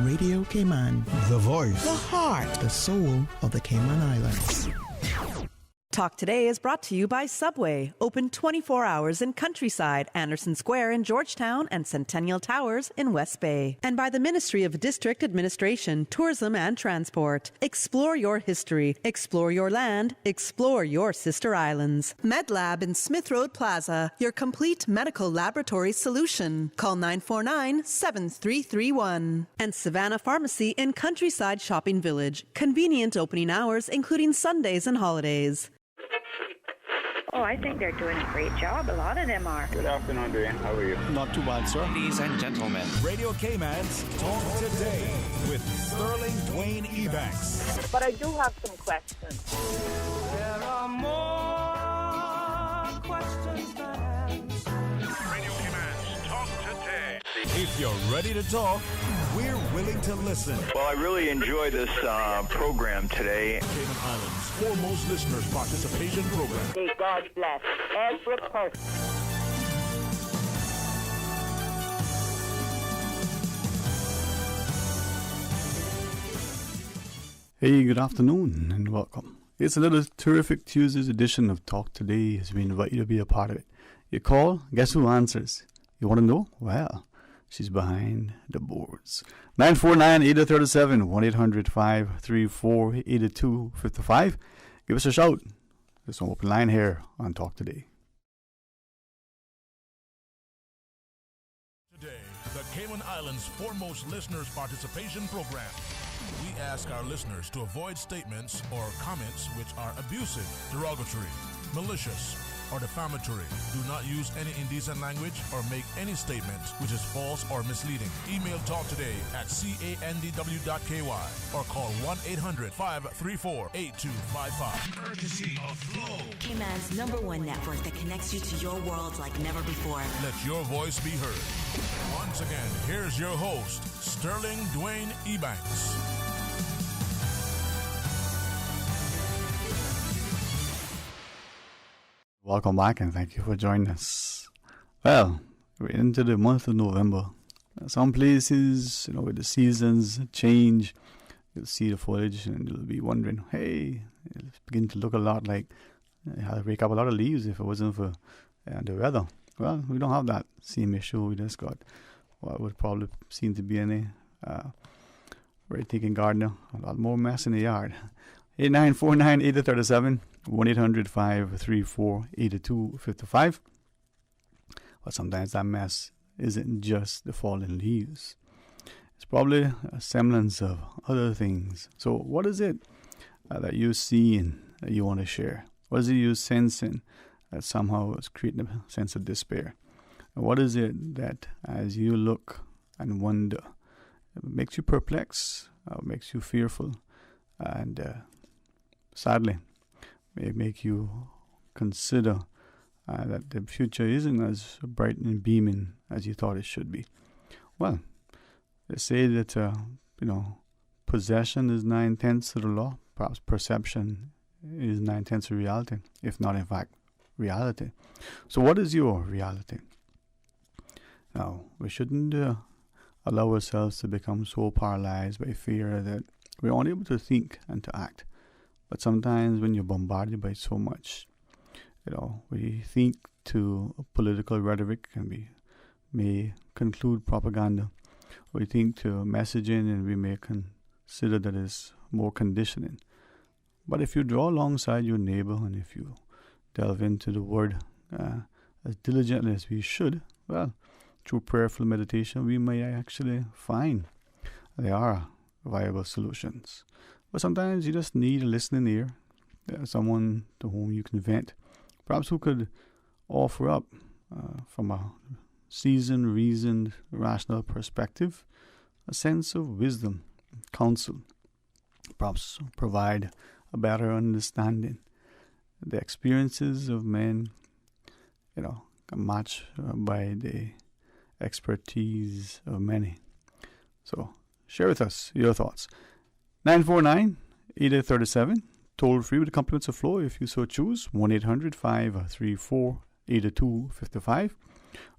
Radio Cayman. The voice. The heart. The soul of the Cayman Islands. Talk Today is brought to you by Subway, open 24 hours in Countryside, Anderson Square in Georgetown, and Centennial Towers in West Bay. And by the Ministry of District Administration, Tourism and Transport. Explore your history, explore your land, explore your sister islands. MedLab in Smith Road Plaza, your complete medical laboratory solution. Call 949-7331. And Savannah Pharmacy in Countryside Shopping Village, convenient opening hours including Sundays and holidays. Oh, I think they're doing a great job. A lot of them are. Good afternoon, Dwayne. How are you? Not too bad, sir. Ladies and gentlemen, Radio Cayman's Talk Today with Sterling Dwayne Ebanks. But I do have some questions. There are more questions than answers. Radio Cayman's Talk Today. If you're ready to talk, we're willing to listen. Well, I really enjoy this program today. Cayman Islands' foremost listeners participation program. May God bless every person. Hey, good afternoon and welcome. It's another terrific Tuesday's edition of Talk Today as we invite you to be a part of it. You call, guess who answers? You want to know? Well, she's behind the boards. 949-8037, 1-800-534-8255. Give us a shout. There's an open line here on Talk Today. Today, the Cayman Islands' foremost listeners participation program. We ask our listeners to avoid statements or comments which are abusive, derogatory, malicious, or defamatory. Do not use any indecent language or make any statement which is false or misleading. Email Talk Today at candw.ky or call 1-800-534-8255. Courtesy of Flow, Cayman's #1 network that connects you to your world like never before. Let your voice be heard. Once again, here's your host, Sterling Dwayne Ebanks. Welcome back and thank you for joining us. Well, we're into the month of November. Some places, with the seasons change, you'll see the foliage and you'll be wondering, hey, it's beginning to look a lot like I'd wake up a lot of leaves if it wasn't for the weather. Well, we don't have that same issue. We just got what would probably seem to be any right-thinking gardener. A lot more mess in the yard. 8949-8037, 1-800-534-8255. But sometimes that mess isn't just the fallen leaves. It's probably a semblance of other things. So what is it that you're seeing that you want to share? What is it you're sensing that somehow is creating a sense of despair? And what is it that as you look and wonder, it makes you perplexed, makes you fearful, and sadly, may make you consider that the future isn't as bright and beaming as you thought it should be. Well, they say that, possession is 9/10 of the law. Perhaps perception is 9/10 of reality, if not, in fact, reality. So what is your reality? Now, we shouldn't allow ourselves to become so paralyzed by fear that we're unable to think and to act. But sometimes when you're bombarded by so much, we think to political rhetoric and we may conclude propaganda. We think to messaging and we may consider that is more conditioning. But if you draw alongside your neighbor and if you delve into the word as diligently as we should, well, through prayerful meditation, we may actually find there are viable solutions. But sometimes you just need a listening ear, someone to whom you can vent, perhaps who could offer up from a seasoned, reasoned, rational perspective, a sense of wisdom, counsel, perhaps provide a better understanding. The experiences of men, matched by the expertise of many. So share with us your thoughts. 949-8037, toll free with the compliments of Flow if you so choose. 1-800-534-8255,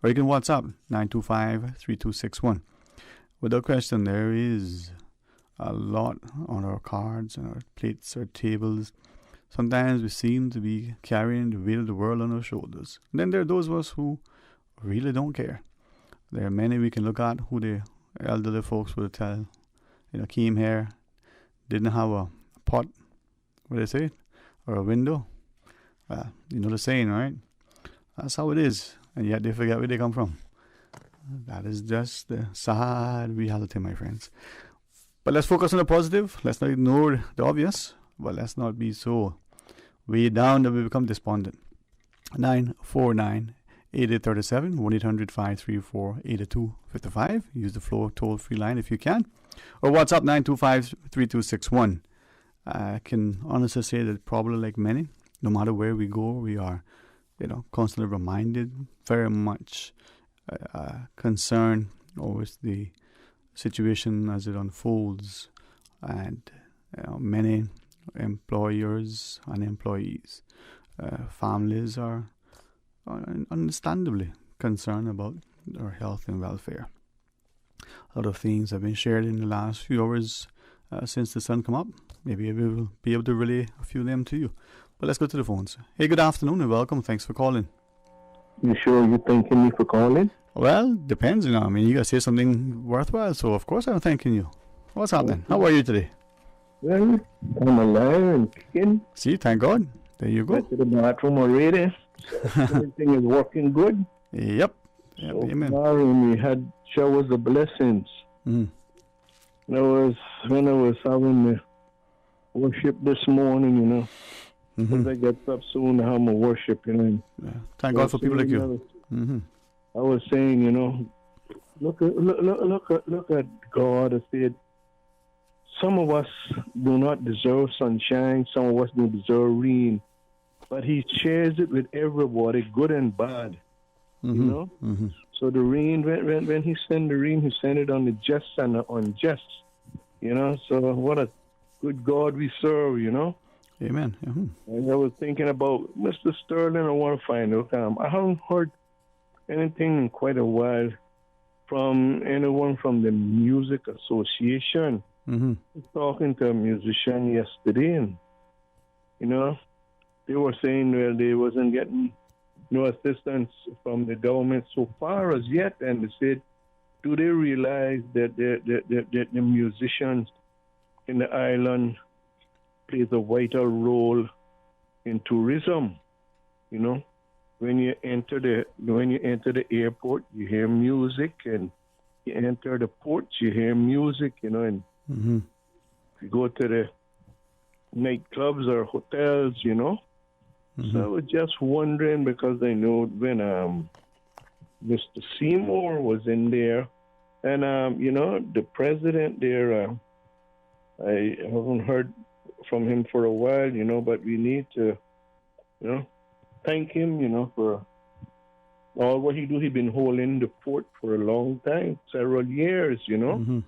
or you can WhatsApp 925-3261. Without question, there is a lot on our cards and our plates, our tables. Sometimes we seem to be carrying the weight of the world on our shoulders. And then there are those of us who really don't care. There are many we can look at who the elderly folks would tell, came here, didn't have a pot, what do they say, or a window. Well, you know the saying, right? That's how it is. And yet they forget where they come from. That is just the sad reality, my friends. But let's focus on the positive. Let's not ignore the obvious. But let's not be so weighed down that we become despondent. 949-8837, 1-800-534-8255. Use the floor toll-free line if you can. Or WhatsApp 925-3261. I can honestly say that probably like many, no matter where we go, we are, constantly reminded, very much concerned with the situation as it unfolds, and many employers and employees, families are understandably concerned about their health and welfare. A lot of things have been shared in the last few hours since the sun come up. Maybe we will be able to relay a few of them to you. But let's go to the phones. Hey, good afternoon and welcome. Thanks for calling. You sure you're thanking me for calling? Well, depends, I mean, you got to say something worthwhile, so of course I'm thanking you. What's happening? How are you today? Well, I'm alive and kicking. See, thank God. There you go. Went to the bathroom already. Everything is working good. Yep. So Amen. We had showers of blessings. Mm. When I was having the worship this morning, Mm-hmm. as I get up soon, I have my worship, Yeah. Thank God for people like you. Mm-hmm. I was saying, look at God. I said, some of us do not deserve sunshine. Some of us don't deserve rain. But He shares it with everybody, good and bad. Mm-hmm. Mm-hmm. So the rain, when He send the rain, He send it on the just and the unjust. So what a good God we serve, Amen. Mm-hmm. And I was thinking about Mr. Sterling. I want to find out. I haven't heard anything in quite a while from anyone from the Music Association. Mm-hmm. I was talking to a musician yesterday, and they were saying they wasn't getting no assistance from the government so far as yet, and they said, do they realize that the musicians in the island plays a vital role in tourism? When you enter the airport, you hear music, and you enter the ports, you hear music, and mm-hmm. you go to the nightclubs or hotels, Mm-hmm. So I was just wondering, because I know when Mr. Seymour was in there, and the president there, I haven't heard from him for a while, but we need to, thank him, for all what he do. He been holding the fort for a long time, several years, Mm-hmm.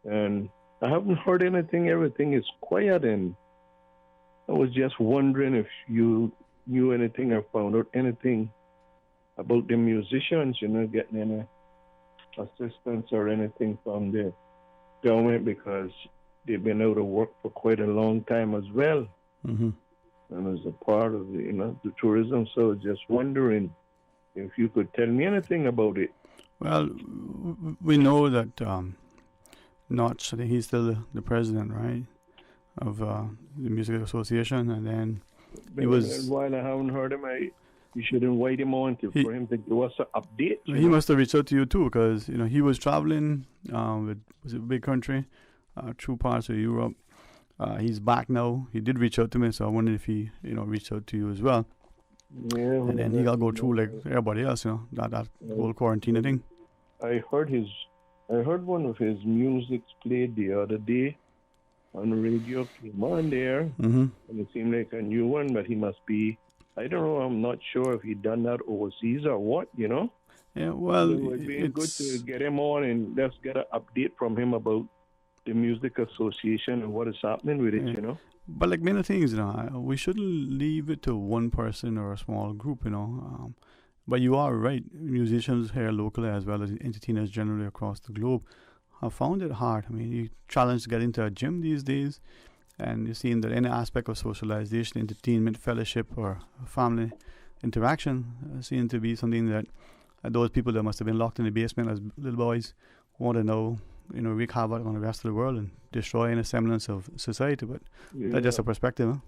and I haven't heard anything. Everything is quiet, and I was just wondering if you knew anything or found out anything about the musicians, getting any assistance or anything from the government, because they've been out of work for quite a long time as well. Mm-hmm. And as a part of the tourism. So just wondering if you could tell me anything about it. Well, we know that Notch, I think he's still the president, right, of the Music Association, and then he was. While I haven't heard him, you should invite him on for him to give us an update. He must have reached out to you too, because he was traveling with a big country through parts of Europe. He's back now. He did reach out to me, so I wondered if he reached out to you as well. Yeah, and then he got to go through like everybody else, that whole quarantine thing. I heard one of his musics played the other day on the radio. Came on there, mm-hmm. and it seemed like a new one, but he must be. I don't know. I'm not sure if he done that overseas or what. Yeah, well, it would be good to get him on and let's get an update from him about the Music Association and what is happening with it. But like many things, we shouldn't leave it to one person or a small group, But you are right. Musicians here locally, as well as entertainers generally across the globe, have found it hard. I mean, you challenge to get into a gym these days, and you're seeing that any aspect of socialization, entertainment, fellowship, or family interaction seem to be something that those people that must have been locked in the basement as little boys want to know, wreak havoc on the rest of the world and destroy any semblance of society. But that's just a perspective, huh?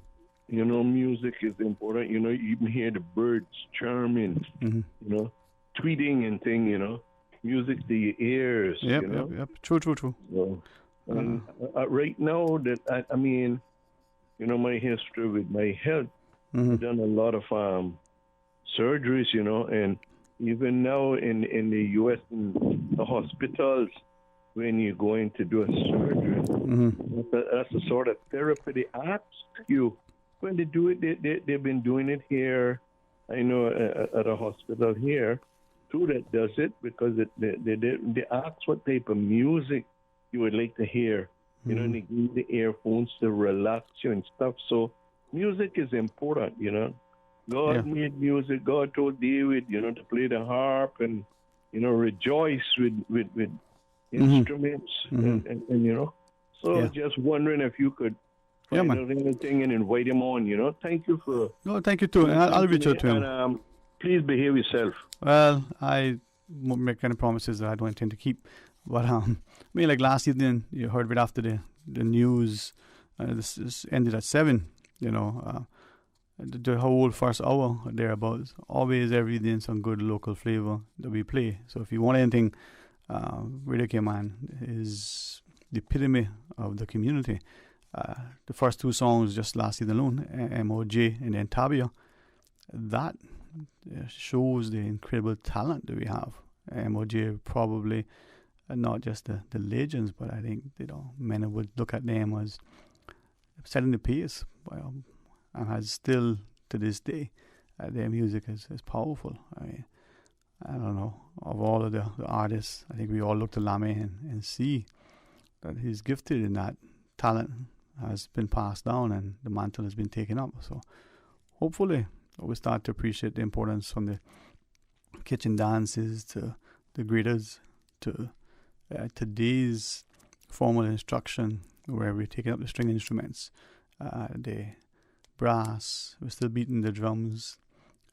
Music is important. You even hear the birds chirping, tweeting and thing, music to your ears. Yep. True. So, right now, that I mean, my history with my health, I've done a lot of surgeries, and even now in the U.S., in the hospitals, when you're going to do a surgery, that's the sort of therapy they ask you. When they do it, they've been doing it here, I know, at a hospital here, too, that does it, because they ask what type of music you would like to hear. And they give you the earphones to relax you and stuff. So music is important, God made music. God told David, to play the harp and, rejoice with instruments. And So just wondering if you could find out anything and invite him on, Thank you for... No, thank you too. And I'll reach out to him. And please behave yourself. Well, I won't make any promises that I don't intend to keep. But, like last evening, you heard right after the news, this ended at 7, the whole first hour thereabouts. Always every day some good local flavor that we play. So if you want anything, Radio Cayman is the epitome of the community. The first 2 songs just last season alone, MOJ and then Tabia, that shows the incredible talent that we have. MOJ probably not just the legends, but I think many would look at them as setting the pace, and has still to this day their music is powerful. I don't know, of all of the artists, I think we all look to Lame and see that he's gifted in that talent has been passed down and the mantle has been taken up. So hopefully we'll start to appreciate the importance from the kitchen dances to the greeters to today's formal instruction where we're taking up the string instruments, the brass, we're still beating the drums,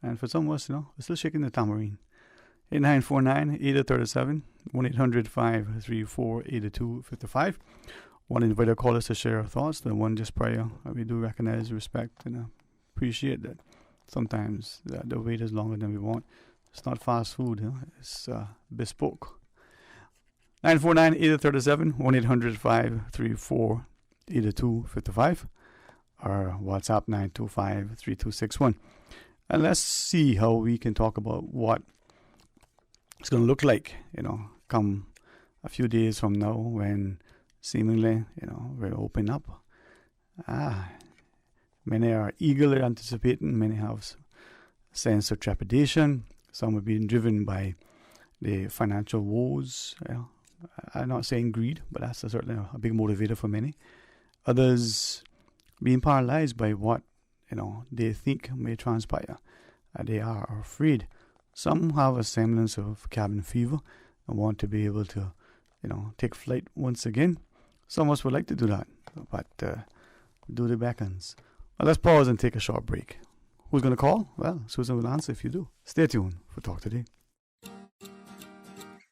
and for some of us, we're still shaking the tambourine. 8949-8037, 1-800-534-8255. One invited callers to share our thoughts. The one just prior, we do recognize, respect, and appreciate that sometimes the wait is longer than we want. It's not fast food, it's bespoke. 949-8037, 1-800-534-8255, or WhatsApp 925-3261. And let's see how we can talk about what it's going to look like, come a few days from now when seemingly, we'll open up. Many are eagerly anticipating. Many have a sense of trepidation. Some are being driven by the financial woes. I'm not saying greed, but that's certainly a big motivator for many. Others being paralyzed by what they think may transpire. They are afraid. Some have a semblance of cabin fever and want to be able to, take flight once again. Some of us would like to do that, but duty beckons. Well, let's pause and take a short break. Who's going to call? Well, Susan will answer if you do. Stay tuned for Talk Today.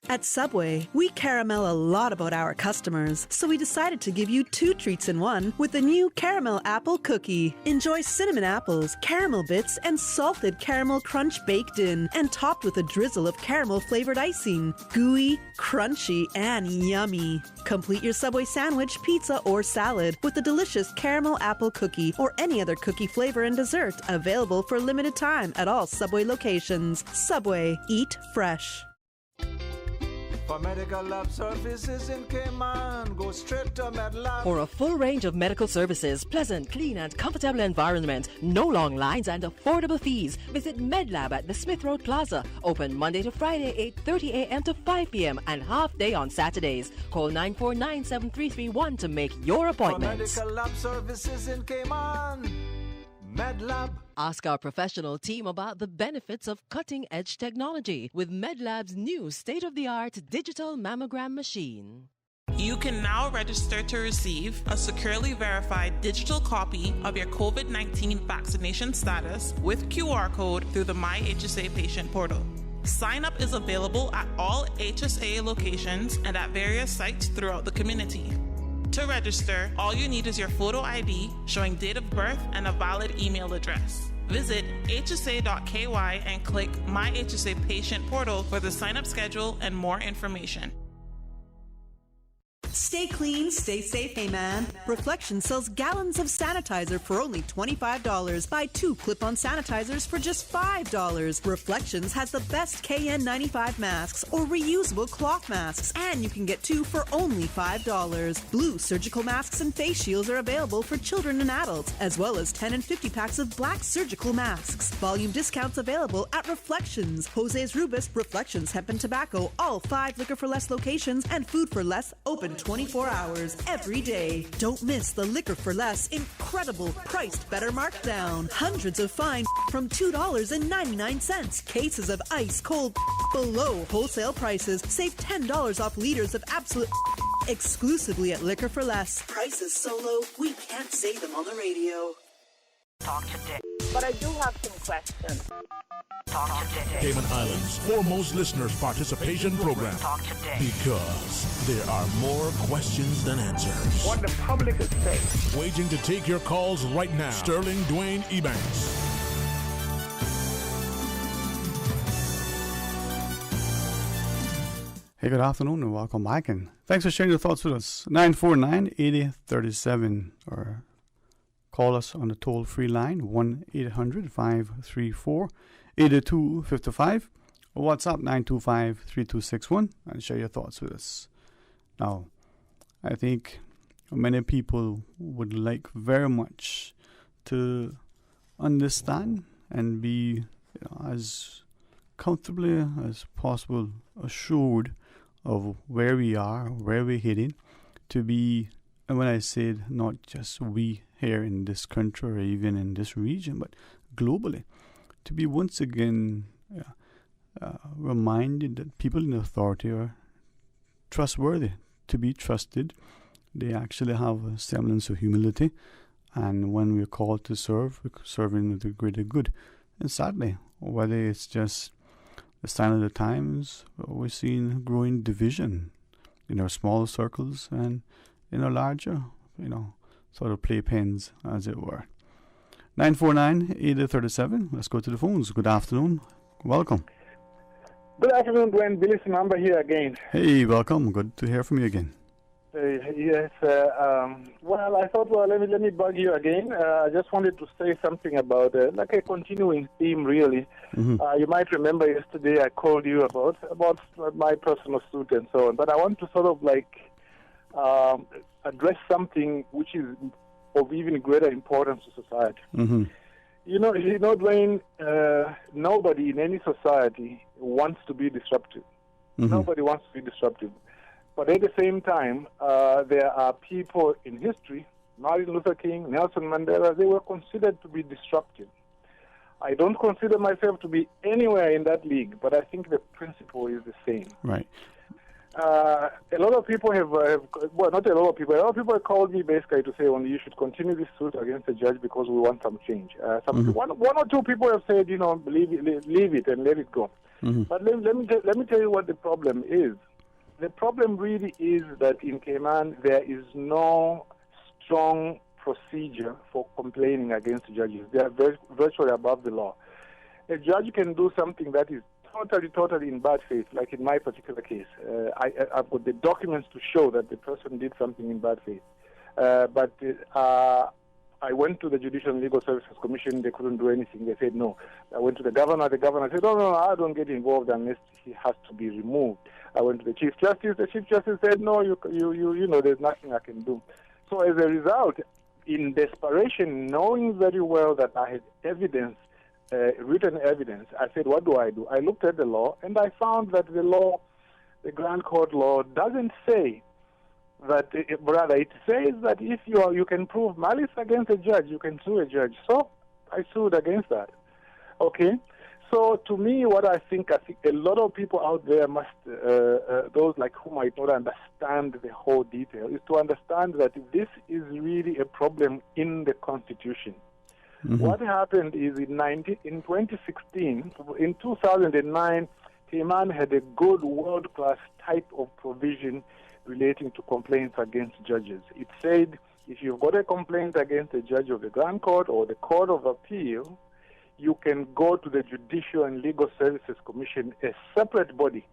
At Subway, we caramel a lot about our customers, so we decided to give you 2 treats in one with the new Caramel Apple Cookie. Enjoy cinnamon apples, caramel bits, and salted caramel crunch baked in, and topped with a drizzle of caramel-flavored icing. Gooey, crunchy, and yummy. Complete your Subway sandwich, pizza, or salad with the delicious Caramel Apple Cookie or any other cookie flavor and dessert available for limited time at all Subway locations. Subway, eat fresh. For medical lab services in Cayman, go straight to MedLab. For a full range of medical services, pleasant, clean and comfortable environment, no long lines and affordable fees, visit MedLab at the Smith Road Plaza. Open Monday to Friday, 8:30 a.m. to 5 p.m. and half day on Saturdays. Call 949-7331 to make your appointment. For medical lab services in Cayman, MedLab. Ask our professional team about the benefits of cutting-edge technology with MedLab's new state-of-the-art digital mammogram machine. You can now register to receive a securely verified digital copy of your COVID-19 vaccination status with QR code through the My HSA patient portal. Sign up is available at all HSA locations and at various sites throughout the community. To register, all you need is your photo ID showing date of birth and a valid email address. Visit hsa.ky and click My HSA Patient Portal for the sign-up schedule and more information. Stay clean, stay safe, hey man. Reflections sells gallons of sanitizer for only $25. Buy 2 clip-on sanitizers for just $5. Reflections has the best KN95 masks or reusable cloth masks, and you can get 2 for only $5. Blue surgical masks and face shields are available for children and adults, as well as 10 and 50 packs of black surgical masks. Volume discounts available at Reflections. Jose's Rubus, Reflections Hemp and Tobacco, all 5 Liquor for Less locations, and Food for Less open 24 hours every day. Don't miss the Liquor for Less incredible priced better markdown. Hundreds of fine from $2.99. Cases of ice cold below wholesale prices. Save $10 off liters of absolute exclusively at Liquor for Less. Prices so low we can't say them on the radio. Talk today. But I do have some questions. Talk today. Cayman Islands' foremost listeners participation program. Talk today. Because there are more questions than answers. What the public is saying. Waiting to take your calls right now. Sterling Dwayne Ebanks. Hey, good afternoon and welcome back. And thanks for sharing your thoughts with us. 949-8037 or call us on the toll-free line 1-800-534-8255 or WhatsApp 925-3261 and share your thoughts with us. Now, I think many people would like very much to understand and be as comfortably as possible assured of where we are, where we're heading, to be, and when I said not just we here in this country or even in this region, but globally, to be once again reminded that people in authority are trustworthy, to be trusted. They actually have a semblance of humility, and when we're called to serve, we're serving with the greater good. And sadly, whether it's just the sign of the times, we're seeing growing division in our small circles and in our larger, sort of playpens, as it were. 949-8037. Let's go to the phones. Good afternoon. Welcome. Good afternoon, Dwayne. Billy Sinamba here again. Hey, welcome. Good to hear from you again. Yes. Well, I thought, let me bug you again. I just wanted to say something about, like a continuing theme, really. Mm-hmm. You might remember yesterday I called you about my personal suit and so on. But I want to sort of address something which is of even greater importance to society. Mm-hmm. You know, Dwayne, nobody in any society wants to be disruptive. Mm-hmm. Nobody wants to be disruptive. But at the same time, there are people in history, Martin Luther King, Nelson Mandela, they were considered to be disruptive. I don't consider myself to be anywhere in that league, but I think the principle is the same. Right. A lot of people have not a lot of people have called me basically to say, well, you should continue this suit against the judge because we want some change. One or two people have said, leave it and let it go. Mm-hmm. But let me tell you what the problem is. The problem really is that in Cayman there is no strong procedure for complaining against judges. They are virtually above the law. A judge can do something that is totally in bad faith, like in my particular case. I've got the documents to show that the person did something in bad faith. But I went to the Judicial and Legal Services Commission. They couldn't do anything. They said no. I went to the governor. The governor said, no, I don't get involved unless he has to be removed. I went to the Chief Justice. The Chief Justice said, no, you there's nothing I can do. So as a result, in desperation, knowing very well that I had evidence, written evidence, I said, what do? I looked at the law, and I found that the law, the Grand Court law, doesn't say that, it says that if you can prove malice against a judge, you can sue a judge. So I sued against that. Okay? So to me, what I think a lot of people out there must, those like who might not understand the whole detail, is to understand that this is really a problem in the Constitution. Mm-hmm. What happened is in 2016, in 2009, Cayman had a good world-class type of provision relating to complaints against judges. It said if you've got a complaint against a judge of the Grand Court or the Court of Appeal, you can go to the Judicial and Legal Services Commission, a separate body,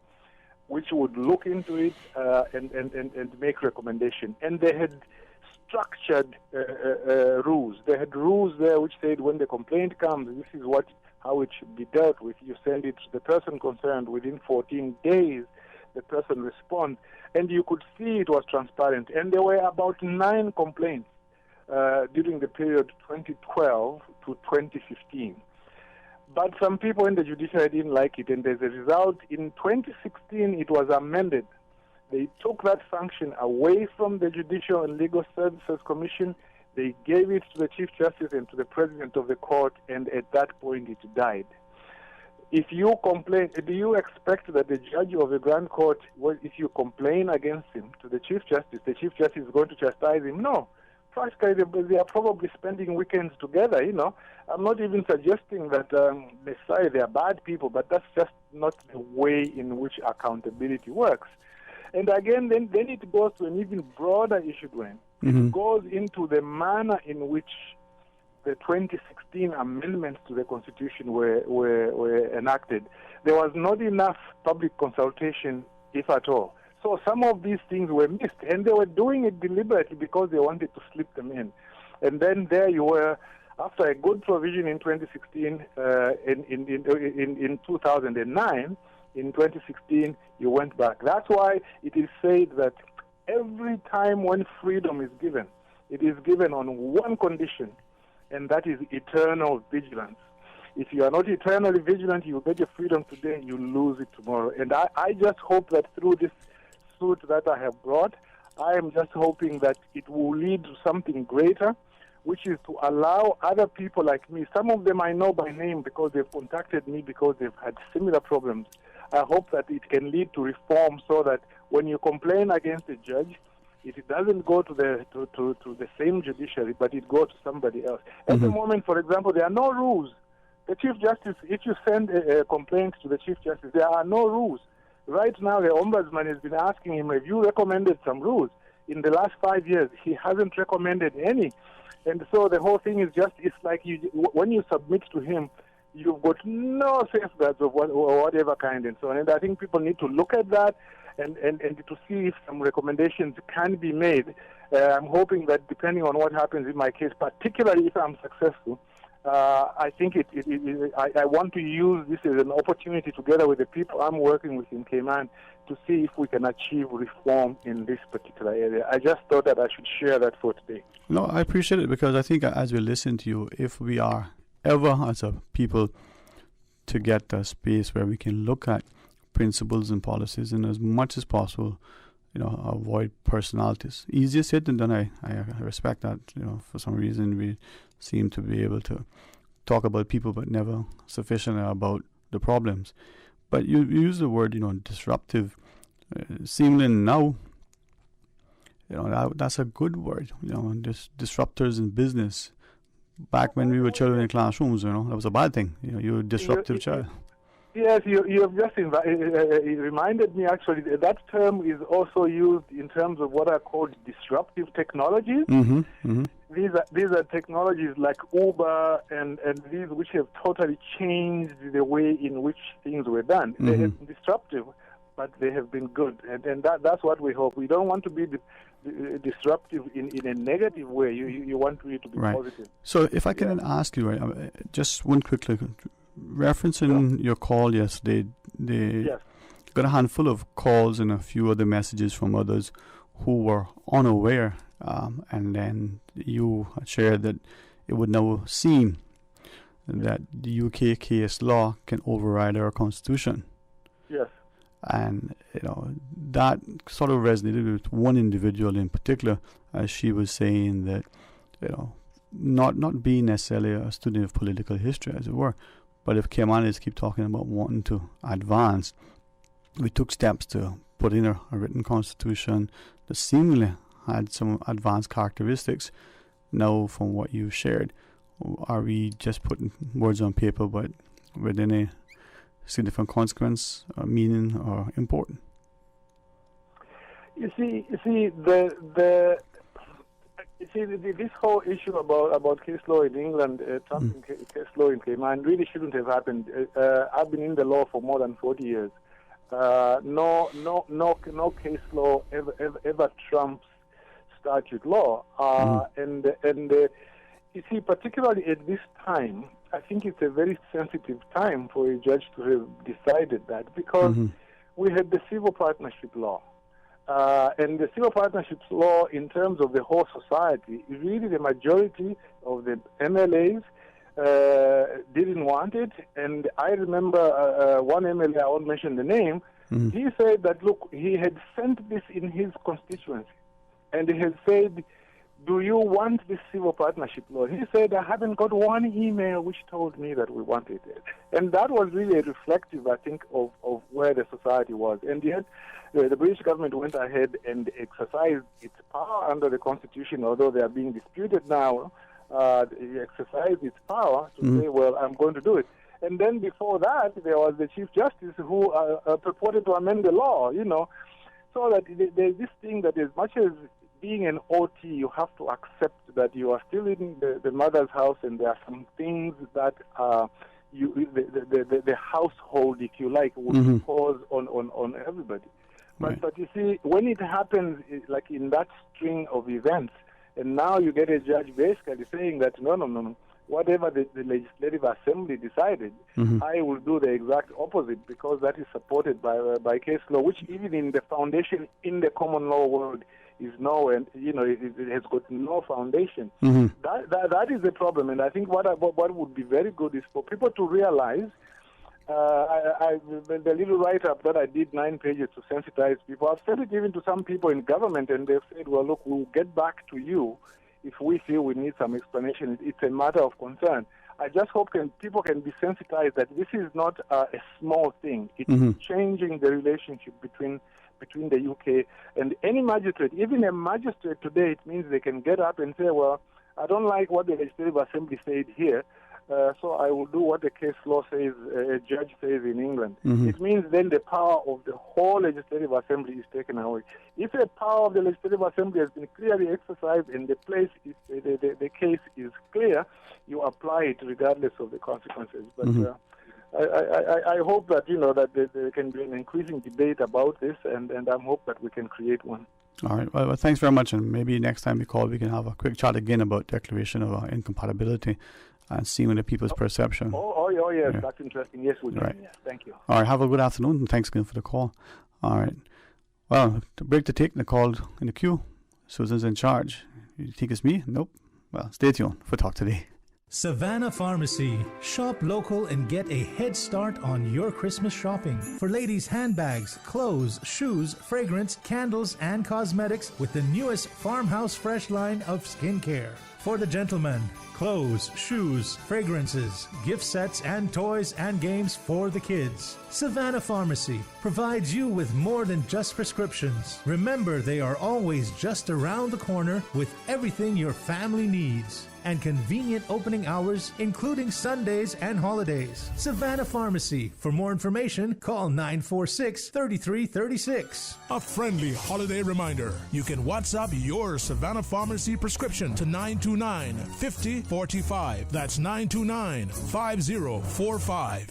which would look into it and make recommendation. And they had structured rules. They had rules there which said when the complaint comes, this is how it should be dealt with. You send it to the person concerned within 14 days. The person responds, and you could see it was transparent. And there were about 9 complaints during the period 2012 to 2015. But some people in the judiciary didn't like it, and as a result, in 2016, it was amended. They took that function away from the Judicial and Legal Services Commission. They gave it to the Chief Justice and to the President of the Court, and at that point, it died. If you complain, do you expect that the judge of the Grand Court, if you complain against him to the Chief Justice is going to chastise him? No. Practically, they are probably spending weekends together, I'm not even suggesting that they say they are bad people, but that's just not the way in which accountability works. And again, then it goes to an even broader issue, Dwayne. It goes into the manner in which the 2016 amendments to the Constitution were enacted. There was not enough public consultation, if at all. So some of these things were missed, and they were doing it deliberately because they wanted to slip them in. And then there you were, after a good provision in 2016, in 2009, in 2016, you went back. That's why it is said that every time when freedom is given, it is given on one condition, and that is eternal vigilance. If you are not eternally vigilant, you get your freedom today, you lose it tomorrow. And I just hope that through this suit that I have brought, I am just hoping that it will lead to something greater, which is to allow other people like me. Some of them I know by name because they've contacted me because they've had similar problems. I hope that it can lead to reform so that when you complain against a judge, it doesn't go to the same judiciary, but it goes to somebody else. At the moment, for example, there are no rules. The Chief Justice, if you send a complaint to the Chief Justice, there are no rules. Right now, the Ombudsman has been asking him, have you recommended some rules? In the last 5 years, he hasn't recommended any. And so the whole thing is just, it's like when you submit to him, you've got no safeguards of whatever kind and so on. And I think people need to look at that and to see if some recommendations can be made. I'm hoping that depending on what happens in my case, particularly if I'm successful, I think I want to use this as an opportunity together with the people I'm working with in Cayman to see if we can achieve reform in this particular area. I just thought that I should share that for today. No, I appreciate it because I think as we listen to you, if we are ever as a people to get a space where we can look at principles and policies and as much as possible, avoid personalities. Easier said than done. I respect that. For some reason we seem to be able to talk about people but never sufficiently about the problems. But you use the word, disruptive. Seemingly now, that's a good word. Disruptors in business. Back when we were children in classrooms, that was a bad thing. You're a disruptive child. Yes, you have just reminded me, actually, that term is also used in terms of what are called disruptive technologies. These are technologies like Uber and these which have totally changed the way in which things were done. They have been disruptive, but they have been good. And that's what we hope. We don't want to be disruptive in a negative way. You want it to be positive. So if I can ask you, just one quick referencing your call yesterday, they got a handful of calls and a few other messages from others who were unaware, and then you shared that it would now seem that the UK case law can override our constitution. Yes. And that sort of resonated with one individual in particular, as she was saying that not being necessarily a student of political history, as it were, But if Caymanians keep talking about wanting to advance, we took steps to put in a written constitution that seemingly had some advanced characteristics. Now, from what you shared, are we just putting words on paper but with any significant consequence, or meaning, or import? You see, this whole issue about case law in England, Trump case law in Cayman, really shouldn't have happened. I've been in the law for more than 40 years. No case law ever trumps statute law. And you see, particularly at this time, I think it's a very sensitive time for a judge to have decided that, because we had the civil partnership law. And the civil partnerships law, in terms of the whole society, really the majority of the MLAs didn't want it. And I remember one MLA, I won't mention the name, he said that, look, he had sent this in his constituency. And he had said, do you want this civil partnership law? He said, I haven't got one email which told me that we wanted it. And that was really reflective, I think, of where the society was. And yet, the British government went ahead and exercised its power under the Constitution, although they are being disputed now. It exercised its power to say, well, I'm going to do it. And then before that, there was the Chief Justice who purported to amend the law, you know. So that there's this thing that as much as being an OT, you have to accept that you are still in the mother's house, and there are some things that the household, if you like, would impose on everybody. But you see, when it happens, like in that string of events, and now you get a judge basically saying that no, whatever the Legislative Assembly decided, I will do the exact opposite, because that is supported by case law, which even in the foundation in the common law world is no, and you know it has got no foundation. That is the problem, and I think what would be very good is for people to realize. The little write-up that I did, 9 pages to sensitize people, I've sent it even to some people in government, and they've said, well, look, we'll get back to you if we feel we need some explanation. It's a matter of concern. I just hope people can be sensitized that this is not a small thing. It's changing the relationship between the UK and any magistrate. Even a magistrate today, it means they can get up and say, well, I don't like what the Legislative Assembly said here, so I will do what the case law says, a judge says in England. It means then the power of the whole Legislative Assembly is taken away. If the power of the Legislative Assembly has been clearly exercised and the case is clear, you apply it regardless of the consequences. But I hope that that there can be an increasing debate about this, and I hope that we can create one. All right. Well, thanks very much, and maybe next time we call, we can have a quick chat again about declaration of incompatibility and seeing the people's perception. Oh, yes, yeah. That's interesting. Yes, we do. Right. Yes, thank you. All right. Have a good afternoon, and thanks again for the call. All right. Well, to break the take, the call in the queue. Susan's in charge. You think it's me? Nope. Well, stay tuned for Talk Today. Savannah Pharmacy. Shop local and get a head start on your Christmas shopping. For ladies' handbags, clothes, shoes, fragrance, candles, and cosmetics with the newest Farmhouse Fresh line of skincare. For the gentlemen, clothes, shoes, fragrances, gift sets, and toys and games for the kids. Savannah Pharmacy provides you with more than just prescriptions. Remember, they are always just around the corner with everything your family needs. And convenient opening hours, including Sundays and holidays. Savannah Pharmacy. For more information, call 946-3336. A friendly holiday reminder. You can WhatsApp your Savannah Pharmacy prescription to 929-5045. That's 929-5045.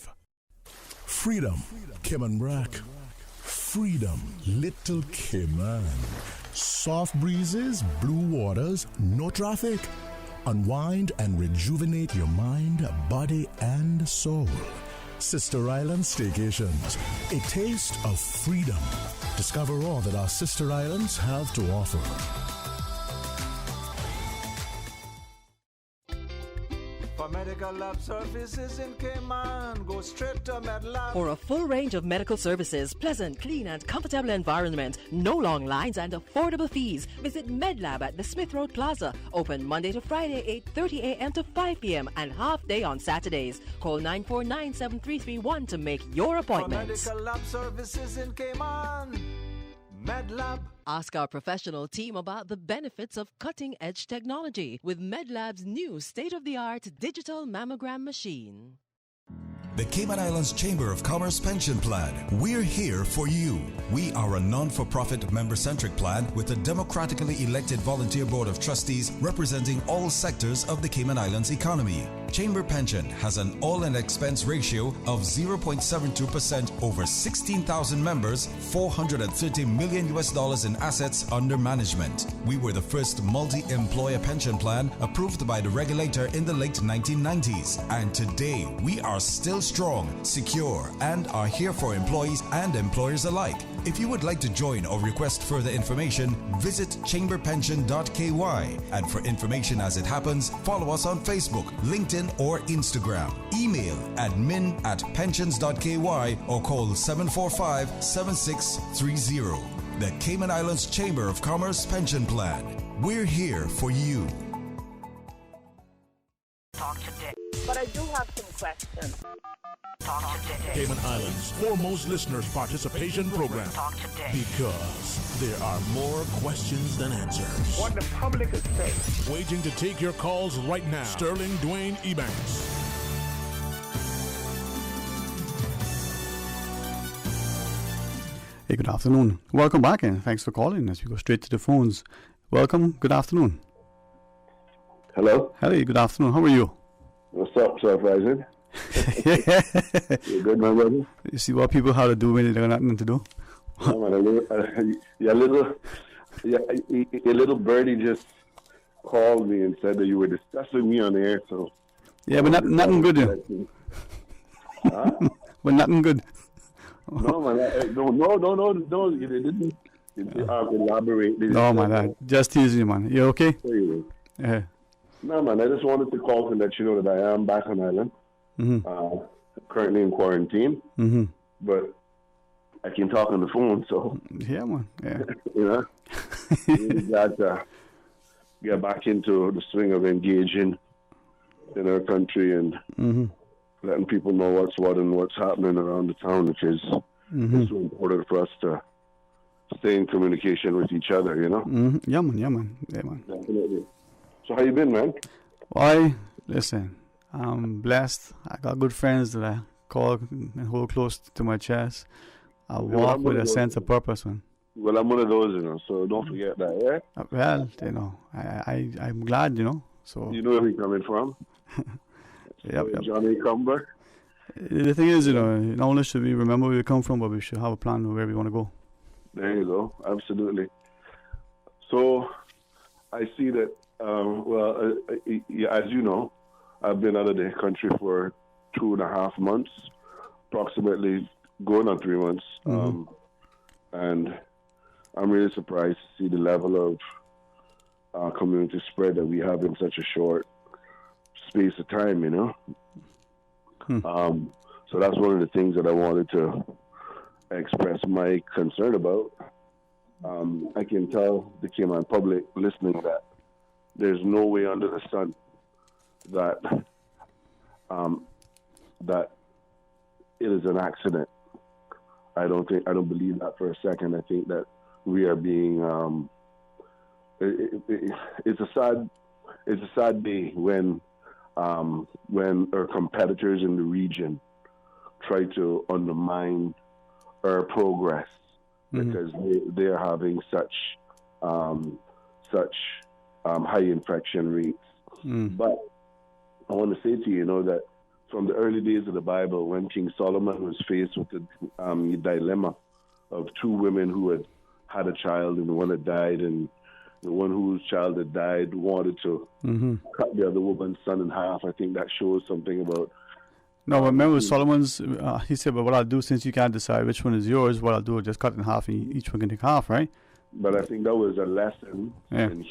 Freedom, Cayman Brack. Freedom, Little Cayman. Soft breezes, blue waters, no traffic. Unwind and rejuvenate your mind, body, and soul. Sister Island Staycations, a taste of freedom. Discover all that our sister islands have to offer. For For medical lab services in Cayman, go straight to MedLab. For a full range of medical services, pleasant, clean and comfortable environment, no long lines and affordable fees, visit MedLab at the Smith Road Plaza. Open Monday to Friday, 8:30 a.m. to 5 p.m. and half day on Saturdays. Call 949-7331 to make your appointment. For medical lab services in Cayman, MedLab. Ask our professional team about the benefits of cutting-edge technology with MedLab's new state-of-the-art digital mammogram machine. The Cayman Islands Chamber of Commerce Pension Plan. We're here for you. We are a non-for-profit member-centric plan with a democratically elected volunteer board of trustees representing all sectors of the Cayman Islands economy. Chamber Pension has an all-in expense ratio of 0.72% over 16,000 members, $430 million in assets under management. We were the first multi-employer pension plan approved by the regulator in the late 1990s. And today, we are still strong, secure, and are here for employees and employers alike. If you would like to join or request further information, visit chamberpension.ky. And for information as it happens, follow us on Facebook, LinkedIn, or Instagram. Email admin@pensions.ky or call 745-7630. The Cayman Islands Chamber of Commerce Pension Plan. We're here for you. Talk today. But I do have some questions. Talk today. Cayman Islands' foremost listeners participation program. Talk today. Because there are more questions than answers. What the public is saying. Waiting to take your calls right now. Sterling Dwayne Ebanks. Hey, good afternoon. Welcome back and thanks for calling as we go straight to the phones. Welcome. Good afternoon. Hello. Hey, good afternoon. How are you? What's up, Surprising? You good, my brother? You see what people have to do when they got nothing to do? Your little birdie just called me and said that you were discussing me on the air, so... Yeah, but nothing good, yeah. Huh? But nothing good. No, man. No, you didn't elaborate. No, man. Just teasing you, man. You okay? Yeah. No, man, I just wanted to call to let you know that I am back on island. Mm-hmm. Currently in quarantine. Mm-hmm. But I can talk on the phone, so... Yeah, man. Yeah. You know? We got to get back into the swing of engaging in our country and letting people know what's what and what's happening around the town, which is so important for us to stay in communication with each other, you know? Mm-hmm. Yeah, man. Definitely. So how you been, man? Why? Listen, I'm blessed. I got good friends that I call and hold close to my chest. I walk with a sense of purpose, man. Well, I'm one of those, you know, so don't forget that, yeah? Well, you know, I'm glad, you know. So you know where we're coming from? Yep. Johnny Cumber. The thing is, you know, not only should we remember where we come from, but we should have a plan of where we want to go. There you go. Absolutely. So I see that, as you know, I've been out of the country for 2.5 months, approximately going on 3 months. And I'm really surprised to see the level of community spread that we have in such a short space of time, you know. So that's one of the things that I wanted to express my concern about. I can tell the Cayman public listening that there's no way under the sun that that it is an accident. I don't believe that for a second. I think that we are being it's a sad day when our competitors in the region try to undermine our progress because they are having such high infection rates. But I want to say to you, you know, that from the early days of the Bible, when King Solomon was faced with the dilemma of 2 women who had a child and one had died, and the one whose child had died wanted to cut the other woman's son in half. I think that shows something about... No, but remember Solomon's, he said, but what I'll do, since you can't decide which one is yours, what I'll do is just cut in half and each one can take half, right? But I think that was a lesson in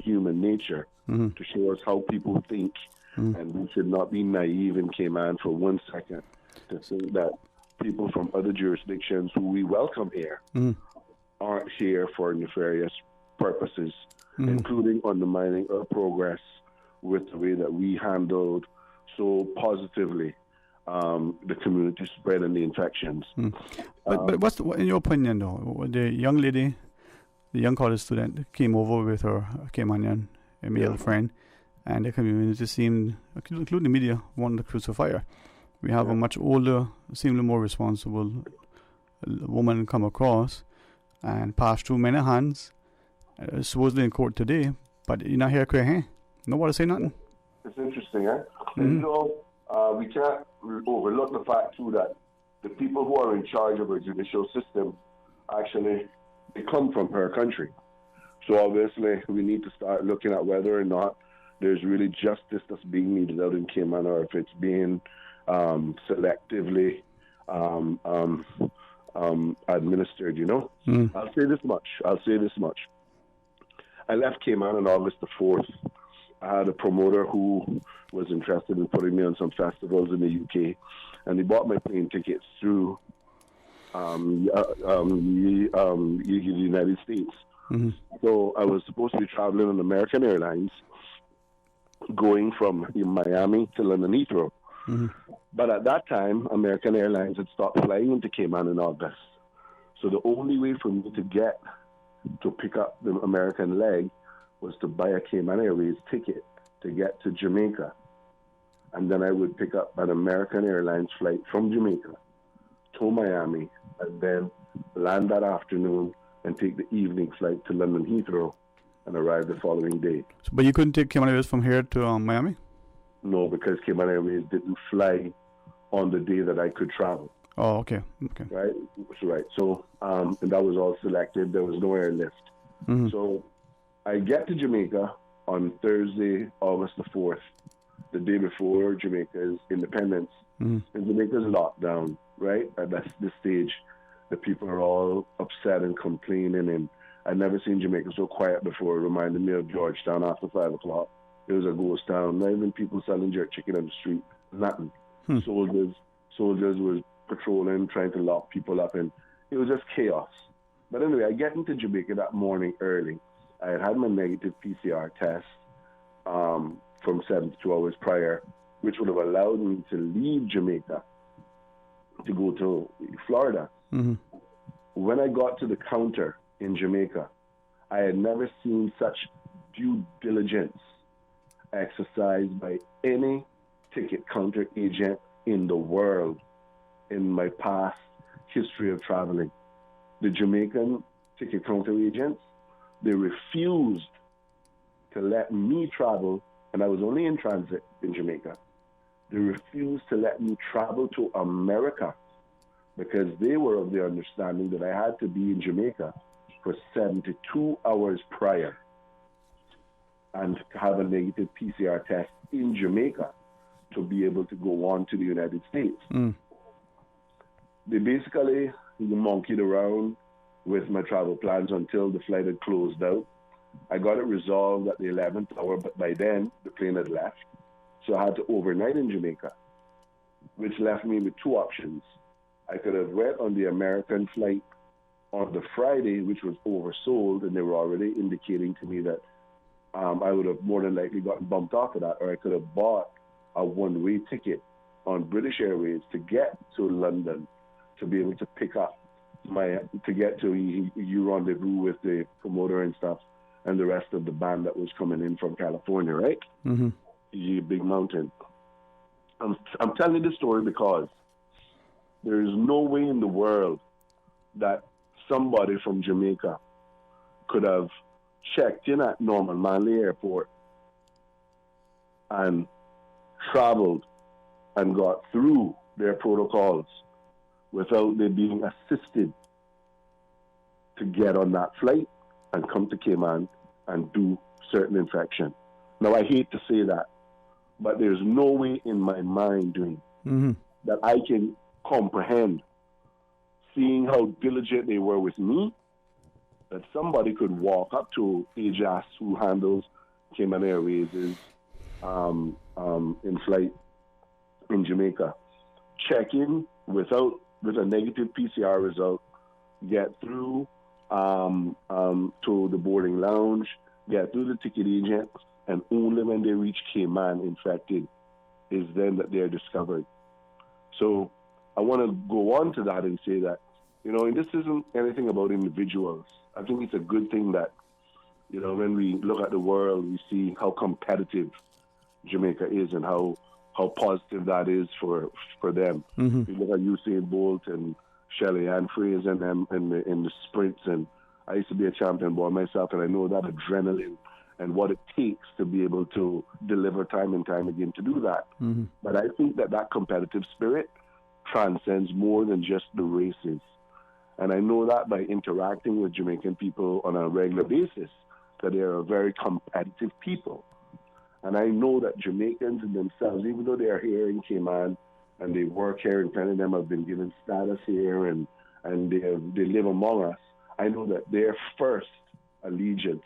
human nature to show us how people think And we should not be naive in Cayman for 1 second to think that people from other jurisdictions who we welcome here aren't here for nefarious purposes, including undermining our progress with the way that we handled so positively the community spread and the infections. But what's in your opinion, though? The young lady, the young college student, came over with her Caymanian, a male friend, and the community seemed, including the media, wanted to crucify her. We have a much older, seemingly more responsible woman come across and pass through many hands, supposedly in court today, but you're not here crying, hey? Nobody say nothing. It's interesting, eh? And, you know, we can't overlook the fact, too, that the people who are in charge of our judicial system, actually, they come from her country. So, obviously, we need to start looking at whether or not there's really justice that's being meted out in Cayman, or if it's being selectively administered, you know? I'll say this much. I left Cayman on August the 4th. I had a promoter who was interested in putting me on some festivals in the UK, and he bought my plane tickets through the United States. So I was supposed to be traveling on American Airlines, going from Miami to London Heathrow. But at that time, American Airlines had stopped flying into Cayman in August. So the only way for me to pick up the American leg was to buy a Cayman Airways ticket to get to Jamaica. And then I would pick up an American Airlines flight from Jamaica to Miami, and then land that afternoon and take the evening flight to London Heathrow and arrive the following day. But you couldn't take Cayman Airways from here to Miami? No, because Cayman Airways didn't fly on the day that I could travel. Oh, okay. Right. So, and that was all selected. There was no airlift. So, I get to Jamaica on Thursday, August the 4th, the day before Jamaica's independence. And Jamaica's locked down, right? At this stage, the people are all upset and complaining, and I'd never seen Jamaica so quiet before. It reminded me of Georgetown after 5 o'clock. It was a ghost town. Not even people selling jerk chicken on the street. Nothing. Soldiers were patrolling, trying to lock people up, and it was just chaos. But anyway, I get into Jamaica that morning early. I had my negative PCR test from 72 hours prior, which would have allowed me to leave Jamaica to go to Florida. When I got to the counter in Jamaica, I had never seen such due diligence exercised by any ticket counter agent in the world in my past history of traveling. The Jamaican ticket counter agents, they refused to let me travel, and I was only in transit in Jamaica. They refused to let me travel to America because they were of the understanding that I had to be in Jamaica for 72 hours prior and have a negative PCR test in Jamaica to be able to go on to the United States. They basically monkeyed around with my travel plans until the flight had closed out. I got it resolved at the 11th hour, but by then the plane had left. So I had to overnight in Jamaica, which left me with two options. I could have went on the American flight on the Friday, which was oversold, and they were already indicating to me that I would have more than likely gotten bumped off of that, or I could have bought a one-way ticket on British Airways to get to London to be able to pick up to get to you rendezvous with the promoter and stuff and the rest of the band that was coming in from California, right? Big Mountain. I'm telling you this story because there is no way in the world that somebody from Jamaica could have checked in at Norman Manley Airport and traveled and got through their protocols without they being assisted to get on that flight and come to Cayman and do certain infection. Now, I hate to say that, but there's no way in my mind that I can comprehend, seeing how diligent they were with me, that somebody could walk up to Ajas, who handles Cayman Airways' in flight in Jamaica. Check in with a negative PCR result, get through to the boarding lounge, get through the ticket agent, and only when they reach Cayman infected is then that they are discovered. So I want to go on to that and say that, and this isn't anything about individuals. I think it's a good thing that, when we look at the world, we see how competitive Jamaica is and how positive that is for them. Mm-hmm. You look at Usain Bolt and Shelly Ann Fraser and them in the sprints, and I used to be a champion boy myself, and I know that adrenaline and what it takes to be able to deliver time and time again to do that. Mm-hmm. But I think that competitive spirit transcends more than just the races. And I know that by interacting with Jamaican people on a regular basis, that they are a very competitive people. And I know that Jamaicans in themselves, even though they are here in Cayman and they work here, and many of them have been given status here and they live among us, I know that their first allegiance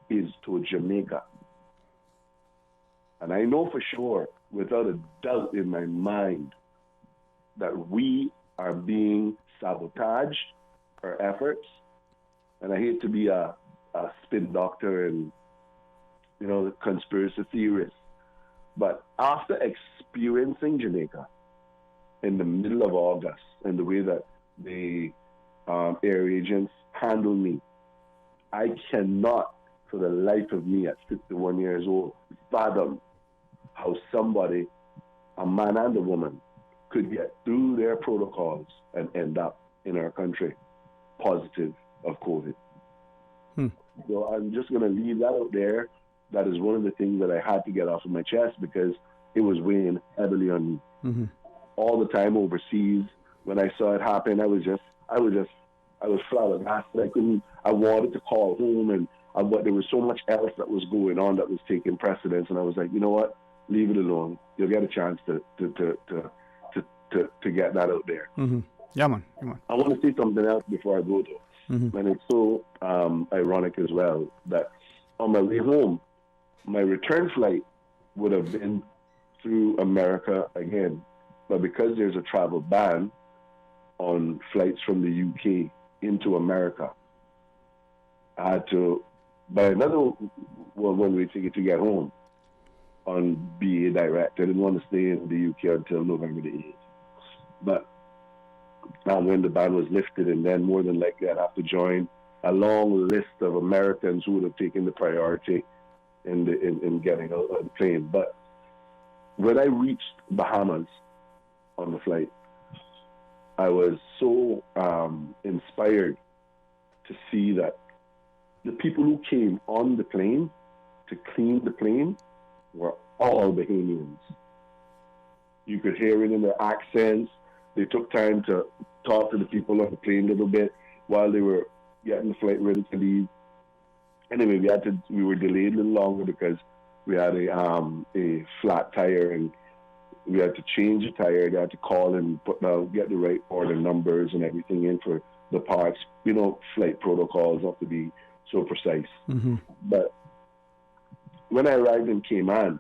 is to Jamaica. And I know for sure, without a doubt in my mind, that we are being sabotaged, our efforts. And I hate to be a spin doctor and, conspiracy theorist. But after experiencing Jamaica in the middle of August and the way that the air agents handled me, I cannot, for the life of me at 51 years old, fathom how somebody, a man and a woman, could get through their protocols and end up in our country positive of COVID. So I'm just going to leave that out there. That is one of the things that I had to get off of my chest because it was weighing heavily on me. Mm-hmm. All the time overseas, when I saw it happen, I was flabbergasted. I wanted to call home, but there was so much else that was going on that was taking precedence, and I was like, you know what? Leave it alone. You'll get a chance to get that out there. Mm-hmm. Yeah, man. Come on. I want to say something else before I go, though. Mm-hmm. And it's so ironic as well that on my way home, my return flight would have been through America again. But because there's a travel ban on flights from the UK into America, I had to buy another one-way ticket to get home on BA Direct. I didn't want to stay in the UK until November the 8th. But when the ban was lifted, and then more than likely I'd have to join a long list of Americans who would have taken the priority in getting out of the plane. But when I reached Bahamas on the flight, I was so inspired to see that the people who came on the plane to clean the plane were all Bahamians. You could hear it in their accents. They took time to talk to the people on the plane a little bit while they were getting the flight ready to leave. Anyway, we were delayed a little longer because we had a flat tire and we had to change the tire. They had to call and get the right order numbers and everything in for the parts. Flight protocols have to be so precise. Mm-hmm. But when I arrived in Cayman,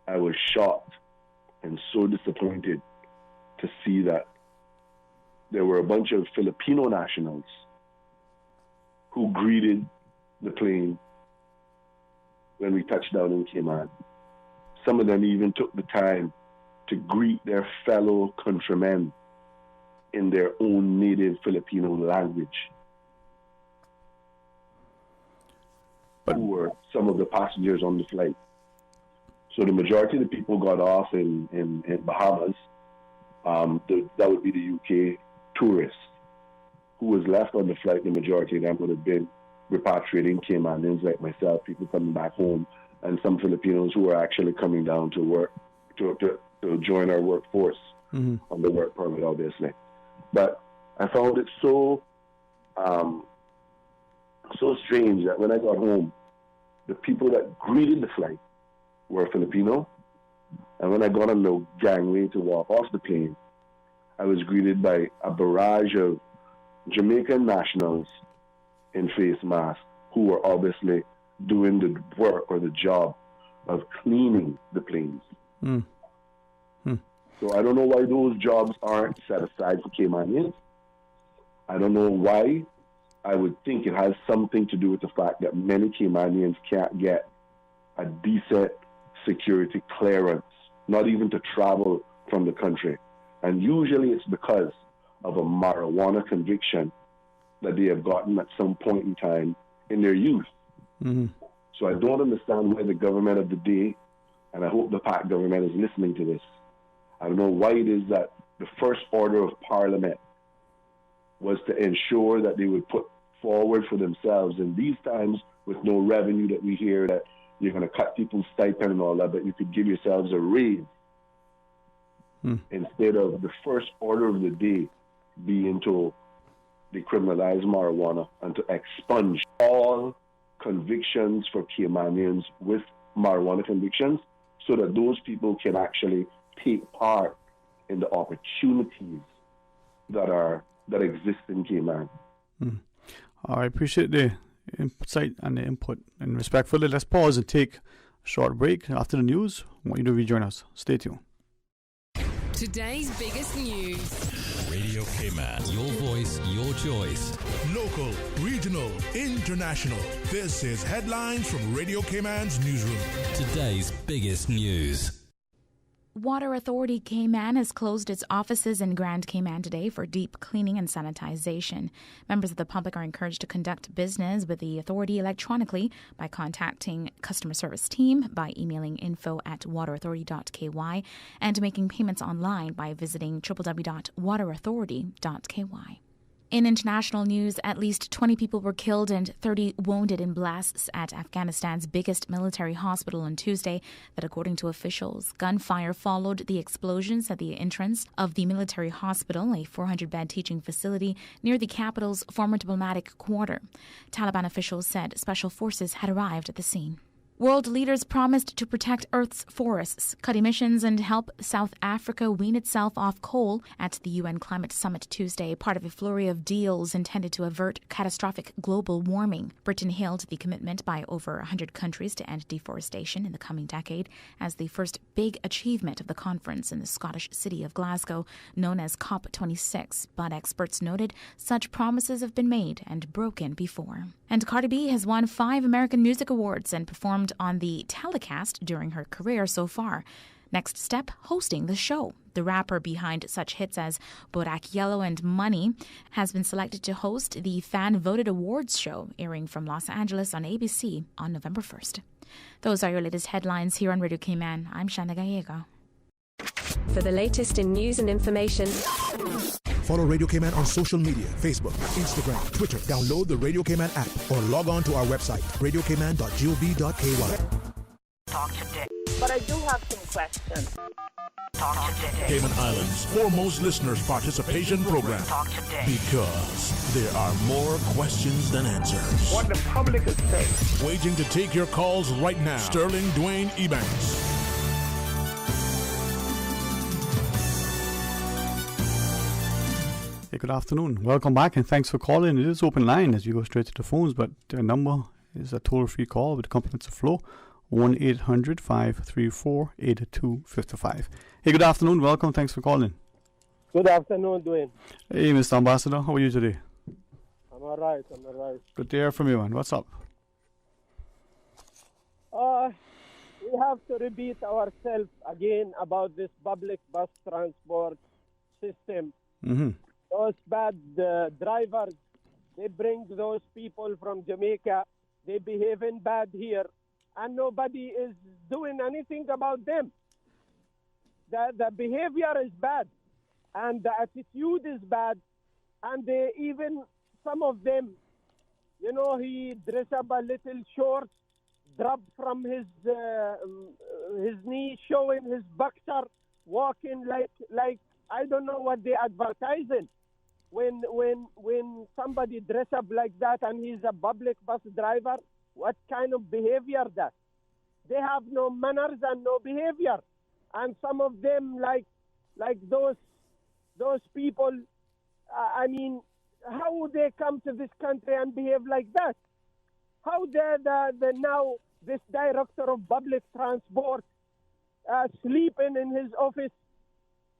I was shocked and so disappointed to see that there were a bunch of Filipino nationals who greeted the plane when we touched down in Cayman. Some of them even took the time to greet their fellow countrymen in their own native Filipino language, who were some of the passengers on the flight. So the majority of the people got off in Bahamas. That would be the UK tourists. Who was left on the flight, the majority of them would have been repatriating Caymanians like myself, people coming back home, and some Filipinos who were actually coming down to work, to join our workforce on the work permit, obviously. But I found it so strange that when I got home, the people that greeted the flight were Filipino, and when I got on the gangway to walk off the plane, I was greeted by a barrage of Jamaican nationals in face masks who were obviously doing the work or the job of cleaning the planes. Mm. So I don't know why those jobs aren't set aside for Caymanians. I don't know why. I would think it has something to do with the fact that many Caymanians can't get a decent security clearance, not even to travel from the country. And usually it's because of a marijuana conviction that they have gotten at some point in time in their youth. Mm-hmm. So I don't understand why the government of the day, and I hope the PAC government is listening to this, I don't know why it is that the first order of Parliament was to ensure that they would put forward for themselves in these times with no revenue that we hear that you're going to cut people's stipend and all that, but you could give yourselves a raise instead of the first order of the day being to decriminalize marijuana and to expunge all convictions for Caymanians with marijuana convictions so that those people can actually take part in the opportunities that exist in Cayman. I appreciate the insight and the input. And respectfully, let's pause and take a short break. After the news, I want you to rejoin us. Stay tuned. Today's biggest news. Radio Cayman, your voice, your choice. Local, regional, international. This is Headlines from Radio Cayman's newsroom. Today's biggest news. Water Authority Cayman has closed its offices in Grand Cayman today for deep cleaning and sanitization. Members of the public are encouraged to conduct business with the authority electronically by contacting customer service team, by emailing info@waterauthority.ky, and making payments online by visiting www.waterauthority.ky. In international news, at least 20 people were killed and 30 wounded in blasts at Afghanistan's biggest military hospital on Tuesday that, according to officials, gunfire followed the explosions at the entrance of the military hospital, a 400-bed teaching facility near the capital's former diplomatic quarter. Taliban officials said special forces had arrived at the scene. World leaders promised to protect Earth's forests, cut emissions, and help South Africa wean itself off coal at the UN Climate Summit Tuesday, part of a flurry of deals intended to avert catastrophic global warming. Britain hailed the commitment by over 100 countries to end deforestation in the coming decade as the first big achievement of the conference in the Scottish city of Glasgow, known as COP26. But experts noted such promises have been made and broken before. And Cardi B has won 5 American Music Awards and performed on the telecast during her career so far. Next step, hosting the show. The rapper behind such hits as Bodak Yellow and Money has been selected to host the fan-voted awards show, airing from Los Angeles on ABC on November 1st. Those are your latest headlines here on Radio Cayman. I'm Shana Gallego. For the latest in news and information, follow Radio Cayman on social media, Facebook, Instagram, Twitter. Download the Radio Cayman app or log on to our website, radiocayman.gov.ky. Talk today. But I do have some questions. Talk today. Cayman Islands' foremost listeners participation program. Talk today. Because there are more questions than answers. What the public is saying. Waiting to take your calls right now. Sterling Dwayne Ebanks. Hey, good afternoon. Welcome back and thanks for calling. It is open line as you go straight to the phones, but the number is a toll-free call with compliments of flow, 1-800-534-8255. Hey, good afternoon. Welcome. Thanks for calling. Good afternoon, Dwayne. Hey, Mr. Ambassador. How are you today? I'm all right. Good to hear from you, man. What's up? We have to repeat ourselves again about this public bus transport system. Mm-hmm. Those bad drivers, they bring those people from Jamaica, they behaving bad here, and nobody is doing anything about them. The behavior is bad, and the attitude is bad, and they even, some of them, you know, he dress up a little short, drop from his knee, showing his boxer, walking like I don't know what they advertising. When somebody dress up like that and he's a public bus driver, what kind of behavior that? They have no manners and no behavior. And some of them like those people, I mean, how would they come to this country and behave like that? How the now this director of public transport sleeping in his office,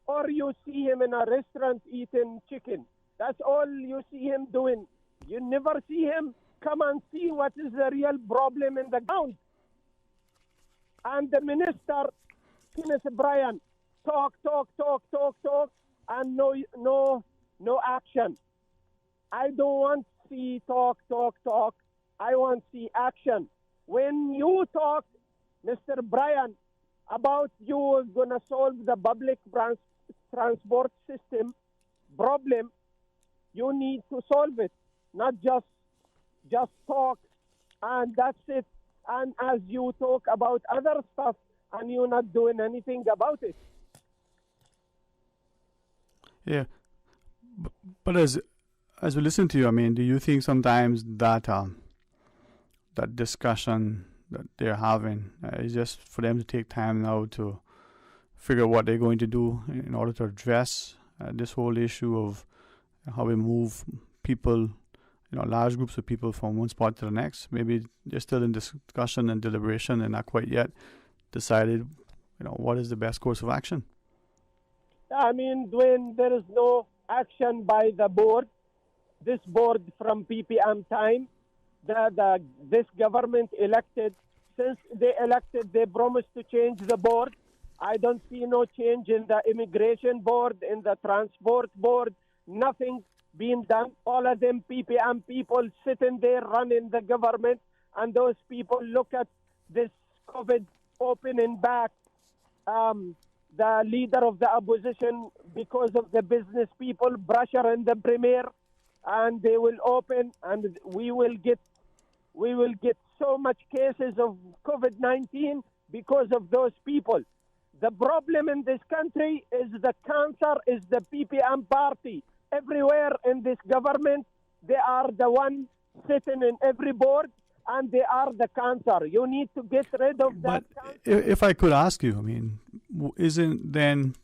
or you see him in a restaurant eating chicken. That's all you see him doing. You never see him come and see what is the real problem in the ground. And the minister, Kenneth Bryan, talk, and no action. I don't want to see talk. I want to see action. When you talk, Mr. Bryan, about you going to solve the public transport system problem, you need to solve it, not just talk, and that's it. And as you talk about other stuff, and you're not doing anything about it. Yeah, but as we listen to you, I mean, do you think sometimes that that discussion that they're having is just for them to take time now to figure out what they're going to do in order to address this whole issue of how we move people, large groups of people from one spot to the next? Maybe they're still in discussion and deliberation and not quite yet decided, what is the best course of action. I mean, when there is no action by the board, this board from PPM time, this government elected, since they elected, they promised to change the board. I don't see no change in the immigration board, in the transport board, nothing being done. All of them PPM people sitting there running the government, and those people look at this COVID opening back. The leader of the opposition, because of the business people, pressure in the premier, and they will open, and we will get so much cases of COVID-19 because of those people. The problem in this country is the cancer is the PPM party. Everywhere in this government, they are the one sitting in every board, and they are the cancer. You need to get rid of that cancer. If I could ask you, I mean, isn't then,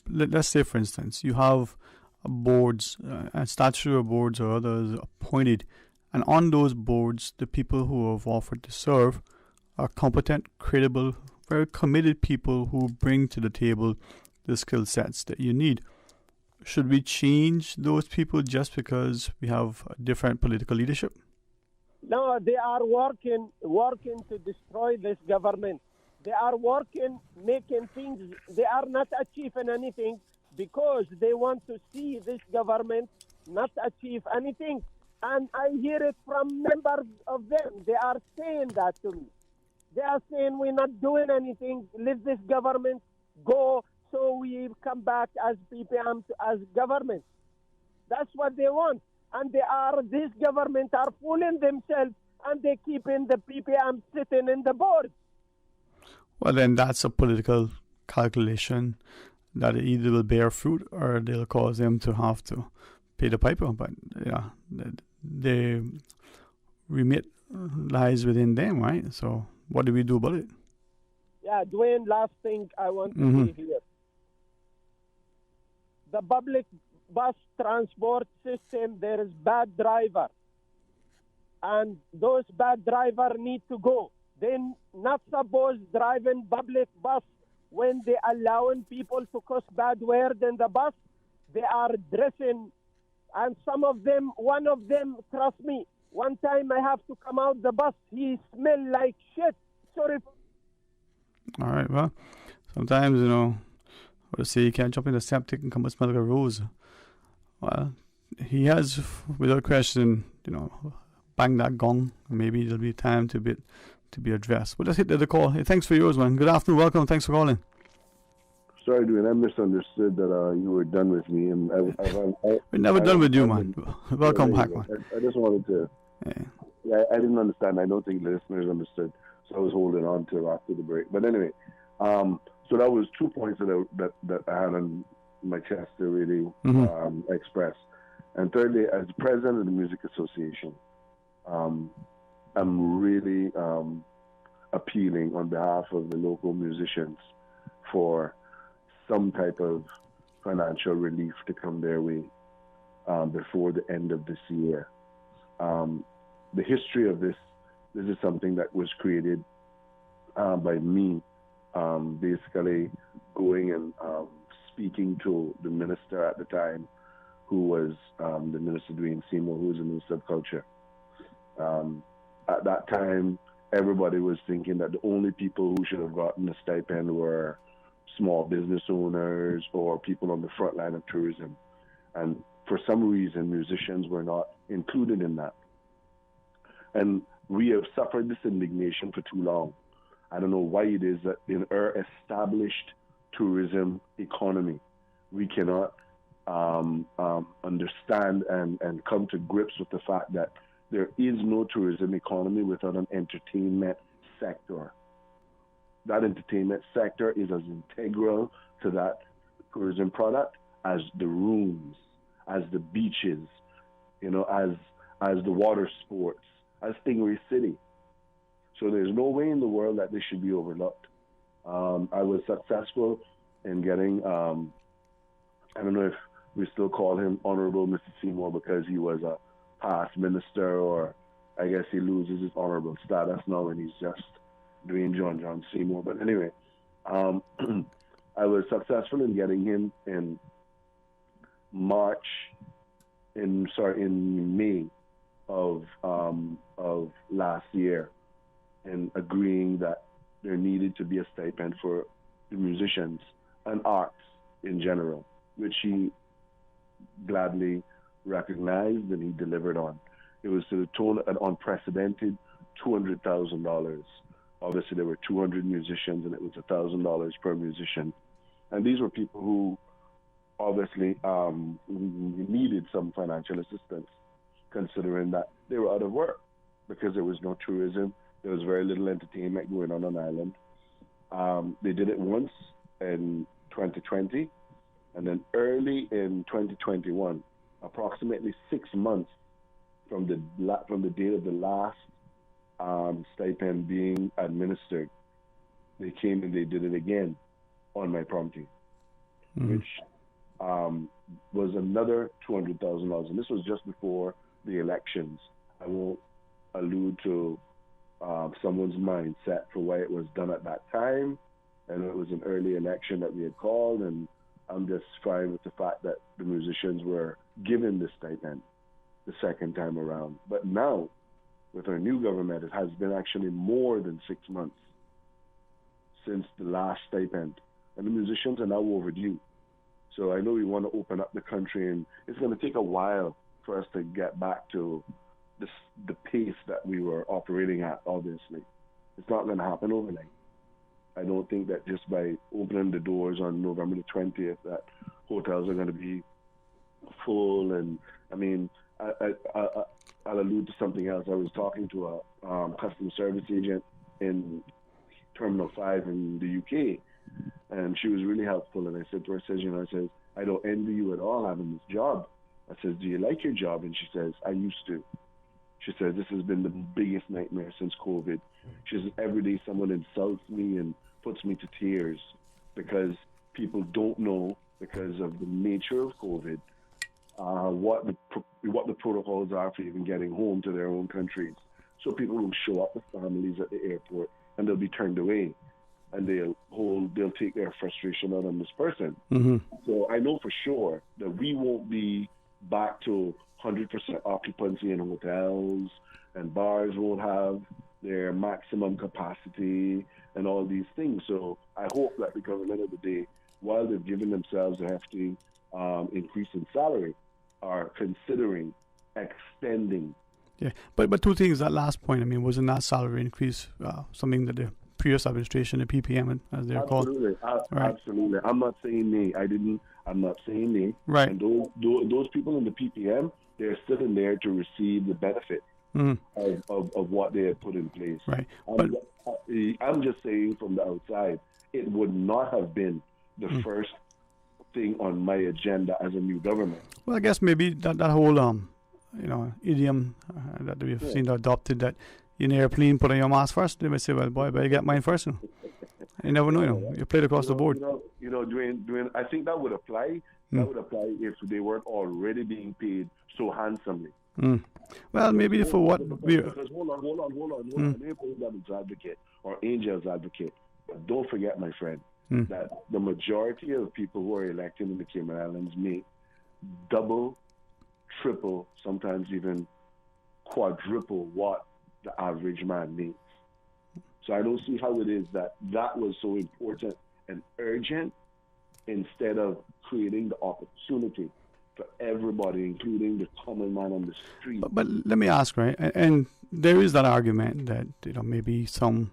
let's say, for instance, you have boards, statutory boards or others appointed, and on those boards, the people who have offered to serve are competent, credible, very committed people who bring to the table the skill sets that you need. Should we change those people just because we have a different political leadership? No, they are working to destroy this government. They are working, making things. They are not achieving anything because they want to see this government not achieve anything. And I hear it from members of them. They are saying that to me. They are saying we're not doing anything. Let this government go so we come back as PPM, as government. That's what they want. And this government are fooling themselves, and they keeping the PPM sitting in the board. Well, then that's a political calculation that either will bear fruit or they'll cause them to have to pay the piper. But the remit lies within them, right? So what do we do about it? Yeah, Dwayne, last thing I want to say here. The public bus transport system, there is bad driver. And those bad drivers need to go. They're not supposed driving public bus when they allowing people to cause bad word in the bus. They are dressing, and some of them, one of them, trust me, one time I have to come out the bus, he smelled like shit. Sorry. All right, well, sometimes, what to say, you can't jump in the septic and come and smell like a rose. Well, he has, without question, bang that gong. Maybe there'll be time to be addressed. But let's hit the call. Hey, thanks for yours, man. Good afternoon. Welcome. Thanks for calling. Sorry, Dwayne. I misunderstood that you were done with me, and we're never done with you, man. Welcome back, man. I just wanted to. Yeah, I didn't understand. I don't think the listeners understood, so I was holding on to after the break. But anyway, so that was 2 points that I had on my chest to really express. And thirdly, as president of the Music Association, I'm really appealing on behalf of the local musicians for some type of financial relief to come their way before the end of this year. The history of this is something that was created by me basically going and speaking to the minister at the time, who was the Minister Dwayne Seymour, who was the Minister of Culture. At that time, everybody was thinking that the only people who should have gotten a stipend were small business owners or people on the front line of tourism. And for some reason, musicians were not included in that. And we have suffered this indignation for too long. I don't know why it is that in our established tourism economy, we cannot understand and come to grips with the fact that there is no tourism economy without an entertainment sector. That entertainment sector is as integral to that tourism product as the rooms, as the beaches, as the water sports, as Stingray City. So there's no way in the world that this should be overlooked. I was successful in getting, I don't know if we still call him Honorable Mr. Seymour because he was a past minister, or I guess he loses his honorable status now and he's just Dwayne John Seymour. But anyway, I was successful in getting him in May of last year, and agreeing that there needed to be a stipend for the musicians and arts in general, which he gladly recognized and he delivered on. It was to the tune of an unprecedented $200,000. Obviously, there were 200 musicians, and it was $1,000 per musician. And these were people who obviously needed some financial assistance, considering that they were out of work because there was no tourism. There was very little entertainment going on island. They did it once in 2020, and then early in 2021, approximately 6 months from the date of the last stipend being administered, they came and they did it again on my prompting, which was another $200,000. And this was just before the elections. I won't allude to someone's mindset for why it was done at that time. And it was an early election that we had called, and I'm just fine with the fact that the musicians were given this stipend the second time around. But now, with our new government, it has been actually more than 6 months since the last stipend. And the musicians are now overdue. So I know we want to open up the country, and it's going to take a while for us to get back to the pace that we were operating at, obviously. It's not going to happen overnight. I don't think that just by opening the doors on November the 20th that hotels are going to be full. And I mean, I'll allude to something else. I was talking to a customer service agent in Terminal 5 in the UK, and she was really helpful. And I said to her, I said, I don't envy you at all having this job. I said, do you like your job? And she says, I used to. She says, this has been the biggest nightmare since COVID. She says, every day someone insults me and puts me to tears because people don't know, because of the nature of COVID, what the protocols are for even getting home to their own countries. So people will show up with families at the airport and they'll be turned away, and they'll take their frustration out on this person. Mm-hmm. So I know for sure that we won't be back to 100% occupancy in hotels, and bars won't have their maximum capacity and all these things. So I hope that the government of the day, while they've given themselves a hefty increase in salary, are considering extending. Yeah, but two things. That last point, I mean, wasn't that salary increase something that the previous administration, the PPM, as they're called? Absolutely. I'm not saying nay. I'm not saying nay. Right. And those people in the PPM, they're still in there to receive the benefit of what they had put in place. Right. I'm just saying from the outside, it would not have been the first thing on my agenda as a new government. Well, I guess maybe that whole idiom that we've seen adopted, that in an airplane, put on your mask first. They might say, well, boy, I better get mine first. You never know, you played across the board. Dwayne, I think that would apply. That would apply if they weren't already being paid so handsomely. Well, maybe for what because hold on. Let me play devil's advocate. or angels advocate. But don't forget, my friend, that the majority of people who are elected in the Cayman Islands make double, triple, sometimes even quadruple what the average man makes. So I don't see how it is that was so important and urgent instead of creating the opportunity for everybody, including the common man on the street. But let me ask, right? And there is that argument that maybe some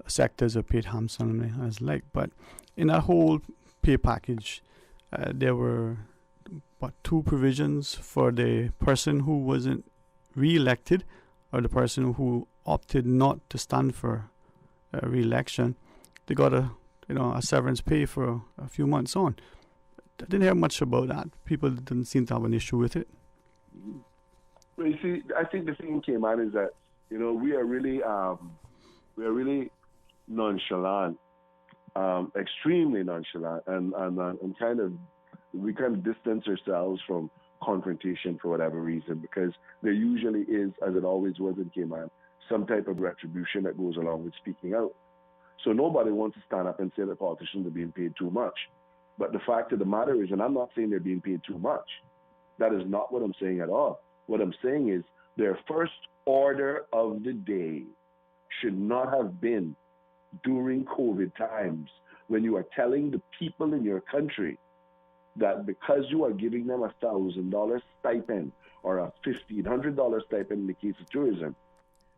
sectors are paid handsomely as like, but in that whole pay package, there were two provisions for the person who wasn't re-elected or the person who opted not to stand for re-election. They got a severance pay for a few months on. I didn't hear much about that. People didn't seem to have an issue with it. Well, you see, I think the thing came out is that we are really nonchalant, extremely nonchalant, and we kind of distance ourselves from confrontation for whatever reason, because there usually is, as it always was in Cayman, some type of retribution that goes along with speaking out. So nobody wants to stand up and say that politicians are being paid too much. But the fact of the matter is, and I'm not saying they're being paid too much, that is not what I'm saying at all. What I'm saying is their first order of the day should not have been during COVID times when you are telling the people in your country that because you are giving them $1,000 stipend or a $1,500 stipend in the case of tourism,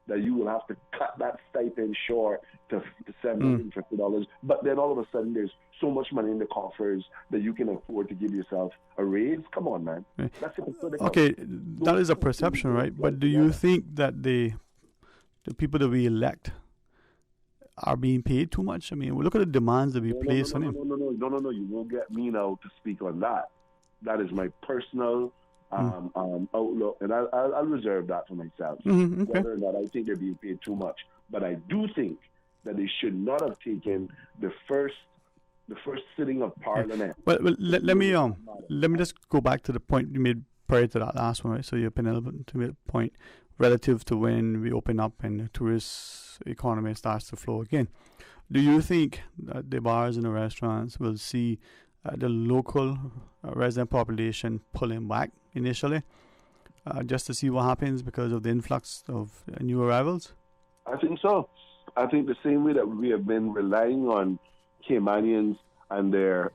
that you will have to cut that stipend short to $750. But then all of a sudden there's so much money in the coffers that you can afford to give yourself a raise. Come on, man. That's hypocritical. Okay, that is a perception, right? But do you think that the people that we elect are being paid too much? I mean, look at the demands that we place on him. No, you won't get me now to speak on that. That is my personal outlook, and I'll reserve that for myself. Okay. Whether or not I think they're being paid too much, but I do think that they should not have taken the first sitting of Parliament. Well, let me just go back to the point you made prior to that last one, right? So your penultimate point relative to when we open up and the tourist economy starts to flow again. Do you think that the bars and the restaurants will see the local resident population pulling back initially just to see what happens because of the influx of new arrivals? I think so. I think the same way that we have been relying on Caymanians and their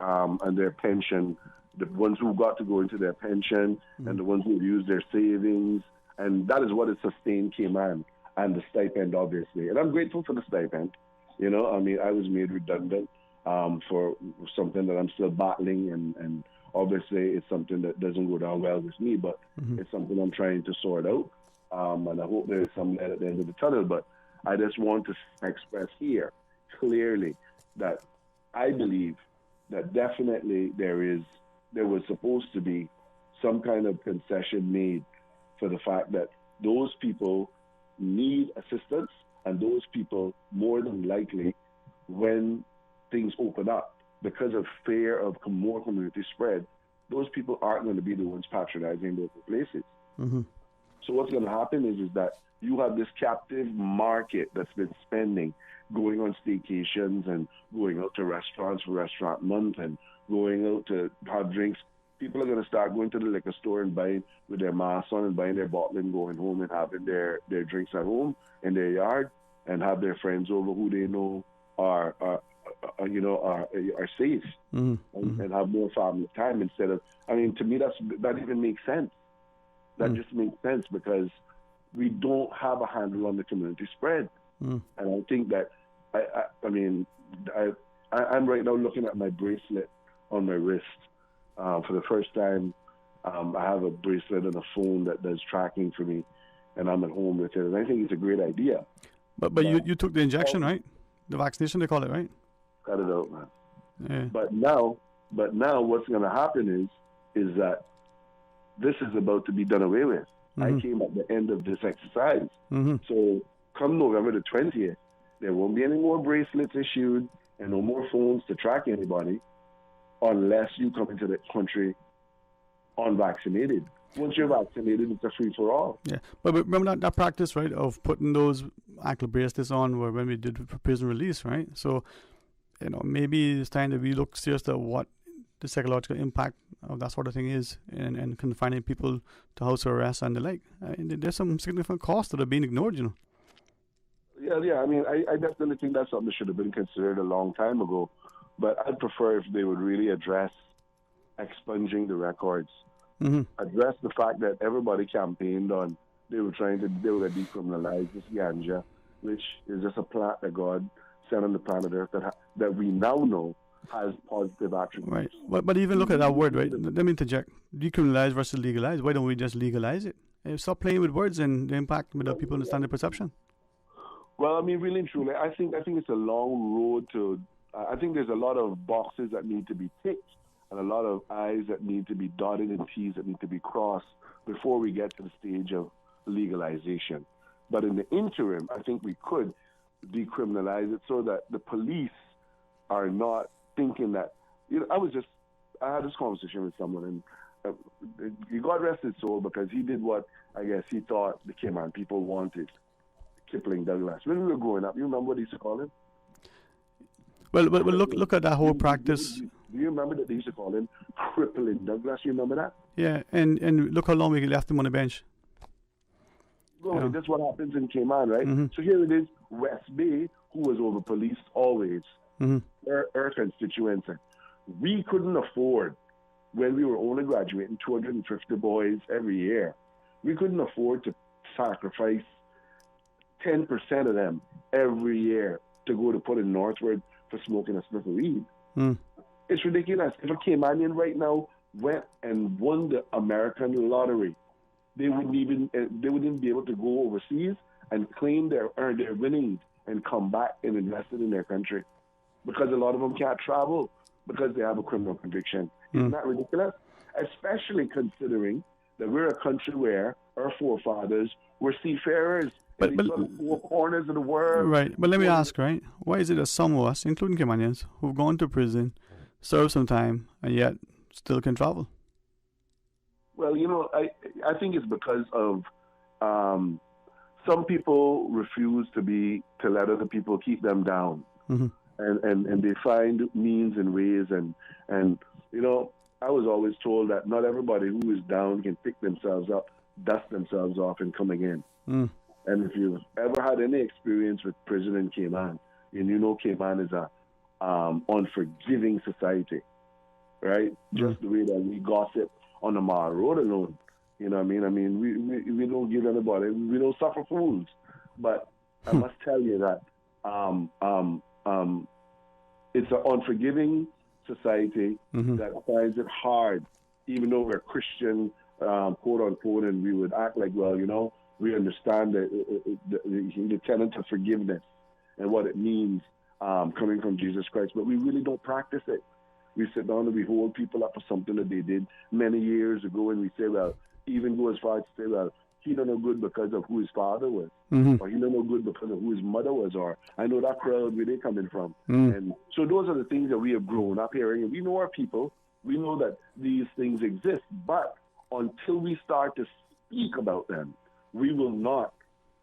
pension, the ones who got to go into their pension and the ones who use their savings, and that is what has sustained Cayman, and the stipend, obviously. And I'm grateful for the stipend. I mean, I was made redundant for something that I'm still battling, and obviously it's something that doesn't go down well with me, but it's something I'm trying to sort out, and I hope there's some light at the end of the tunnel. But I just want to express here clearly that I believe that definitely there was supposed to be some kind of concession made for the fact that those people need assistance, and those people more than likely, when things open up, because of fear of more community spread, those people aren't going to be the ones patronizing local places. So what's going to happen is that you have this captive market that's been spending, going on staycations and going out to restaurants for Restaurant Month and going out to have drinks. People are going to start going to the liquor store and buying with their masks on and buying their bottle and going home and having their drinks at home in their yard and have their friends over who they know are safe and have more family time instead of. I mean, to me, that even makes sense. That just makes sense because we don't have a handle on the community spread, and I think that I'm right now looking at my bracelet on my wrist. For the first time, I have a bracelet and a phone that does tracking for me, and I'm at home with it, and I think it's a great idea. But you took the injection, right? The vaccination, they call it, right? Cut it out, man. Yeah. But now what's going to happen is that this is about to be done away with. I came at the end of this exercise. So come November the 20th, there won't be any more bracelets issued and no more phones to track anybody unless you come into the country unvaccinated. Once you're vaccinated, it's a free-for-all. Yeah, but remember that practice, right, of putting those ankle bracelets on when we did prison release, right? So, maybe it's time that we look seriously at what the psychological impact of that sort of thing is, and confining people to house arrest and the like. There's some significant costs that are being ignored, Yeah. I mean, I definitely think that's something that should have been considered a long time ago. But I'd prefer if they would really address expunging the records. Address the fact that everybody campaigned on they were decriminalize this ganja, which is just a plant that God sent on the planet Earth that we now know has positive attributes. Right. But even look at that word, right? Let me interject. Decriminalize versus legalize. Why don't we just legalize it? Stop playing with words and the impact without people understand the perception. Well, I mean, really and truly, I think it's a long road to. I think there's a lot of boxes that need to be ticked and a lot of I's that need to be dotted and T's that need to be crossed before we get to the stage of legalization. But in the interim, I think we could decriminalize it so that the police are not thinking that. I had this conversation with someone, and God rest his soul, because he did what I guess he thought the Cayman people wanted. Kipling Douglas. When we were growing up, you remember what he used to call him? Well, look at that whole practice. Do you remember that they used to call him Crippling Douglas? You remember that? Yeah, and look how long we left him on the bench. Well, that's what happens in Cayman, right? So here it is, West Bay, who was over-policed always, our constituency. We couldn't afford, when we were only graduating 250 boys every year, we couldn't afford to sacrifice 10% of them every year to go to put in northward for smoking a sniff of weed. It's ridiculous. If a Caymanian right now went and won the American lottery, they wouldn't even be able to go overseas and claim their winnings and come back and invest it in their country, because a lot of them can't travel because they have a criminal conviction. Isn't that ridiculous? Especially considering that we're a country where our forefathers were seafarers. But in the four corners of the world. Right, but let me ask, right? Why is it that some of us, including Caymanians, who've gone to prison, served some time, and yet still can travel? Well, I think it's because of some people refuse to let other people keep them down, and they find means and ways, and I was always told that not everybody who is down can pick themselves up, dust themselves off, and come again. And if you've ever had any experience with prison in Cayman, and Cayman is a unforgiving society, right? Just the way that we gossip on the Mara Road alone. You know what I mean? I mean, we don't give anybody, we don't suffer fools. But I must tell you that it's an unforgiving society that finds it hard, even though we're Christian, quote unquote, and we would act like, well, we understand the tenet of forgiveness and what it means coming from Jesus Christ, but we really don't practice it. We sit down and we hold people up for something that they did many years ago, and we say, well, even go as far as to say, well, he don't know good because of who his father was, or he don't know good because of who his mother was, or I know that crowd where they coming from. And so those are the things that we have grown up hearing, and we know our people, we know that these things exist, but until we start to speak about them, we will not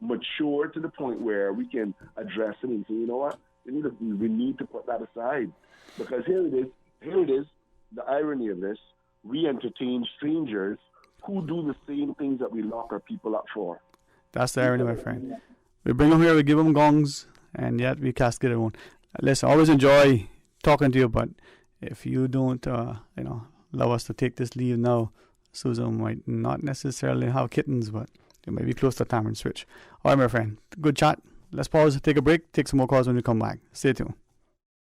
mature to the point where we can address it and say, you know what, we need to put that aside. Because here it is, the irony of this, we entertain strangers who do the same things that we lock our people up for. That's the irony, my friend. We bring them here, we give them gongs, and yet we casket everyone. Listen, I always enjoy talking to you, but if you don't, allow us to take this leave now, Susan might not necessarily have kittens, but it might be close to time and switch. All right, my friend. Good chat. Let's pause, take a break, take some more calls when we come back. Stay tuned.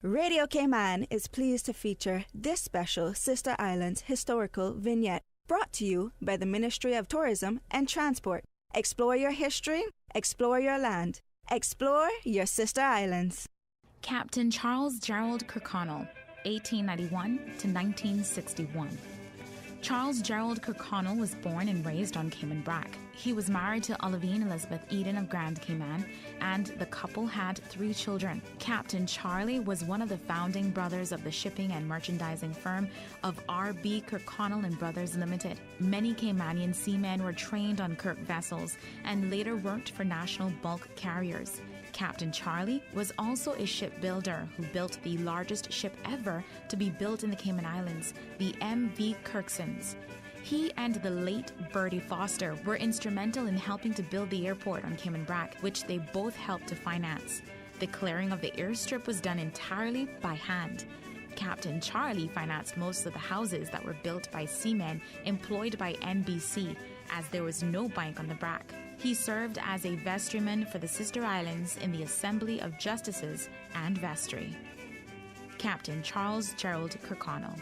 Radio Cayman is pleased to feature this special Sister Islands historical vignette, brought to you by the Ministry of Tourism and Transport. Explore your history, explore your land, explore your Sister Islands. Captain Charles Gerald Kirkconnell, 1891 to 1961. Charles Gerald Kirkconnell was born and raised on Cayman Brac. He was married to Olivine Elizabeth Eden of Grand Cayman, and the couple had 3 children. Captain Charlie was one of the founding brothers of the shipping and merchandising firm of R.B. Kirkconnell and Brothers Limited. Many Caymanian seamen were trained on Kirk vessels and later worked for national bulk carriers. Captain Charlie was also a shipbuilder who built the largest ship ever to be built in the Cayman Islands, the M.V. Kirksons. He and the late Bertie Foster were instrumental in helping to build the airport on Cayman Brac, which they both helped to finance. The clearing of the airstrip was done entirely by hand. Captain Charlie financed most of the houses that were built by seamen employed by NBC, as there was no bank on the Brac. He served as a vestryman for the Sister Islands in the Assembly of Justices and Vestry. Captain Charles Gerald Kirkconnell.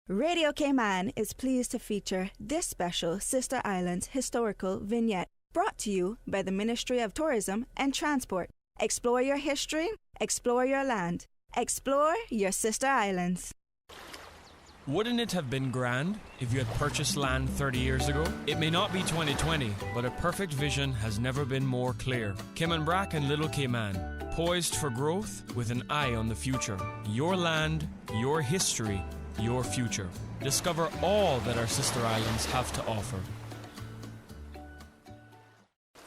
Radio Cayman is pleased to feature this special Sister Islands historical vignette, brought to you by the Ministry of Tourism and Transport. Explore your history, explore your land, explore your Sister Islands. Wouldn't it have been grand if you had purchased land 30 years ago? It may not be 2020, but a perfect vision has never been more clear. Cayman Brac and Little Cayman, poised for growth with an eye on the future. Your land, your history, your future. Discover all that our sister islands have to offer.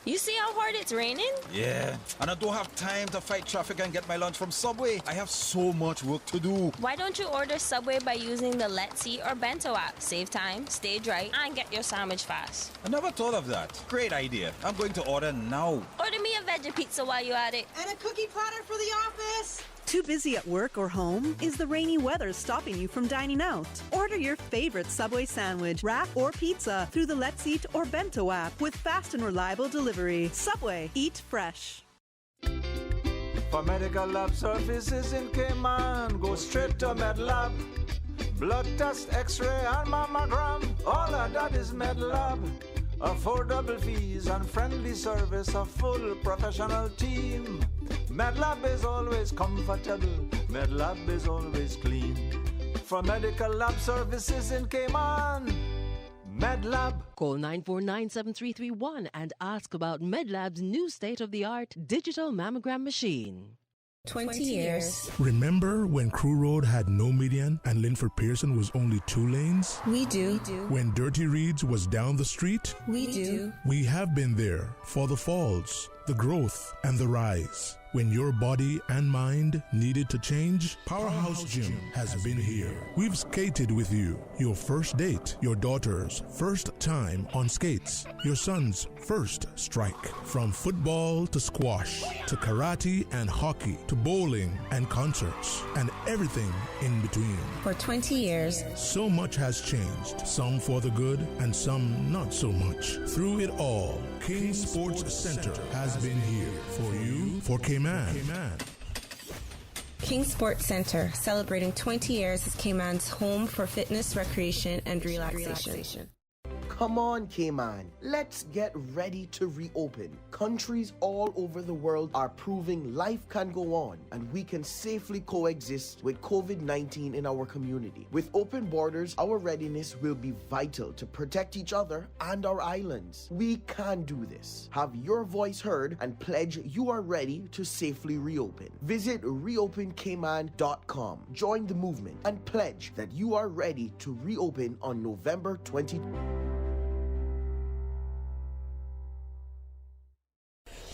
You see how hard it's raining? Yeah, and I don't have time to fight traffic and get my lunch from Subway. I have so much work to do. Why don't you order Subway by using the Let's Eat or Bento app? Save time, stay dry, and get your sandwich fast. I never thought of that. Great idea. I'm going to order now. Order me a veggie pizza while you're at it. And a cookie platter for the office. Too busy at work or home? Is the rainy weather stopping you from dining out? Order your favorite Subway sandwich, wrap, or pizza through the Let's Eat or Bento app with fast and reliable delivery. Subway, eat fresh. For medical lab services in Cayman, go straight to MedLab. Blood test, x-ray, and mammogram, all of that is MedLab. Affordable fees and friendly service, a full professional team. MedLab is always comfortable, MedLab is always clean. For medical lab services in Cayman, MedLab. Call 949-7331 and ask about MedLab's new state-of-the-art digital mammogram machine. 20 years. Remember when Crew Road had no median and Linford Pearson was only 2 lanes? We do. When Dirty Reeds was down the street? We do. We have been there for the falls, the growth, and the rise. When your body and mind needed to change, Powerhouse Gym has been here. We've skated with you. Your first date, your daughter's first time on skates, your son's first strike. From football to squash, to karate and hockey, to bowling and concerts, and everything in between. For 20 years, so much has changed, some for the good and some not so much. Through it all, King Sports Center has been here for you, for Cayman. King Sports Center, celebrating 20 years as Cayman's home for fitness, recreation, and relaxation. Come on, Cayman. Let's get ready to reopen. Countries all over the world are proving life can go on and we can safely coexist with COVID-19 in our community. With open borders, our readiness will be vital to protect each other and our islands. We can do this. Have your voice heard and pledge you are ready to safely reopen. Visit reopencayman.com. Join the movement and pledge that you are ready to reopen on November 20.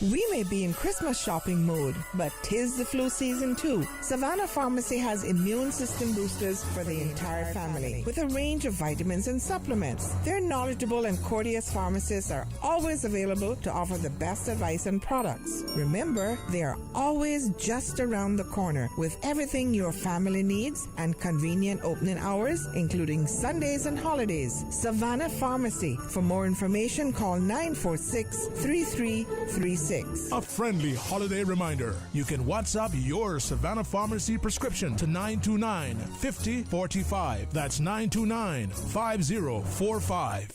We may be in Christmas shopping mode, but 'tis the flu season too. Savannah Pharmacy has immune system boosters for the entire family with a range of vitamins and supplements. Their knowledgeable and courteous pharmacists are always available to offer the best advice and products. Remember, they are always just around the corner with everything your family needs and convenient opening hours, including Sundays and holidays. Savannah Pharmacy. For more information, call 946-3336. A friendly holiday reminder. You can WhatsApp your Savannah Pharmacy prescription to 929-5045. That's 929-5045.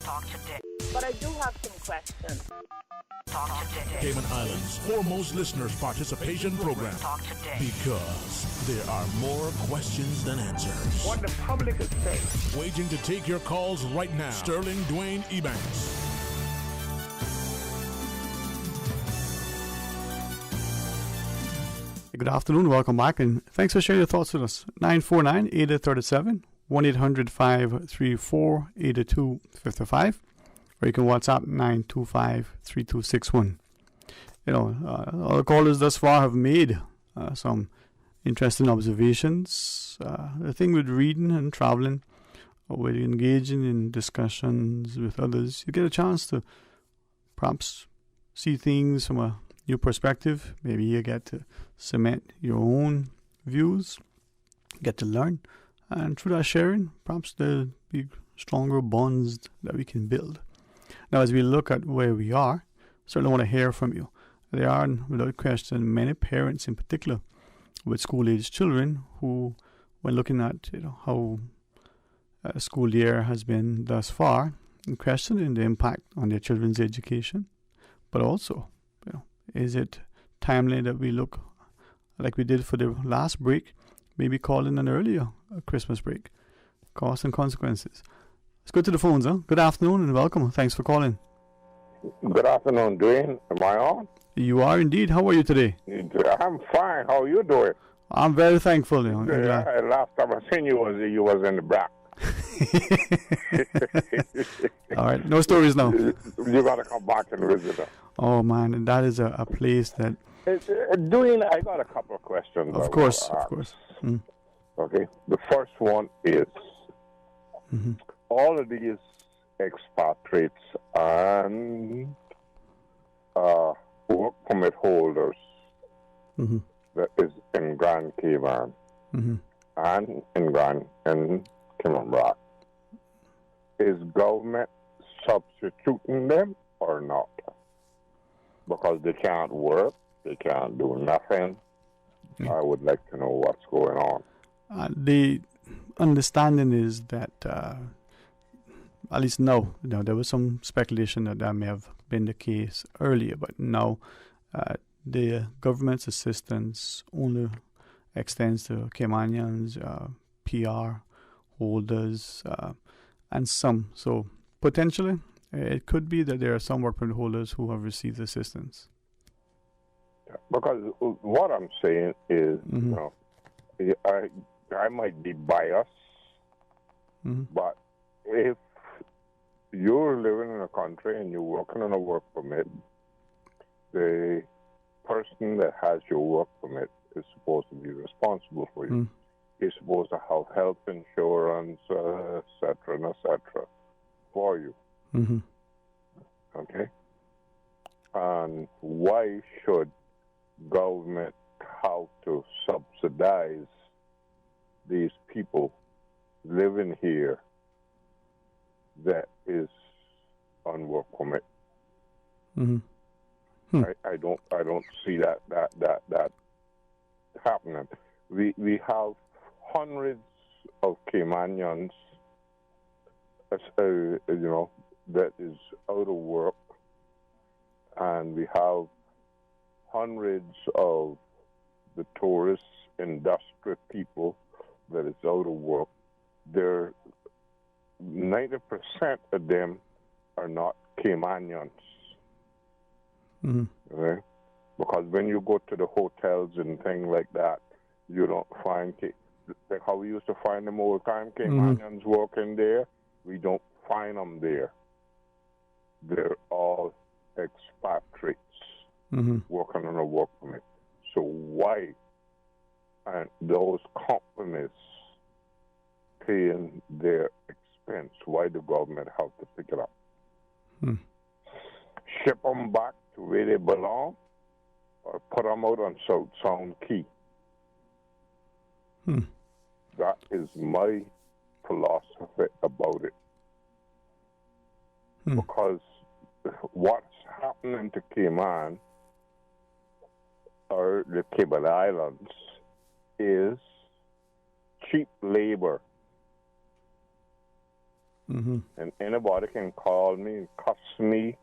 Talk today. But I do have some questions. Talk today. Cayman Islands' foremost listeners participation program. Talk today. Because there are more questions than answers. What the public is saying. Waiting to take your calls right now. Sterling Dwayne Ebanks. Good afternoon, welcome back, and thanks for sharing your thoughts with us. 949-8837, 1-800-534-8255, or you can WhatsApp 925-3261. All the callers thus far have made some interesting observations. The thing with reading and traveling, or with engaging in discussions with others, you get a chance to perhaps see things from a new perspective. Maybe you get to cement your own views, get to learn, and through that sharing, perhaps there'll be stronger bonds that we can build. Now, as we look at where we are, certainly want to hear from you. There are, without question, many parents in particular with school-age children who, when looking at how a school year has been thus far, questioning the impact on their children's education, but also, is it timely that we look like we did for the last break, maybe call in an earlier Christmas break? Costs and consequences. Let's go to the phones, huh? Good afternoon and welcome. Thanks for calling. Good afternoon, Dwayne. Am I on? You are indeed. How are you today? I'm fine. How are you doing? I'm very thankful. Last time I seen you was in the back. All right, no stories now. You got to come back and visit us. Oh man, that is a place that... Dwayne, I got a couple of questions. Of course. Mm. Okay, the first one is, all of these expatriates and work permit holders that is in Grand Cayman and in Cayman Brac, is government substituting them or not? Because they can't work, they can't do nothing. I would like to know what's going on. The understanding is that, at least now, there was some speculation that may have been the case earlier, but now the government's assistance only extends to Caymanians, PR holders, and some. So potentially, it could be that there are some work permit holders who have received assistance. Because what I'm saying is, I might be biased, but if you're living in a country and you're working on a work permit, the person that has your work permit is supposed to be responsible for you. He's supposed to have health insurance, etc., for you. Okay? And why should government have to subsidize these people living here that is on work permit? I don't see that happening. We have hundreds of Caymanians, that is out of work, and we have hundreds of the tourist industry people that is out of work. 90% of them are not Caymanians. Okay? Because when you go to the hotels and things like that, you don't find, like how we used to find them all the time, Caymanians working there, we don't find them there. They're all expatriates working on a work permit. So why aren't those companies paying their expense? Why the government have to pick it up? Ship them back to where they belong, or put them out on South Sound Key? That is my philosophy about it. Because what's happening to Cayman or the Cayman Islands is cheap labor. And anybody can call me and cuss me,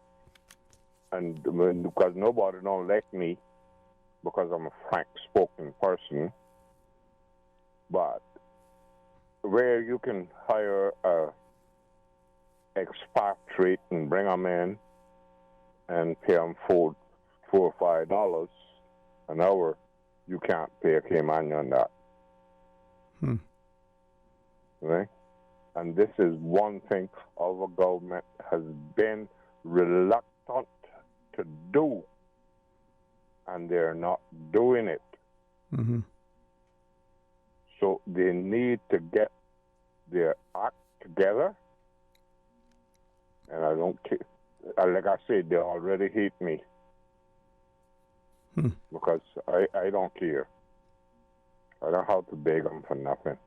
and because nobody don't like me, because I'm a frank-spoken person. But where you can hire a expatriate and bring them in and pay them $4 or $5 an hour, you can't pay a Caymanian that. Right? And this is one thing our government has been reluctant to do, and they're not doing it. So they need to get their act together. And I don't care. Like I said, they already hate me. Because I don't care. I don't have to beg them for nothing.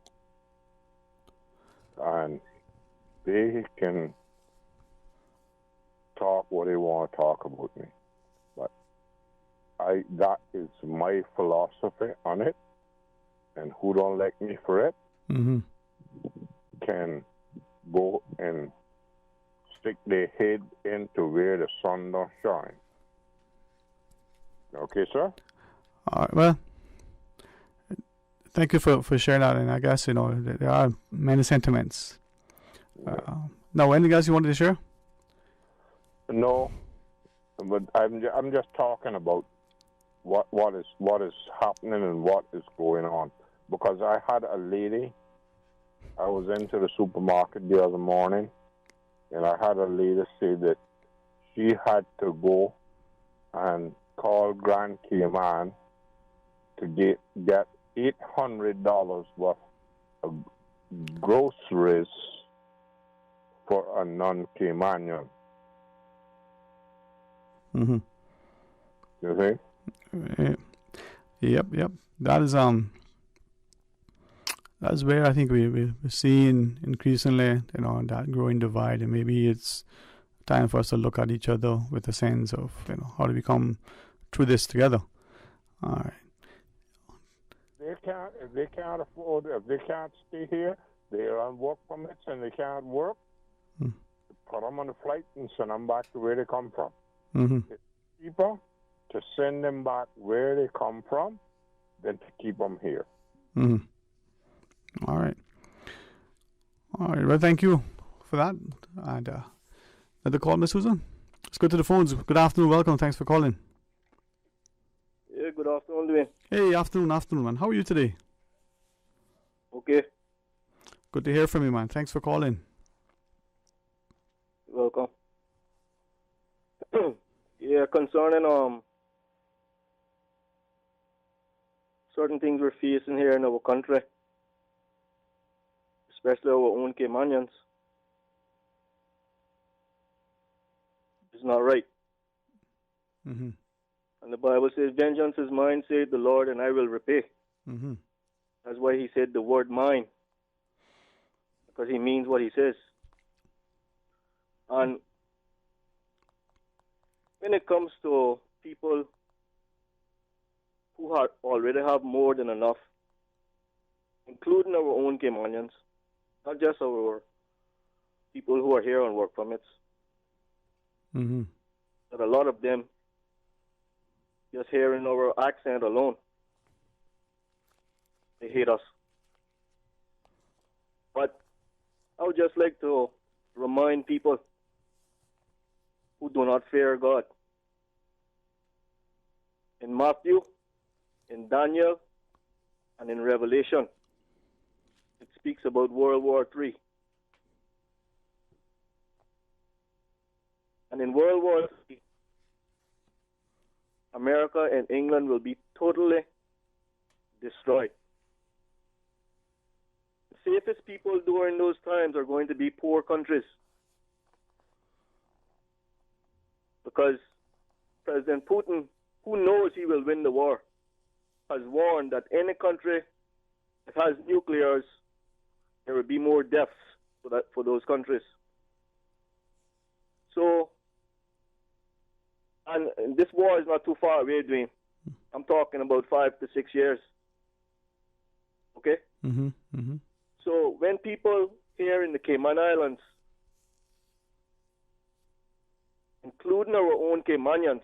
And they can talk what they want to talk about me. But that is my philosophy on it. And who don't like me for it can go and stick their head into where the sun don't shine. Okay, sir? All right, well, thank you for sharing that. And I guess, there are many sentiments. Now, anything else you wanted to share? No, but I'm just talking about what is happening and what is going on. Because I had a lady, I was into the supermarket the other morning, and I had a lady say that she had to go and call Grand Cayman to get $800 worth of groceries for a non-Caymanian. You see? Yep. That is that's where I think we're seeing increasingly, that growing divide, and maybe it's time for us to look at each other with a sense of, how do we come through this together. All right. If they can't afford, if they can't stay here, they're on work permits and they can't work, put them on a flight and send them back to where they come from. It's cheaper to send them back where they come from than to keep them here. All right. Well, thank you for that. And another call, Miss Susan. Let's go to the phones. Good afternoon. Welcome. Thanks for calling. Yeah, good afternoon, Dwayne. Hey, afternoon, man. How are you today? Okay. Good to hear from you, man. Thanks for calling. You're welcome. Yeah, concerning certain things we're facing here in our country, especially our own Caymanians, it's not right. And the Bible says, vengeance is mine, saith the Lord, and I will repay. That's why he said the word mine, because he means what he says. And when it comes to people who already have more than enough, including our own Caymanians, not just our people who are here on work permits, but a lot of them, just hearing our accent alone, they hate us. But I would just like to remind people who do not fear God. In Matthew, in Daniel, and in Revelation, it speaks about World War III. And in World War III, America and England will be totally destroyed. The safest people during those times are going to be poor countries. Because President Putin, who knows he will win the war, has warned that any country that has nuclears, there will be more deaths for those countries. So, and this war is not too far away, Dwayne. I'm talking about 5 to 6 years. Okay? So when people here in the Cayman Islands including our own Caymanians,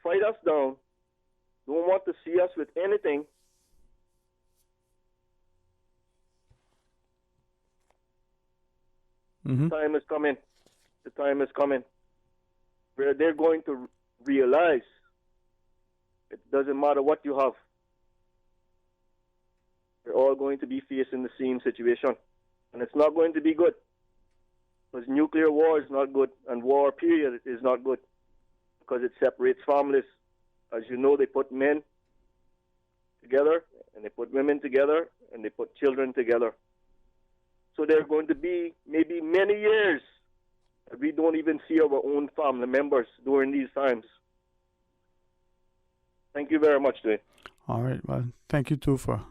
fight us down, don't want to see us with anything, the time is coming. The time is coming where they're going to realize it doesn't matter what you have. We're all going to be facing the same situation. And it's not going to be good. Because nuclear war is not good, and war, period, is not good. Because it separates families. As you know, they put men together, and they put women together, and they put children together. So there are going to be maybe many years that we don't even see our own family members during these times. Thank you very much today. All right. Well, thank you too for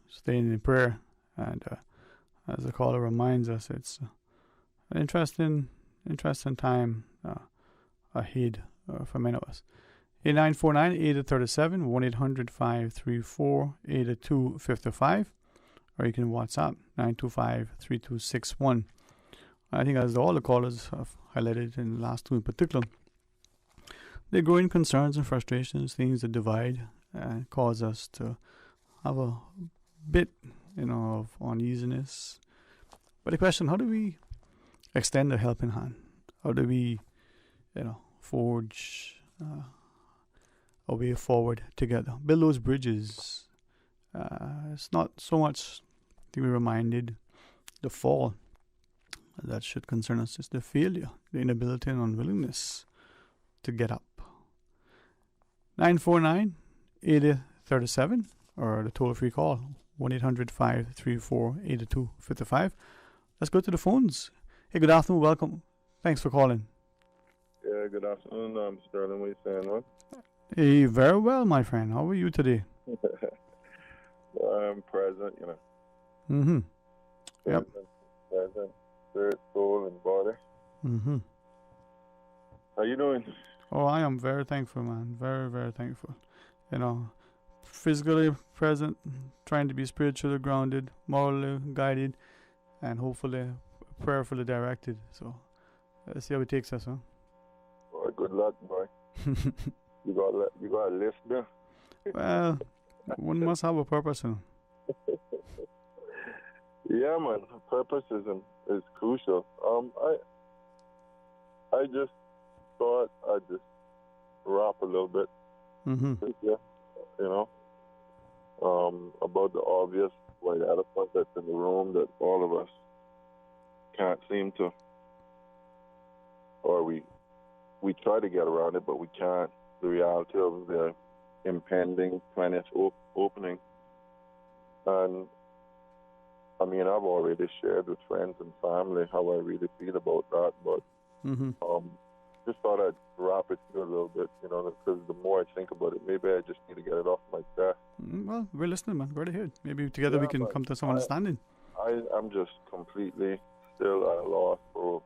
staying in prayer. And as the caller reminds us, it's an interesting time ahead for many of us. 8949-8037, 1-800-534-8255, or you can WhatsApp 925-3261. I think as all the callers have highlighted in the last two in particular, the growing concerns and frustrations, things that divide and cause us to have a bit, of uneasiness. But the question, how do we extend a helping hand? How do we, forge a way forward together? Build those bridges. It's not so much to be reminded the fall that should concern us. It's the failure, the inability and unwillingness to get up. 949-8037 or the toll-free call 1-800-534-8255. Let's go to the phones. Hey, good afternoon. Welcome. Thanks for calling. Yeah, good afternoon. I'm Sterling. What are you saying, man? Hey, very well, my friend. How are you today? I'm present, Mm-hmm. Yep. Present, spirit, soul, and body. Mm-hmm. How you doing? Oh, I am very thankful, man. Very, very thankful. Physically present, trying to be spiritually grounded, morally guided, and hopefully prayerfully directed. So let's see how it takes us, huh? Boy, good luck, boy. You got a list there? Well, one must have a purpose, huh? Yeah, man. Purpose is crucial. I just thought I'd just rap a little bit. Mm-hmm. About the obvious white elephant that's in the room that all of us can't seem to, or we try to get around it, but we can't. The reality of the impending 20th opening. And I mean, I've already shared with friends and family how I really feel about that, but just thought I'd wrap it through a little bit, because the more I think about it, maybe I just need to get it off my chest. Well, we're listening, man. Go right ahead. Maybe together we can come to some understanding. I'm just completely still at a loss for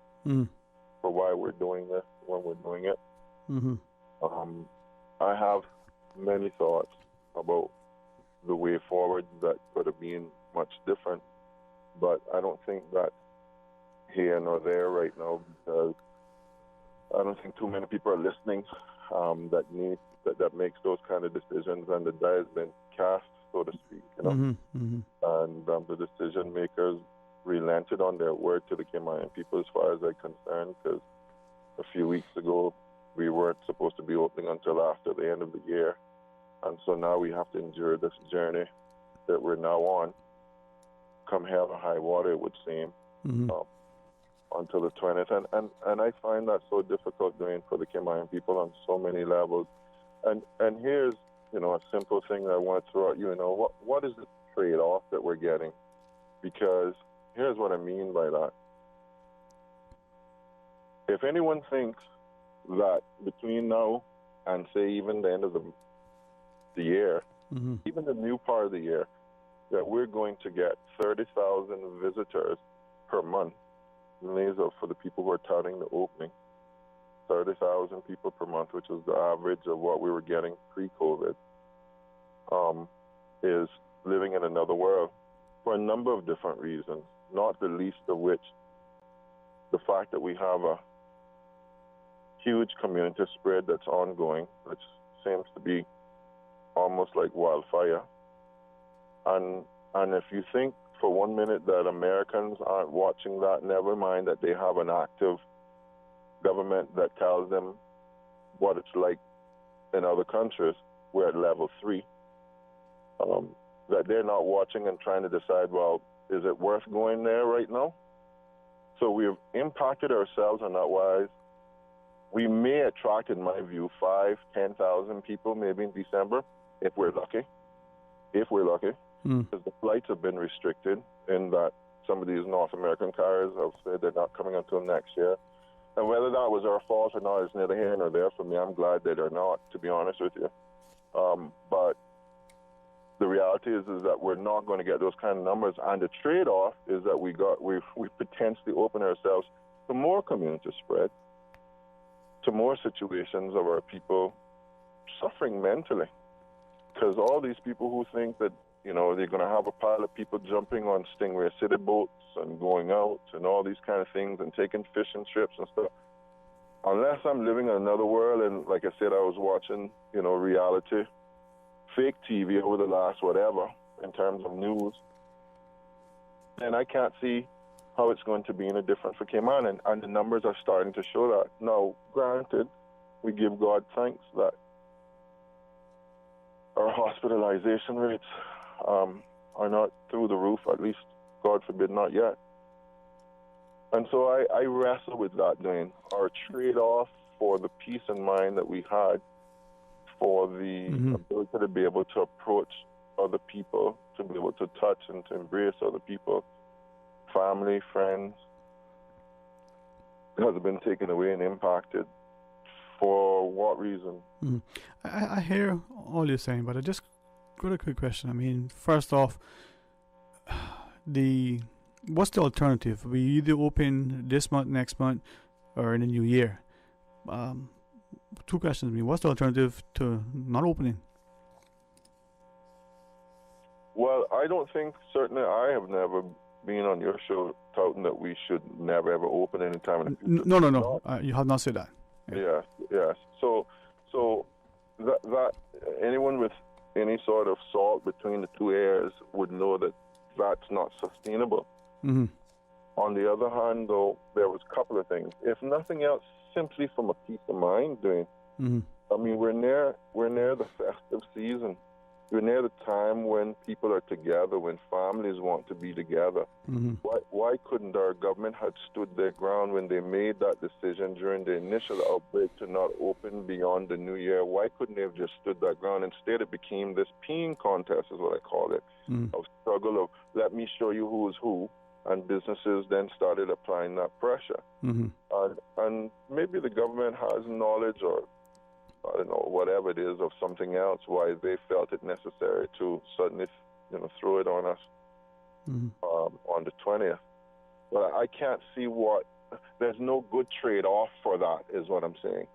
why we're doing this when we're doing it. Mm-hmm. I have many thoughts about the way forward that could have been much different, but I don't think that's here nor there right now, because I don't think too many people are listening that makes those kind of decisions, and the die has been cast, so to speak. And the decision makers relented on their word to the Cayman people, as far as I'm concerned, because a few weeks ago we weren't supposed to be opening until after the end of the year, and so now we have to endure this journey that we're now on, come hell or high water, it would seem. Until the 20th, and I find that so difficult doing for the Cayman people on so many levels. And here's a simple thing that I want to throw at you. What is the trade-off that we're getting? Because here's what I mean by that. If anyone thinks that between now and say even the end of the year, even the new part of the year, that we're going to get 30,000 visitors per month. These are for the people who are touting the opening. 30,000 people per month, which is the average of what we were getting pre-COVID, is living in another world for a number of different reasons, not the least of which the fact that we have huge community spread that's ongoing, which seems to be almost like wildfire. And if you think for 1 minute that Americans aren't watching that, never mind that they have an active government that tells them what it's like in other countries, we're at level 3, that they're not watching and trying to decide, well, is it worth going there right now? So we've impacted ourselves in that wise. We may attract, in my view, 5,000, 10,000 people maybe in December, if we're lucky. Because the flights have been restricted in that some of these North American carriers have said they're not coming until next year. And whether that was our fault or not is neither here nor there for me. I'm glad that they're not, to be honest with you. But the reality is that we're not going to get those kind of numbers. And the trade-off is that we potentially open ourselves to more community spread, to more situations of our people suffering mentally. Because all these people who think that, they're going to have a pile of people jumping on Stingray City boats and going out and all these kind of things and taking fishing trips and stuff. Unless I'm living in another world, and like I said, I was watching, reality, fake TV over the last whatever in terms of news, and I can't see how it's going to be any different for Cayman, and the numbers are starting to show that. Now, granted, we give God thanks that our hospitalization rates are not through the roof, at least, God forbid, not yet. And so I wrestle with that, Dwayne. Our trade-off for the peace of mind that we had, for the ability to be able to approach other people, to be able to touch and to embrace other people, family, friends, has been taken away and impacted. For what reason? I hear all you're saying, but I just got a quick question. I mean, first off, what's the alternative? We either open this month, next month, or in the new year. 2 questions. I mean, what's the alternative to not opening? Well, I don't think, certainly I have never been on your show touting that we should never ever open any time in the future. No. You have not said that. Yes. So that anyone with any sort of salt between the 2 airs would know that that's not sustainable. On the other hand, though, there was a couple of things. If nothing else, simply from a peace of mind, Dwayne. I mean, we're near the festive season. We're near the time when people are together, when families want to be together. Why couldn't our government have stood their ground when they made that decision during the initial outbreak to not open beyond the new year? Why couldn't they have just stood that ground? Instead, it became this peeing contest, is what I call it, of struggle of let me show you who is who, and businesses then started applying that pressure. And maybe the government has knowledge or I don't know, whatever it is, of something else, why they felt it necessary to suddenly, throw it on us on the 20th. But I can't see there's no good trade-off for that, is what I'm saying.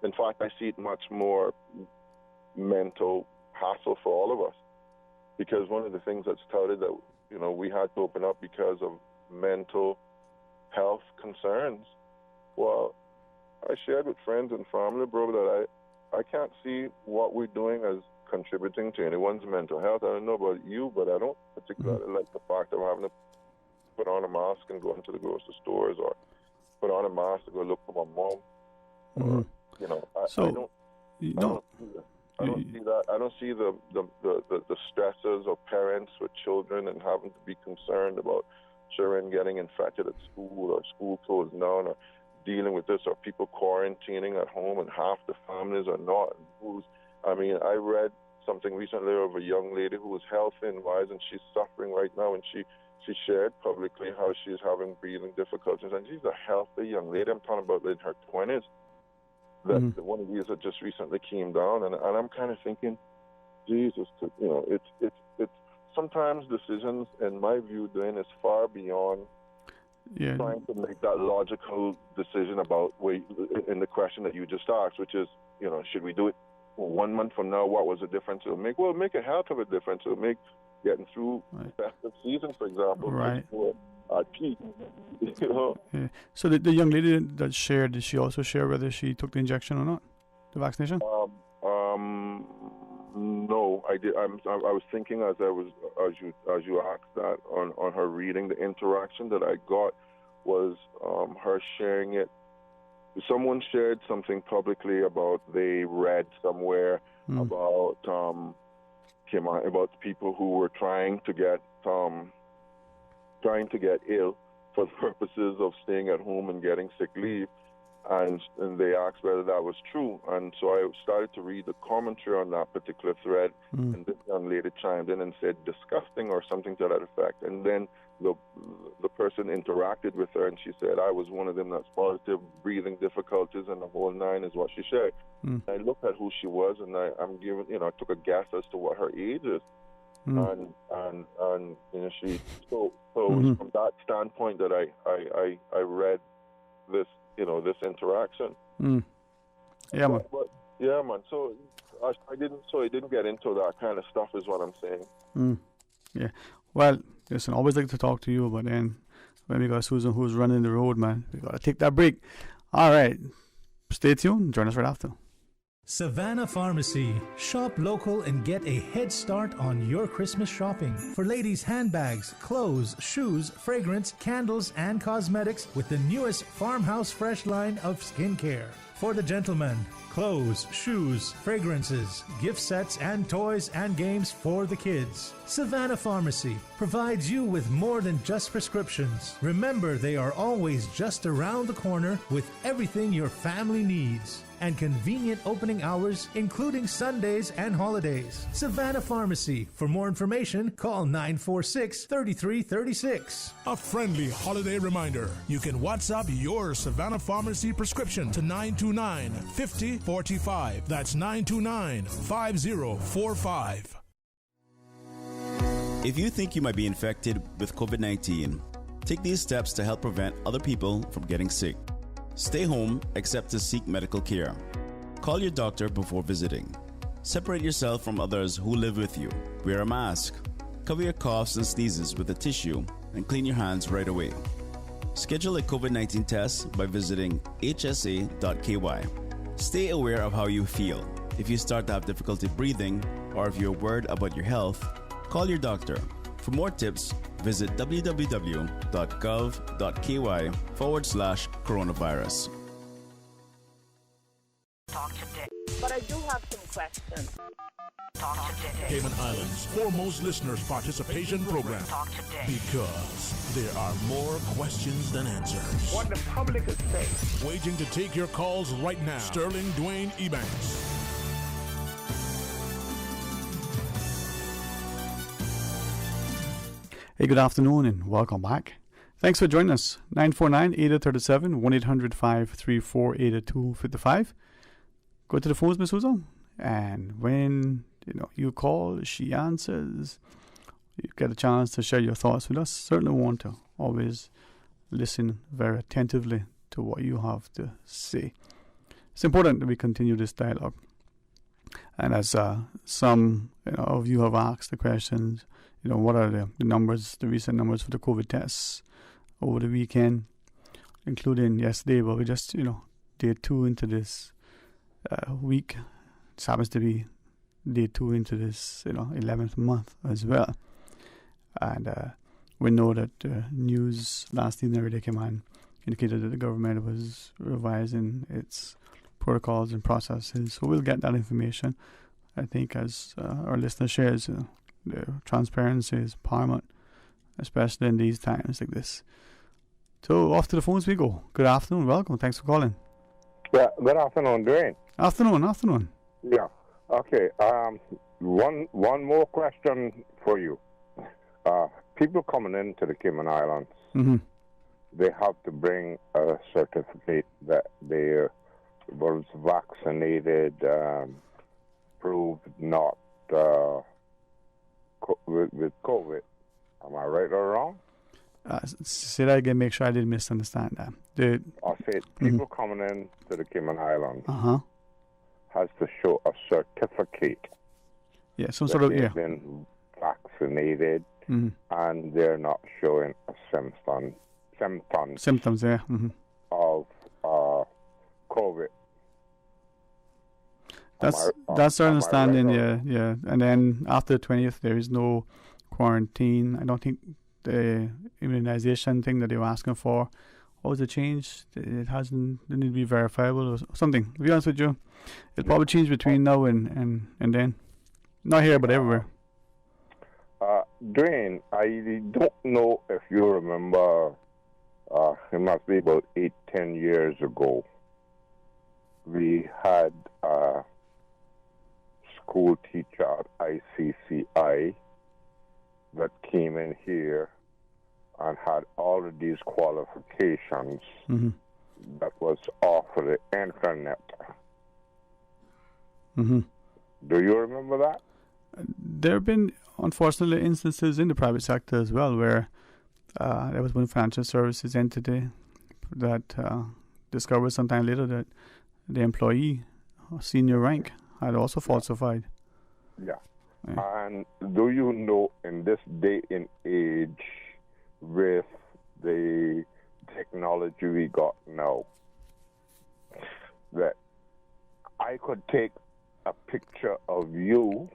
In fact, I see it much more mental hassle for all of us. Because one of the things that's touted that, we had to open up because of mental health concerns. Well, I shared with friends and family, bro, that I can't see what we're doing as contributing to anyone's mental health. I don't know about you, but I don't particularly like the fact of having to put on a mask and go into the grocery stores, or put on a mask to go look for my mom. I don't see that. I don't see the stresses of parents with children and having to be concerned about children getting infected at school, or school closed down, or dealing with this, or people quarantining at home, and half the families are not. I read something recently of a young lady who was healthy and wise, and she's suffering right now, and she shared publicly how she's having breathing difficulties, and she's a healthy young lady. I'm talking about in her 20s. That one of these that just recently came down, and I'm kind of thinking, Jesus, it's sometimes decisions, in my view, Dwayne, is far beyond trying to make that logical decision about in the question that you just asked, which is, should we do it 1 month from now? What was the difference it'll make? Well, it'll make a hell of a difference. It'll make getting through the festive season, for example, at peace. You know? Yeah. So the young lady that shared, did she also share whether she took the injection or not, the vaccination? No, I did. I was thinking as you asked that on her reading, the interaction that I got was her sharing it. Someone shared something publicly about they read somewhere about people who were trying to get ill for the purposes of staying at home and getting sick leave, and they asked whether that was true. And so I started to read the commentary on that particular thread, and this young lady chimed in and said disgusting or something to that effect. And then the person interacted with her, and she said, I was one of them that's positive, breathing difficulties, and the whole nine is what she shared. I looked at who she was, and I'm giving, I took a guess as to what her age is. And she so it was from that standpoint that I read this this interaction. Yeah, man. But yeah, man. So I didn't get into that kind of stuff, is what I'm saying. Yeah. Well, listen, always like to talk to you, but then when we got Susan who's running the road, man, we gotta take that break. All right, stay tuned. Join us right after. Savannah Pharmacy. Shop local and get a head start on your Christmas shopping. For ladies' handbags, clothes, shoes, fragrance, candles, and cosmetics with the newest Farmhouse Fresh line of skincare. For the gentlemen, clothes, shoes, fragrances, gift sets, and toys and games for the kids. Savannah Pharmacy provides you with more than just prescriptions. Remember, they are always just around the corner with everything your family needs. And convenient opening hours, including Sundays and holidays. Savannah Pharmacy. For more information, call 946-3336. A friendly holiday reminder. You can WhatsApp your Savannah Pharmacy prescription to 929-5045. That's 929-5045. If you think you might be infected with COVID-19, take these steps to help prevent other people from getting sick. Stay home except to seek medical care. Call your doctor before visiting. Separate yourself from others who live with you. Wear a mask. Cover your coughs and sneezes with a tissue and clean your hands right away. Schedule a COVID-19 test by visiting hsa.ky. Stay aware of how you feel. If you start to have difficulty breathing or if you're worried about your health, call your doctor. For more tips, visit www.gov.ky/coronavirus. Talk today. But I do have some questions. Talk today. Cayman Islands' foremost listeners' participation program. Talk today. Because there are more questions than answers. What the public is saying. Waiting to take your calls right now. Sterling Dwayne Ebanks. Hey, good afternoon and welcome back. Thanks for joining us. 949-8037, 1-800-534-8255. Go to the phones, Miss Susan, and when you call, she answers. You get a chance to share your thoughts with us. Certainly want to always listen very attentively to what you have to say. It's important that we continue this dialogue. And as some of you have asked the questions, what are the numbers, the recent numbers for the COVID tests over the weekend, including yesterday, but we just, day 2 into this week. This happens to be day 2 into this, 11th month as well. And we know that news last evening already came on, indicated that the government was revising its protocols and processes. So we'll get that information. I think as our listener shares, the transparency is paramount, especially in these times like this. So off to the phones we go. Good afternoon, welcome, thanks for calling. Yeah, good afternoon, Dwayne. Afternoon. Yeah. Okay. One more question for you. People coming into the Cayman Islands, they have to bring a certificate that they was vaccinated, proved not with COVID. Am I right or wrong? Say that again, make sure I didn't misunderstand that. I said people coming in to the Cayman Islands has to show a certificate. Yeah, some sort of, they've been vaccinated, and they're not showing a symptoms, yeah, of COVID. That's our understanding, yeah. And then after the 20th, there is no quarantine. I don't think the immunization thing that they were asking for, was it changed? It hasn't, it need to be verifiable or something. To be honest with you, it'll probably change between now and then. Not here, but everywhere. Dwayne, I don't know if you remember, it must be about 8-10 years ago, we had a school teacher at ICCI that came in here and had all of these qualifications that was off of the internet. Do you remember that? There have been, unfortunately, instances in the private sector as well where there was one financial services entity that discovered sometime later that the employee, senior rank, had also falsified. Yeah. And do you know, in this day and age, with the technology we got now, that I could take a picture of you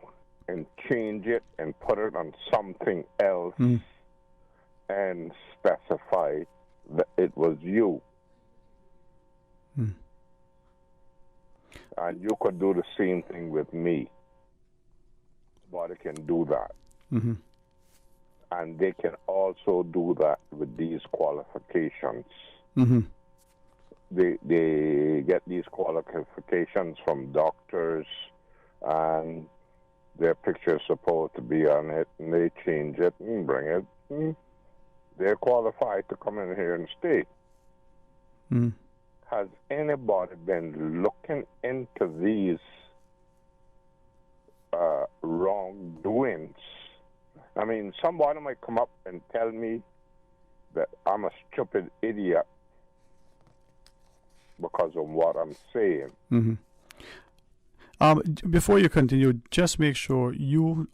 and change it and put it on something else and specify that it was you. And you could do the same thing with me. Body can do that. And they can also do that with these qualifications. They get these qualifications from doctors, and their picture is supposed to be on it, and they change it and bring it. They're qualified to come in here and stay. Has anybody been looking into these wrongdoings? I mean, somebody might come up and tell me that I'm a stupid idiot because of what I'm saying. Before you continue, just make sure you,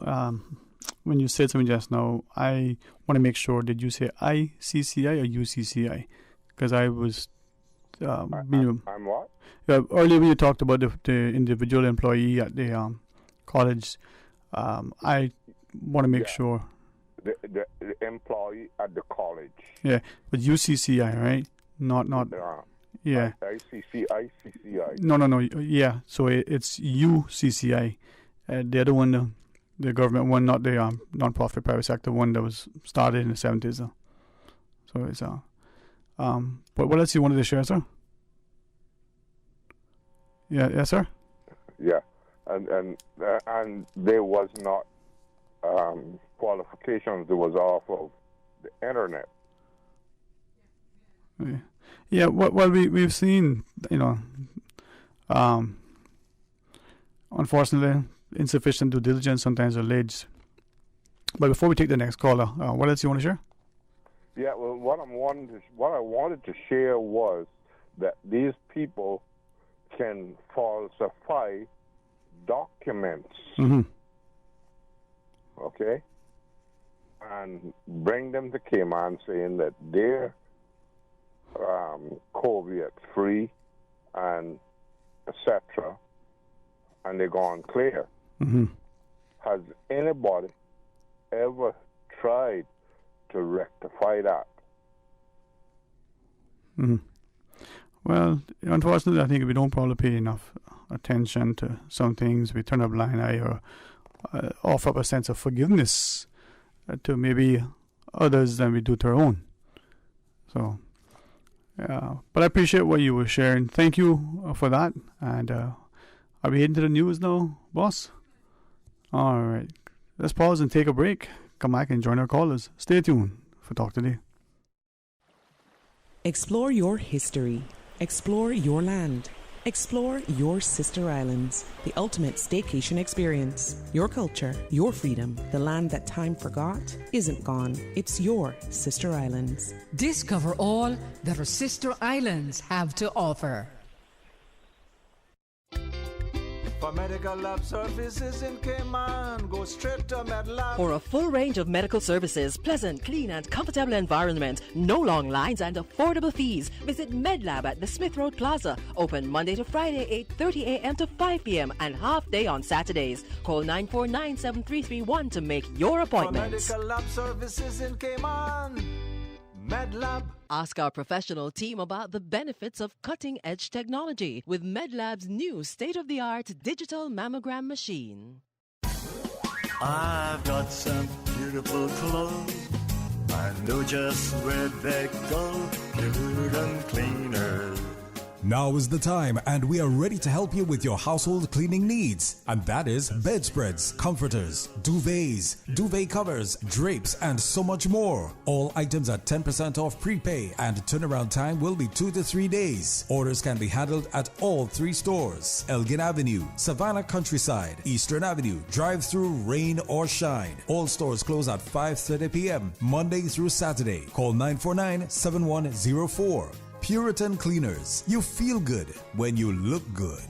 when you said something just now, I want to make sure, did you say ICCI or UCCI? Because I was... I'm what? Earlier when you talked about the individual employee at the college, I want to make sure. The employee at the college. Yeah, but UCCI, right? Not. Yeah. ICCI. No. Yeah, so it's UCCI. The other one, the government one, not the non-profit private sector one that was started in the 70s. So it's but what else you wanted to share, sir? Yes, sir. Yeah, and there was not qualifications. There was off of the internet. Yeah. Well, we've seen, unfortunately, insufficient due diligence sometimes alleged. But before we take the next caller, what else you want to share? Yeah, well, what I wanted to share was that these people can falsify documents, okay, and bring them to Cayman saying that they're COVID-free and etc., and they're gone clear. Has anybody ever tried to rectify that? Well, unfortunately, I think we don't probably pay enough attention to some things. We turn a blind eye or offer up a sense of forgiveness to maybe others than we do to our own. So, but I appreciate what you were sharing. Thank you for that. And are we heading to the news now, boss? All right. Let's pause and take a break. Come back and join our callers. Stay tuned for Talk Today. Explore your history. Explore your land. Explore your sister islands. The ultimate staycation experience. Your culture, your freedom. The land that time forgot isn't gone. It's your sister islands. Discover all that our sister islands have to offer. For medical lab services in Cayman, go straight to MedLab. For a full range of medical services, pleasant, clean and comfortable environment, no long lines and affordable fees, visit MedLab at the Smith Road Plaza. Open Monday to Friday, 8:30 a.m. to 5 p.m. and half day on Saturdays. Call 949-7331 to make your appointment. For medical lab services in Cayman, MedLab. Ask our professional team about the benefits of cutting-edge technology with MedLab's new state-of-the-art digital mammogram machine. I've got some beautiful clothes. I know just where they go. Good cleaners. Now is the time, and we are ready to help you with your household cleaning needs. And that is bedspreads, comforters, duvets, duvet covers, drapes, and so much more. All items at 10% off prepay, and turnaround time will be 2 to 3 days. Orders can be handled at all 3 stores: Elgin Avenue, Savannah Countryside, Eastern Avenue, drive-through, rain or shine. All stores close at 5:30 p.m. Monday through Saturday. Call 949-7104. Puritan Cleaners. You feel good when you look good.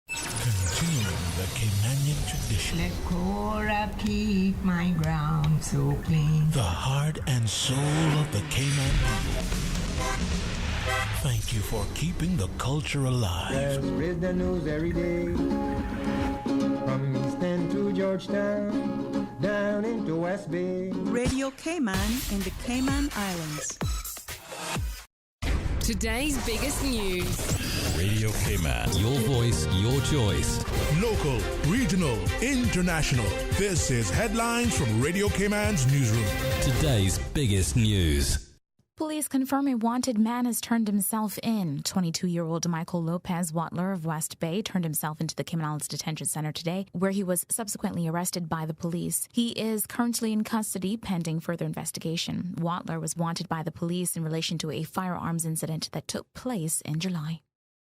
Continuing the Caymanian tradition. Let Cora keep my ground so clean. The heart and soul of the Cayman people. Thank you for keeping the culture alive. There's the news every day. From East End to Georgetown, down into West Bay. Radio Cayman in the Cayman Islands. Today's biggest news. Radio Cayman. Your voice, your choice. Local, regional, international. This is Headlines from Radio Cayman's newsroom. Today's biggest news. Police confirm a wanted man has turned himself in. 22-year-old Michael Lopez Watler of West Bay turned himself into the Cayman Islands Detention Center today, where he was subsequently arrested by the police. He is currently in custody pending further investigation. Watler was wanted by the police in relation to a firearms incident that took place in July.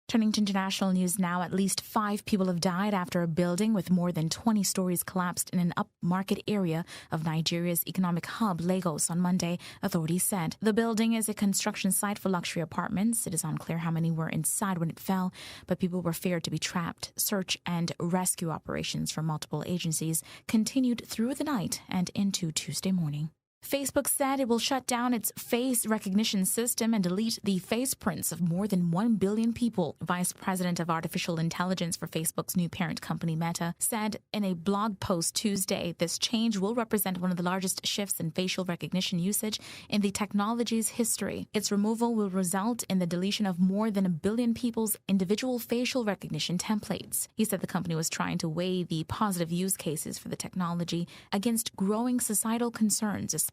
Turning to international news now, at least 5 people have died after a building with more than 20 stories collapsed in an upmarket area of Nigeria's economic hub, Lagos, on Monday, authorities said. The building is a construction site for luxury apartments. It is unclear how many were inside when it fell, but people were feared to be trapped. Search and rescue operations from multiple agencies continued through the night and into Tuesday morning. Facebook said it will shut down its face recognition system and delete the face prints of more than 1 billion people. Vice President of Artificial Intelligence for Facebook's new parent company, Meta, said in a blog post Tuesday this change will represent one of the largest shifts in facial recognition usage in the technology's history. Its removal will result in the deletion of more than 1 billion people's individual facial recognition templates. He said the company was trying to weigh the positive use cases for the technology against growing societal concerns, especially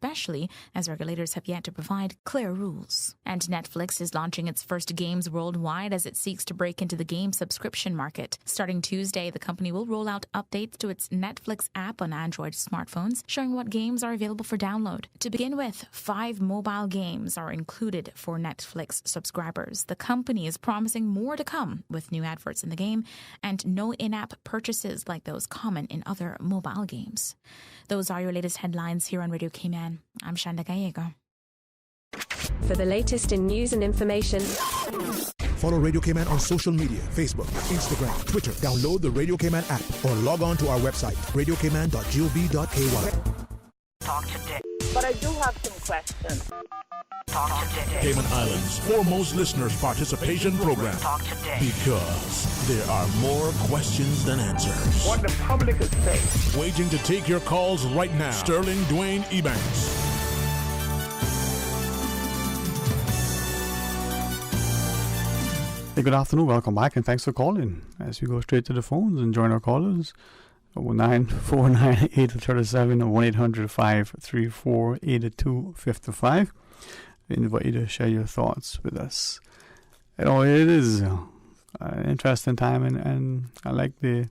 as regulators have yet to provide clear rules. And Netflix is launching its first games worldwide as it seeks to break into the game subscription market. Starting Tuesday, the company will roll out updates to its Netflix app on Android smartphones, showing what games are available for download. To begin with, 5 mobile games are included for Netflix subscribers. The company is promising more to come with new adverts in the game and no in-app purchases like those common in other mobile games. Those are your latest headlines here on Radio Cayman. I'm Shanda Gallego. For the latest in news and information, follow Radio Cayman on social media, Facebook, Instagram, Twitter. Download the Radio Cayman app or log on to our website, radiocayman.gov.ky. Talk today. But I do have some questions. Talk today. Cayman Islands' foremost listeners' participation program. Talk today. Because there are more questions than answers. What the public is saying. Waiting to take your calls right now. Sterling Dwayne Ebanks. Hey, good afternoon. Welcome back, and thanks for calling. As we go straight to the phones and join our callers, 949-837 or 1-800-534-8255. We invite you to share your thoughts with us. You know, it is an interesting time, and I like the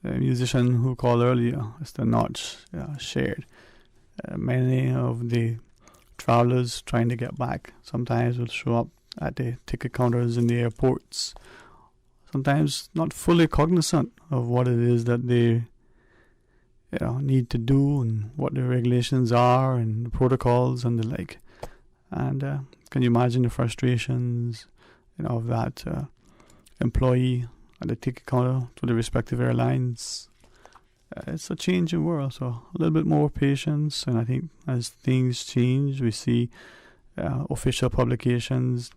musician who called earlier, Mr. Notch, shared. Many of the travelers trying to get back sometimes will show up at the ticket counters in the airports, sometimes not fully cognizant of what it is that they need to do and what the regulations are and the protocols and the like. And can you imagine the frustrations of that employee and they take account to the respective airlines. It's a changing world, so a little bit more patience. And I think as things change, we see official publications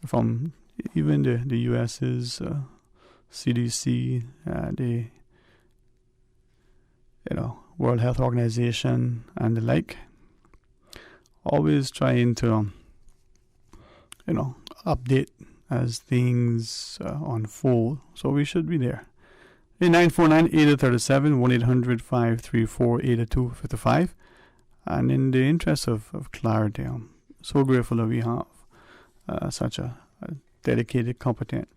from even the US's CDC, the World Health Organization, and the like, always trying to update as things unfold. So we should be there. 949-8037, 1-800-534-8255. And in the interest of clarity, I'm so grateful that we have such a dedicated, competent,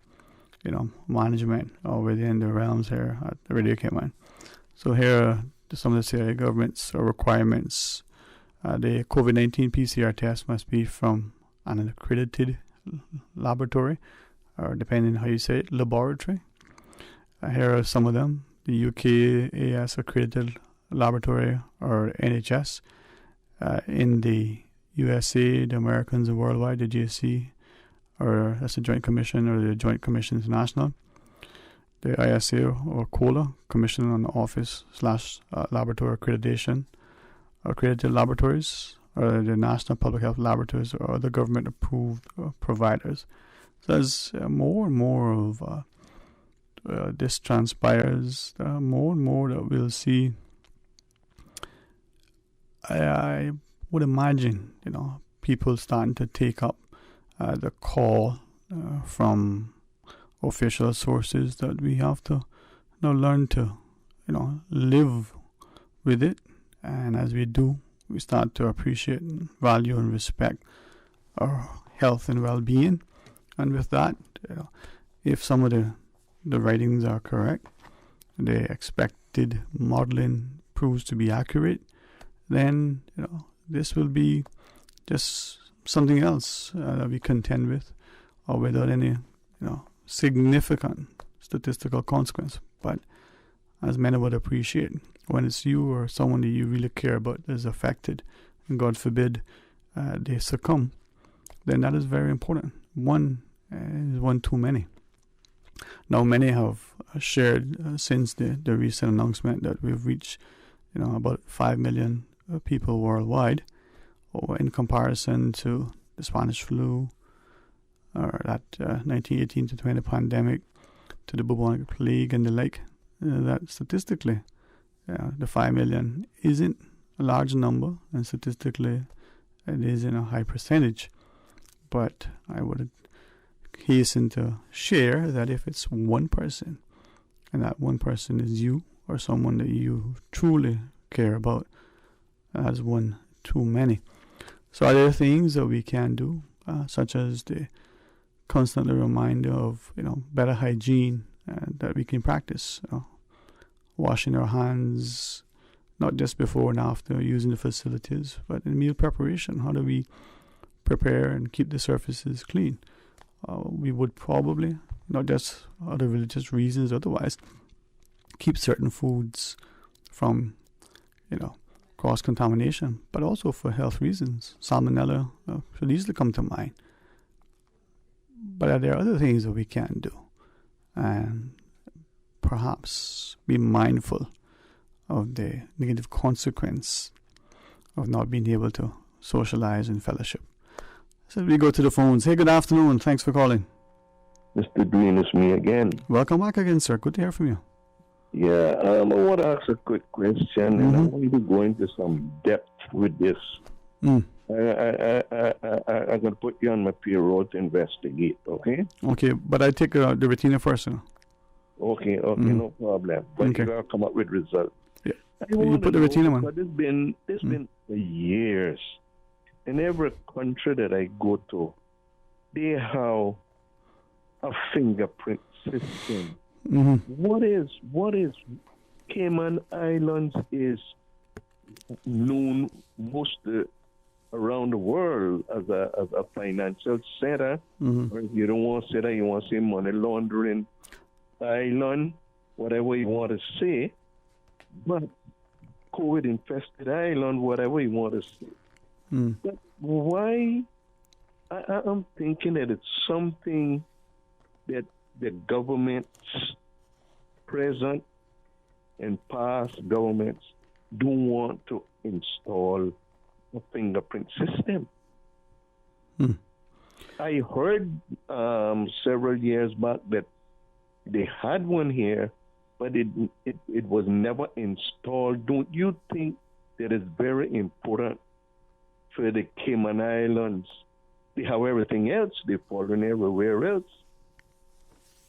management within the realms here at Radio Cayman. So here are some of the government's requirements. The COVID-19 PCR test must be from an accredited laboratory, or depending on how you say it, laboratory. Here are some of them. The UKAS accredited laboratory, or NHS. In the USA, the Americans, and worldwide, the JC, or that's the Joint Commission, or the Joint Commission International. The ISA, or COLA, Commission on Office / Laboratory Accreditation, accredited laboratories, or the National Public Health Laboratories, or the government-approved providers. So as more and more of this transpires, more and more that we'll see. I would imagine, people starting to take up the call from official sources that we have to learn to, live with it. And as we do, we start to appreciate and value and respect our health and well-being. And with that, if some of the writings are correct, the expected modeling proves to be accurate, then this will be just something else that we contend with, or without any significant statistical consequence. But as many would appreciate, when it's you or someone that you really care about is affected, and God forbid they succumb, then that is very important. One is one too many. Now, many have shared since the recent announcement that we've reached, about 5 million people worldwide, or in comparison to the Spanish flu, or that 1918 to 20 pandemic, to the bubonic plague and the like, that statistically, the 5 million isn't a large number, and statistically it isn't a high percentage. But I would hasten to share that if it's one person, and that one person is you, or someone that you truly care about, as one too many. So are there things that we can do, such as the constantly reminder of better hygiene that we can practice, washing our hands not just before and after using the facilities, but in meal preparation. How do we prepare and keep the surfaces clean? We would probably, not just out of religious reasons, otherwise, keep certain foods from cross-contamination, but also for health reasons. Salmonella should easily come to mind. But are there other things that we can do? And perhaps be mindful of the negative consequence of not being able to socialize and fellowship. So we go to the phones. Hey, good afternoon. Thanks for calling. Mr. Green, it's me again. Welcome back again, sir. Good to hear from you. Yeah, I want to ask a quick question, and I want you to go into some depth with this. I'm going to put you on my payroll to investigate, okay? Okay, but I take the retainer first. Okay, no problem. But you got to come up with results. Yeah. You put the retainer on. But it's been for years. In every country that I go to, they have a fingerprint system. What is Cayman Islands is known most around the world as a financial center. Or if you don't want to say that, you want to say money laundering island, whatever you want to say. But COVID infested island, whatever you want to say. But why? I'm thinking that it's something that the governments, present and past governments, don't want to install a fingerprint system. I heard several years back that they had one here, but it was never installed. Don't you think that it's very important for the Cayman Islands? They have everything else. They follow everywhere else.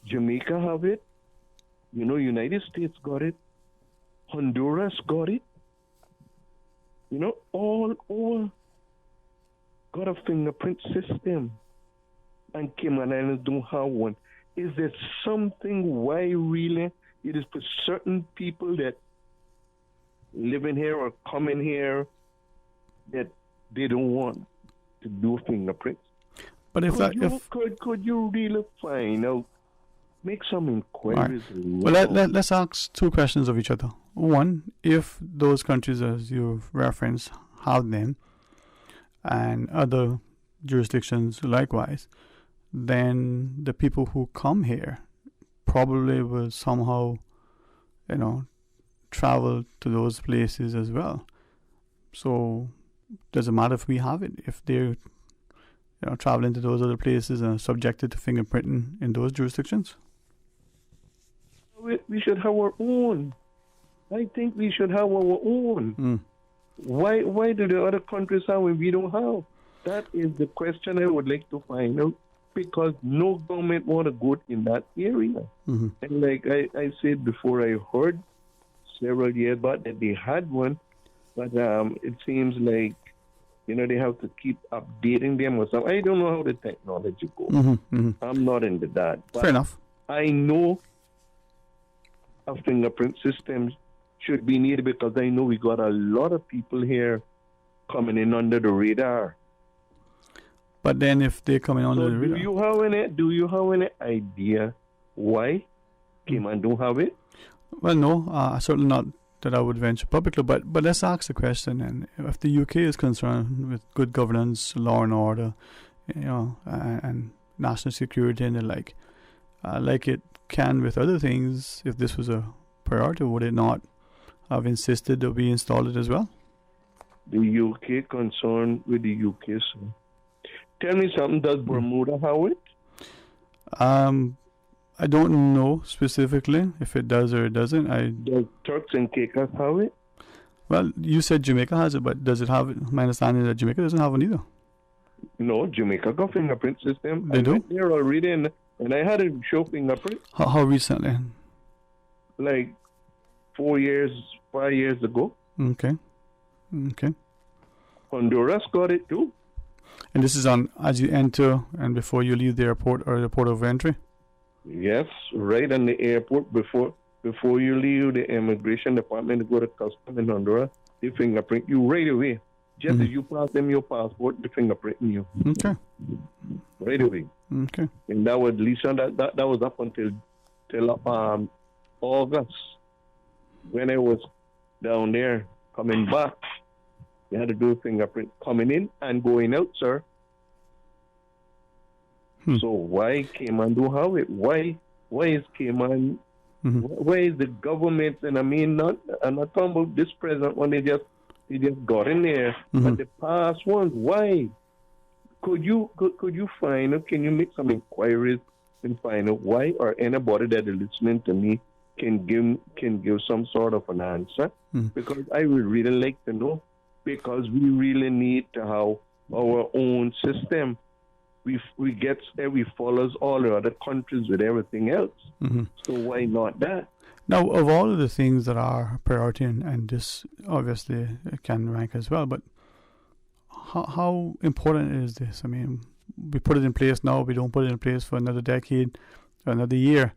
Jamaica have it. You know, United States got it. Honduras got it. You know, all got a fingerprint system. And Cayman Islands don't have one. Is there something why really it is for certain people that live in here or come in here that they don't want to do fingerprints? But could you really find out, make some inquiries? Right. Well, let's ask two questions of each other. One, if those countries, as you've referenced, have them, and other jurisdictions likewise, then the people who come here probably will somehow, travel to those places as well. So, does it matter if we have it? If they're traveling to those other places and are subjected to fingerprinting in those jurisdictions? We should have our own. I think we should have our own. Why do the other countries have it we don't have? That is the question I would like to find out, because no government want to go in that area. And like I said before, I heard several years back that they had one, but it seems like, they have to keep updating them or something. I don't know how the technology goes. I'm not into that. But fair enough. I know a fingerprint system should be needed, because I know we got a lot of people here coming in under the radar. But then if they're coming under the radar... Do you have any idea why Cayman don't have it? Well, no, certainly not that I would venture publicly, but let's ask the question. And if the UK is concerned with good governance, law and order, and national security and the like it can with other things, if this was a priority, would it not have insisted that we install it as well? The UK concerned with the UK, sir. Tell me something, does Bermuda have it? I don't know specifically if it does or it doesn't. Does Turks and Caicos have it? Well, you said Jamaica has it, but does it have it? My understanding is that Jamaica doesn't have one either. No, Jamaica got fingerprint system. They do? They're already in, and I had a show fingerprint. How recently? Like 5 years ago. Okay. Honduras got it too. And this is on as you enter and before you leave the airport or the port of entry? Yes, right on the airport before you leave the immigration department to go to customs in Honduras, they fingerprint you right away. Just as you pass them your passport, they fingerprinting you. Okay. Right away. Okay. And that was Lisa. That was up until August, when I was down there coming back. They had to do a fingerprint coming in and going out, sir. So why Cayman don't have it? Why is Cayman? Why is the government? And I mean, I'm not talking about this present one. They just got in there. But the past ones, why? Could you find out? Can you make some inquiries and find out why? Or anybody that is listening to me can give some sort of an answer, because I would really like to know. Because we really need to have our own system. We follows all the other countries with everything else. So why not that? Now, of all of the things that are priority, and this obviously can rank as well, but how important is this? I mean, we put it in place now, we don't put it in place for another decade, another year.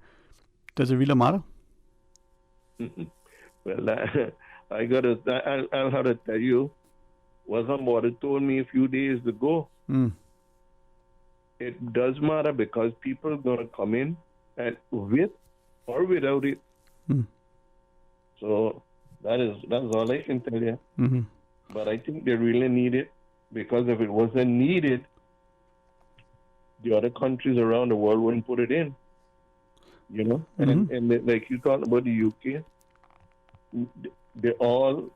Does it really matter? Well, I'll have to tell you what somebody told me a few days ago. It does matter, because people are going to come in and with or without it. So that's all I can tell you. But I think they really need it, because if it wasn't needed, the other countries around the world wouldn't put it in. you know. And like you talked about the UK, they're all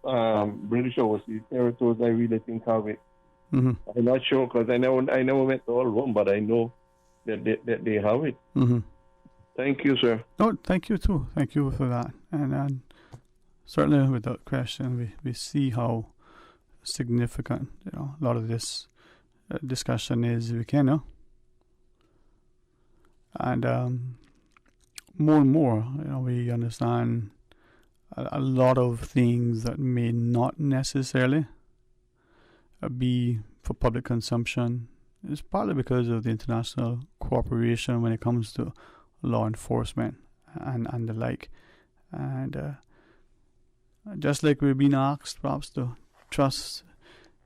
British overseas territories. I really think have it. I'm not sure because I never went to all of them, but I know that they have it. Thank you, sir. Oh, thank you too. Thank you for that. And certainly, without question, we see how significant a lot of this discussion is. We can, and more and more, we understand a lot of things that may not necessarily be for public consumption. It's partly because of the international cooperation when it comes to law enforcement and the like. And just like we've been asked perhaps to trust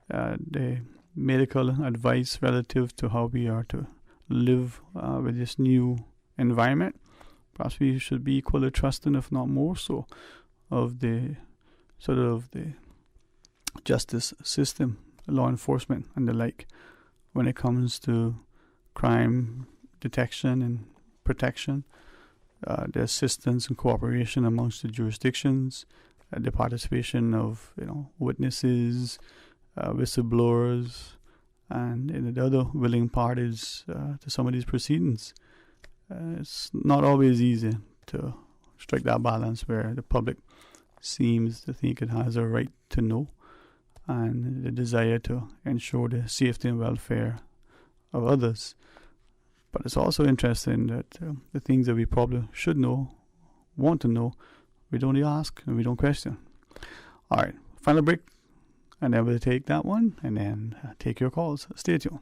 the medical advice relative to how we are to live with this new environment, perhaps we should be equally trusting, if not more so, of the sort of the justice system, law enforcement and the like, when it comes to crime detection and protection, the assistance and cooperation amongst the jurisdictions, the participation of witnesses, whistleblowers, and the other willing parties to some of these proceedings. It's not always easy to strike that balance where the public seems to think it has a right to know and the desire to ensure the safety and welfare of others. But it's also interesting that the things that we probably should know, want to know, we don't ask and we don't question. All right, final break, and then we'll take that one and then take your calls. Stay tuned.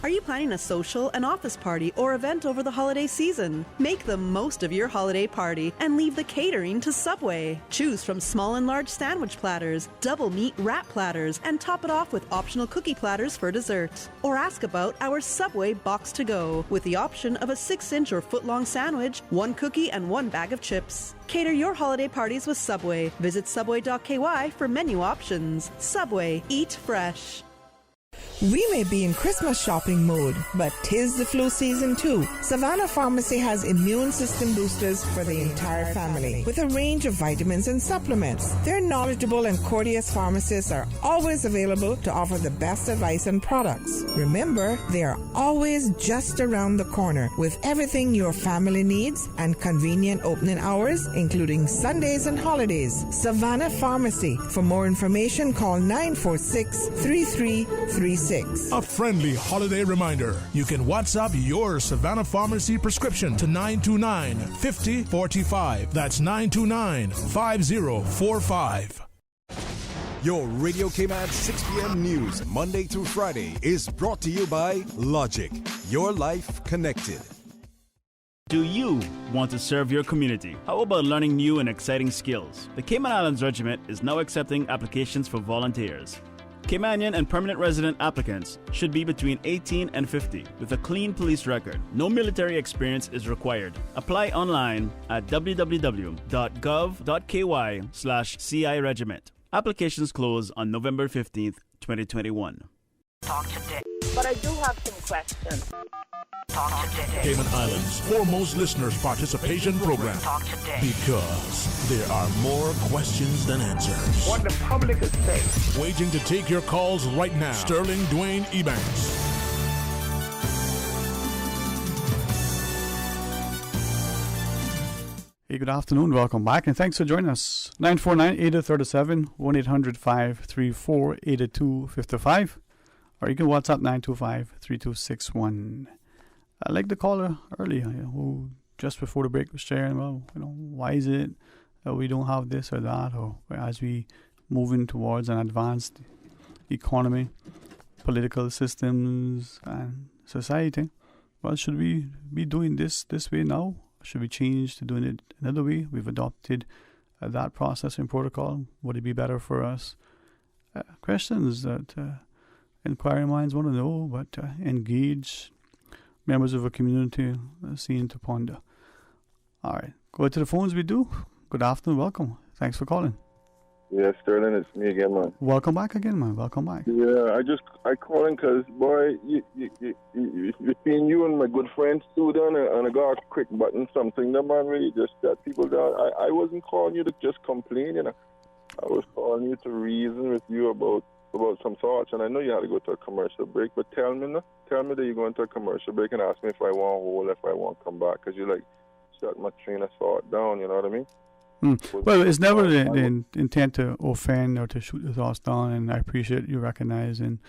Are you planning a social, an office party, or event over the holiday season? Make the most of your holiday party and leave the catering to Subway. Choose from small and large sandwich platters, double meat wrap platters, and top it off with optional cookie platters for dessert. Or ask about our Subway Box to Go with the option of a 6-inch or foot-long sandwich, 1 cookie, and 1 bag of chips. Cater your holiday parties with Subway. Visit subway.ky for menu options. Subway, eat fresh. We may be in Christmas shopping mode, but 'tis the flu season too. Savannah Pharmacy has immune system boosters for the entire family with a range of vitamins and supplements. Their knowledgeable and courteous pharmacists are always available to offer the best advice and products. Remember, they are always just around the corner with everything your family needs and convenient opening hours, including Sundays and holidays. Savannah Pharmacy. For more information, call 946-3336. A friendly holiday reminder. You can WhatsApp your Savannah Pharmacy prescription to 929-5045. That's 929-5045. Your Radio Cayman 6 p.m. news, Monday through Friday, is brought to you by Logic. Your life connected. Do you want to serve your community? How about learning new and exciting skills? The Cayman Islands Regiment is now accepting applications for volunteers. Caymanian and permanent resident applicants should be between 18 and 50 with a clean police record. No military experience is required. Apply online at www.gov.ky/CI Regiment. Applications close on November 15th, 2021. Talk today. But I do have some questions. Talk today. Cayman Islands' foremost listeners participation program. Talk today. Because there are more questions than answers. What the public is saying. Waiting to take your calls right now. Sterling Dwayne Ebanks. Hey, good afternoon. Welcome back, and thanks for joining us. 949-8037, 1-800-534-8255, or you can WhatsApp 925-3261. Like the caller earlier, who just before the break was sharing, well, why is it that we don't have this or that, or as we moving towards an advanced economy, political systems, and society, well, should we be doing this way now? Should we change to doing it another way? We've adopted that process and protocol. Would it be better for us? Questions that inquiring minds want to know, but engage members of a community seem to ponder. All right, go to the phones we do. Good afternoon, welcome. Thanks for calling. Yeah, Sterling, it's me again, man. Welcome back again, man. Welcome back. Yeah, I calling because, boy, between you and my good friend Sudan, and I got a quick button, something that, man, really just shut people down. I wasn't calling you to just complain, you know. I was calling you to reason with you about some thoughts, and I know you had to go to a commercial break, but tell me that you're going to a commercial break and ask me if I want to hold, if I want to come back, because you, like, shut my train of thought down, you know what I mean? Well, it's never the intent to offend or to shoot the thoughts down, and I appreciate you recognizing,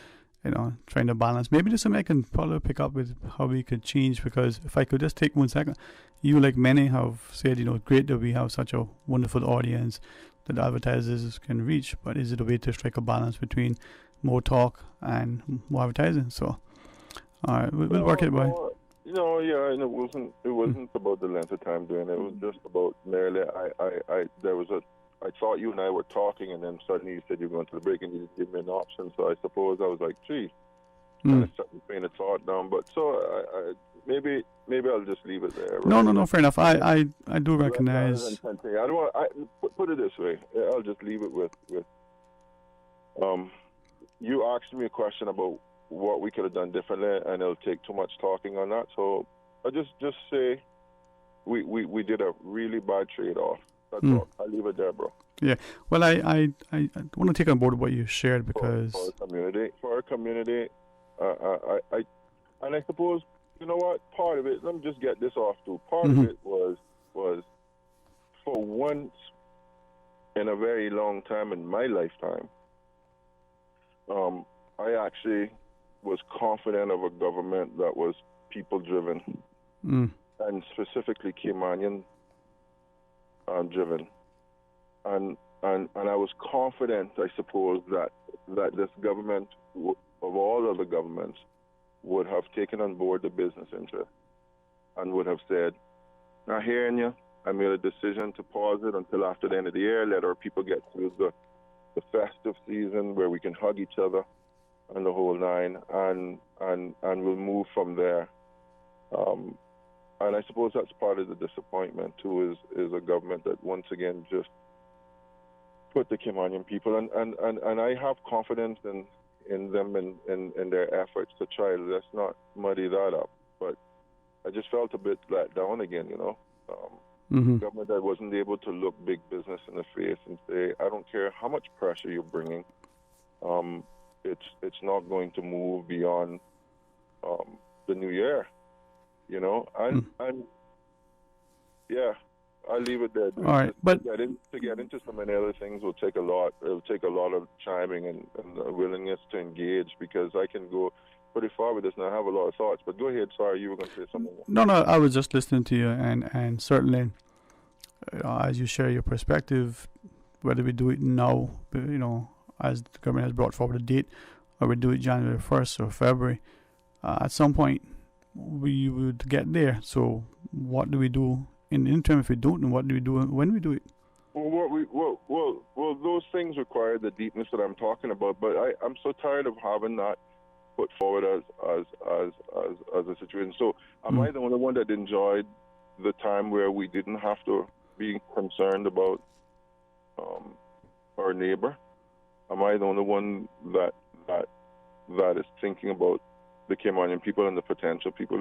you know, trying to balance. Maybe this I can probably pick up with how we could change, because if I could just take 1 second, you, like many, have said, you know, great that we have such a wonderful audience that advertisers can reach, but is it a way to strike a balance between more talk and more advertising? So, all right, we'll work it by. No, yeah, and it wasn't about the length of time doing it. It was just about merely I thought you and I were talking, and then suddenly you said you were going to the break, and you just gave me an option. So I suppose I was like, gee, kind of shut the train of thought down. But so I maybe I'll just leave it there. Right? No, fair enough. I do recognize. I don't want. Put it this way. I'll just leave it with. You asked me a question about what we could have done differently, and it'll take too much talking on that. So I just say we did a really bad trade-off. That's all. I'll leave it there, bro. Yeah. Well, I want to take on board what you shared, because for our community, and I suppose, you know what, part of it, let me just get this off too. Part of it was for once in a very long time in my lifetime, I actually was confident of a government that was people-driven, and specifically Caymanian driven, and I was confident, I suppose, that this government, of all other governments, would have taken on board the business interest and would have said, "Now, hearing you, I made a decision to pause it until after the end of the year, let our people get through the festive season where we can hug each other and the whole nine, and we'll move from there." And I suppose that's part of the disappointment too, is a government that once again just put the Caymanian people, and I have confidence in them in their efforts to try. Let's not muddy that up, but I just felt a bit let down again, you know. Government that wasn't able to look big business in the face and say, I don't care how much pressure you're bringing, it's not going to move beyond the new year, you know. And yeah, I'll leave it there. All right, but to get into so many other things will take a lot. It'll take a lot of chiming and a willingness to engage, because I can go pretty far with this and I have a lot of thoughts. But go ahead. Sorry, you were going to say something. No, I was just listening to you, and certainly, as you share your perspective, whether we do it now, you know, as the government has brought forward a date, or we do it January 1st or February, at some point we would get there. So what do we do in the interim if we don't, and what do we do when we do it? Well, those things require the deepness that I'm talking about. But I'm so tired of having that put forward as a situation. So am I the only one that enjoyed the time where we didn't have to be concerned about our neighbor? Am I the only one that is thinking about the Caymanian people and the potential people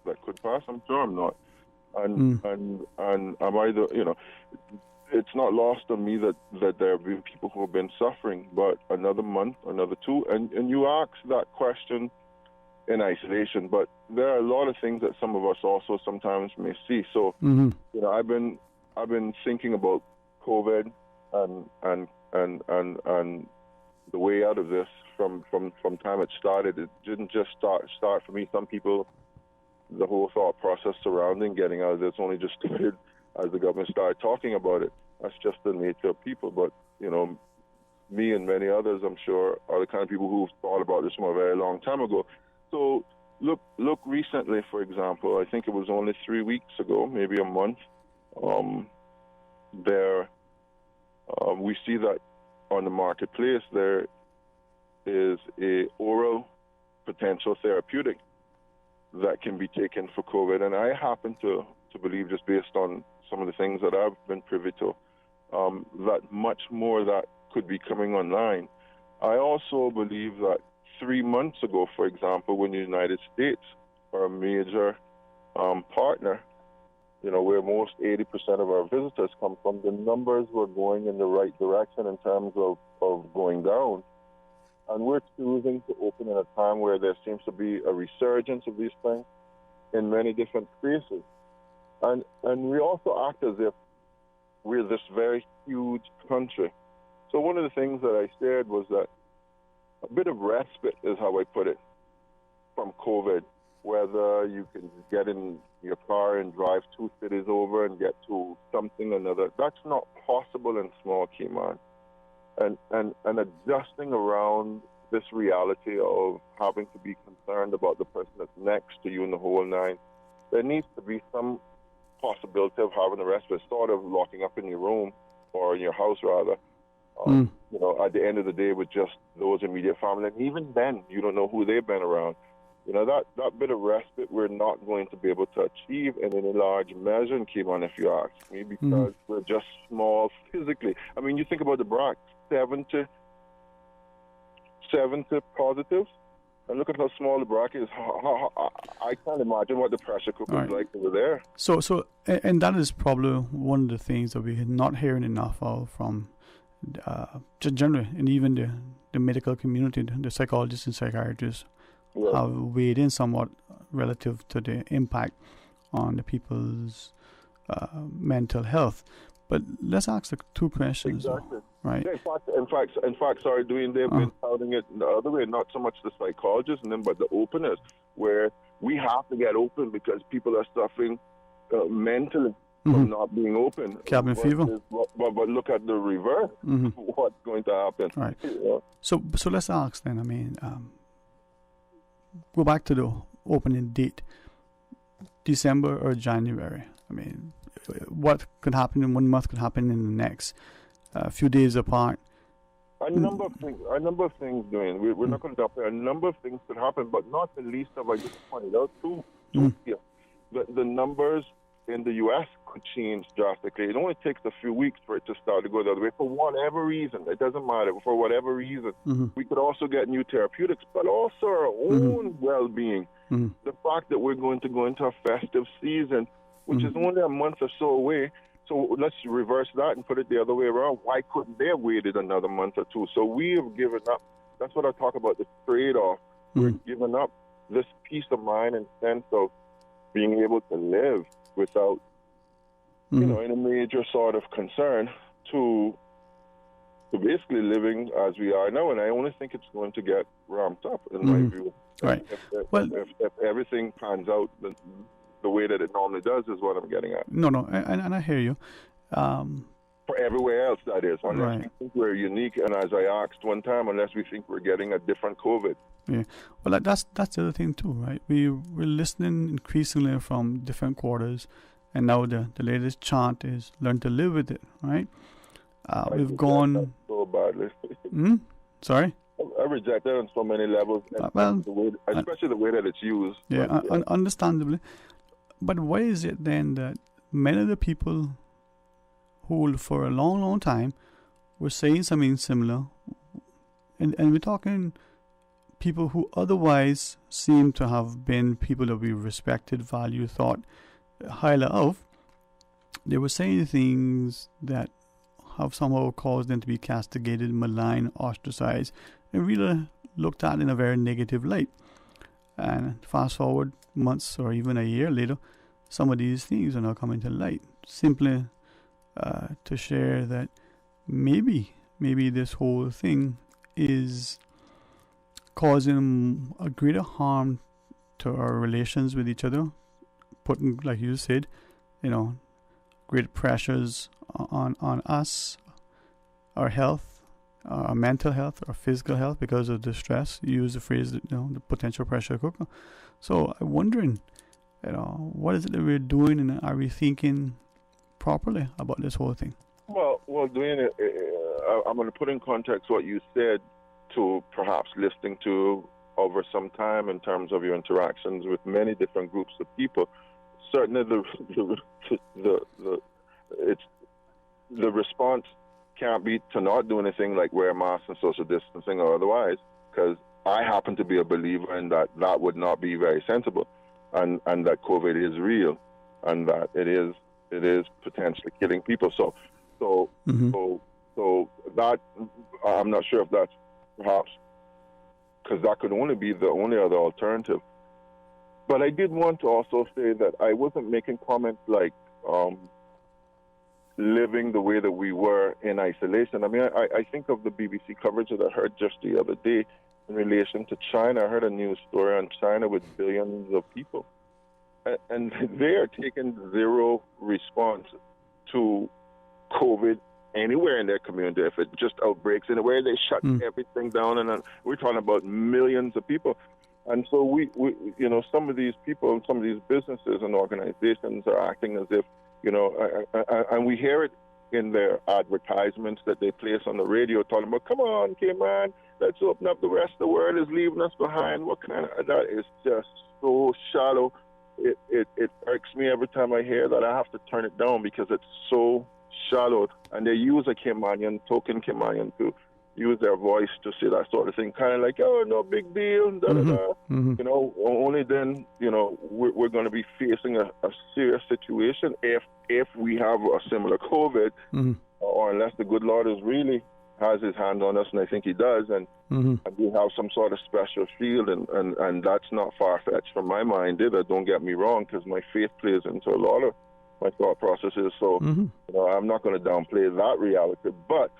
that could pass? I'm sure I'm not. And am I the, you know, it's not lost on me that there have been people who have been suffering, but another month, another two, and you ask that question in isolation, but there are a lot of things that some of us also sometimes may see. So, you know, I've been thinking about COVID and the way out of this from time it started. It didn't just start for me. Some people, the whole thought process surrounding getting out of this only just started as the government started talking about it. That's just the nature of people. But, you know, me and many others, I'm sure, are the kind of people who've thought about this from a very long time ago. So look recently, for example, I think it was only 3 weeks ago, maybe a month, we see that on the marketplace there is a oral potential therapeutic that can be taken for COVID. And I happen to believe, just based on some of the things that I've been privy to, that much more that could be coming online. I also believe that 3 months ago, for example, when the United States are a major partner, where most 80% of our visitors come from, the numbers were going in the right direction in terms of going down. And we're choosing to open at a time where there seems to be a resurgence of these things in many different spaces. And we also act as if we're this very huge country. So one of the things that I said was that a bit of respite is how I put it from COVID, whether you can get in your car and drive 2 cities over and get to something another. That's not possible in small Cayman. And adjusting around this reality of having to be concerned about the person that's next to you in the whole nine, there needs to be some possibility of having a respite, sort of locking up in your room or in your house rather, at the end of the day with just those immediate family. And even then, you don't know who they've been around. That bit of respite we're not going to be able to achieve in any large measure in Cayman, if you ask me, because we're just small physically. I mean, you think about the BRAC, 70 positives, and look at how small the BRAC is. I can't imagine what the pressure cooker is like over there. So, and that is probably one of the things that we're not hearing enough of from just generally, and even the medical community, the psychologists and psychiatrists have weighed in somewhat relative to the impact on the people's mental health. But let's ask the 2 questions. Exactly. Right. In fact, sorry, Dwayne, they've been touting it the other way, not so much the psychologists and them, but the openers, where we have to get open because people are suffering mentally from not being open. Cabin fever. But look at the reverse. What's going to happen? Right. So let's ask then. I mean, go back to the opening date, December or January. I mean, what could happen in 1 month could happen in the next. A few days apart. A number of things, Dwayne. We're not going to dump it. A number of things could happen, but not the least of, I just pointed out, too. The numbers in the U.S. could change drastically. It only takes a few weeks for it to start to go the other way. For whatever reason, it doesn't matter. For whatever reason, we could also get new therapeutics, but also our own well-being. The fact that we're going to go into a festive season, which is only a month or so away. So let's reverse that and put it the other way around. Why couldn't they have waited another month or two? So we have given up. That's what I talk about, the trade-off. We're giving up this peace of mind and sense of being able to live without, any major sort of concern to basically living as we are now. And I only think it's going to get ramped up, in my view. Right. If everything pans out the way that it normally does is what I'm getting at. No, and I hear you. For everywhere else, that is. Unless we think we're unique, and as I asked one time, unless we think we're getting a different COVID. Yeah, well, that's the other thing too, right? We're listening increasingly from different quarters, and now the latest chant is learn to live with it, right? We've gone so badly. Sorry? I reject that on so many levels, especially the way that it's used. Yeah, understandably. But why is it then that many of the people who for a long, long time were saying something similar, and we're talking people who otherwise seem to have been people that we respected, valued, thought highly of, they were saying things that have somehow caused them to be castigated, maligned, ostracized, and really looked at in a very negative light. And fast forward months or even a year later, some of these things are now coming to light. Simply to share that maybe this whole thing is causing a greater harm to our relations with each other, putting, like you said, great pressures on us, our health, our mental health, our physical health because of the stress. You use the phrase, the potential pressure cooker. So I'm wondering, what is it that we're doing, and are we thinking properly about this whole thing? Well, Dwayne, I'm going to put in context what you said to perhaps listening to over some time in terms of your interactions with many different groups of people. Certainly, the response can't be to not do anything like wear masks and social distancing or otherwise, because I happen to be a believer in that would not be very sensible, and that COVID is real, and that it is potentially killing people. So that I'm not sure if that's perhaps, because that could only be the only other alternative. But I did want to also say that I wasn't making comments like living the way that we were in isolation. I mean, I think of the BBC coverage that I heard just the other day in relation to China. I heard a news story on China with billions of people. And they are taking zero response to COVID anywhere in their community. If it just outbreaks anywhere, they shut everything down. And we're talking about millions of people. And so we some of these people, some of these businesses and organizations are acting as if, and we hear it in their advertisements that they place on the radio, talking about, come on, Cayman, let's open up, the rest of the world is leaving us behind. What kind of, that is just so shallow. It irks me every time I hear that. I have to turn it down because it's so shallow. And they use a token Caymanian to use their voice to say that sort of thing, kind of like, oh, no big deal, da-da-da. Only then, we're going to be facing a serious situation if we have a similar COVID, or unless the good Lord really has his hand on us, and I think he does, and we have some sort of special shield, and that's not far-fetched from my mind either, don't get me wrong, because my faith plays into a lot of my thought processes, so I'm not going to downplay that reality, but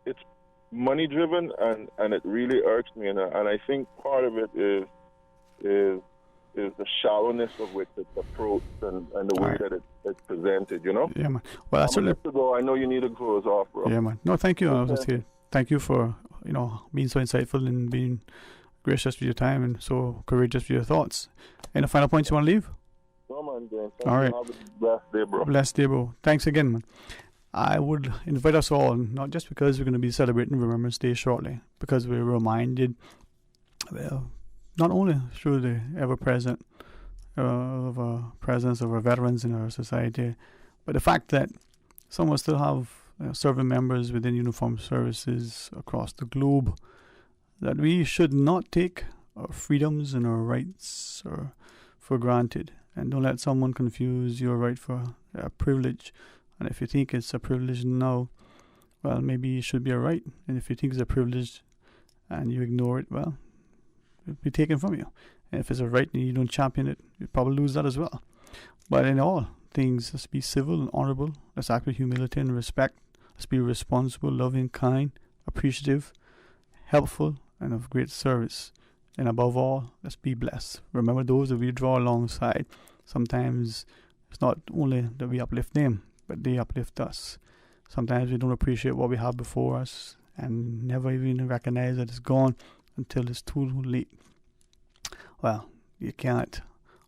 it's money driven, and it really irks me, and I think part of it is the shallowness of which it's approached and the way that it's presented, Yeah, man. Well, I know you need to close off, bro. Yeah, man. No, thank you. I was just here. Thank you for being so insightful and being gracious with your time and so courageous with your thoughts. Any final points you want to leave? No, man, James. All right. Have a blessed day, bro. Blessed day, bro. Thanks again, man. I would invite us all, not just because we're going to be celebrating Remembrance Day shortly, because we're reminded, not only through the ever-present presence of our veterans in our society, but the fact that some will still have serving members within uniformed services across the globe, that we should not take our freedoms and our rights for granted. And don't let someone confuse your right for a privilege. And if you think it's a privilege now, well, maybe it should be a right. And if you think it's a privilege and you ignore it, well, it'll be taken from you. And if it's a right and you don't champion it, you'll probably lose that as well. But in all things, let's be civil and honorable. Let's act with humility and respect. Let's be responsible, loving, kind, appreciative, helpful, and of great service. And above all, let's be blessed. Remember those that we draw alongside. Sometimes it's not only that we uplift them, but they uplift us. Sometimes we don't appreciate what we have before us and never even recognize that it's gone until it's too late. Well, you can't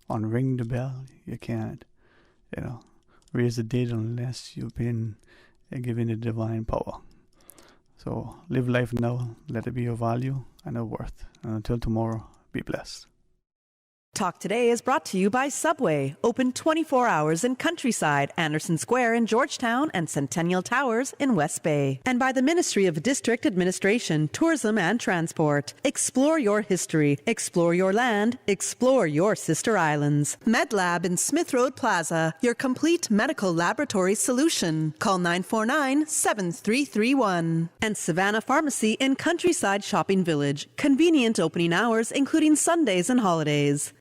unring the bell. You can't, raise the dead unless you've been given the divine power. So live life now. Let it be your value and your worth. And until tomorrow, be blessed. Talk Today is brought to you by Subway, open 24 hours in Countryside, Anderson Square in Georgetown, and Centennial Towers in West Bay. And by the Ministry of District Administration, Tourism and Transport. Explore your history, explore your land, explore your sister islands. MedLab in Smith Road Plaza, your complete medical laboratory solution. Call 949-7331. And Savannah Pharmacy in Countryside Shopping Village, convenient opening hours including Sundays and holidays.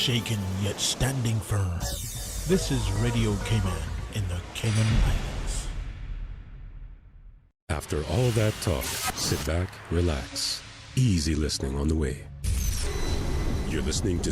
Shaken yet standing firm. This is Radio Cayman in the Cayman Islands. After all that talk, sit back, relax. Easy listening on the way. You're listening to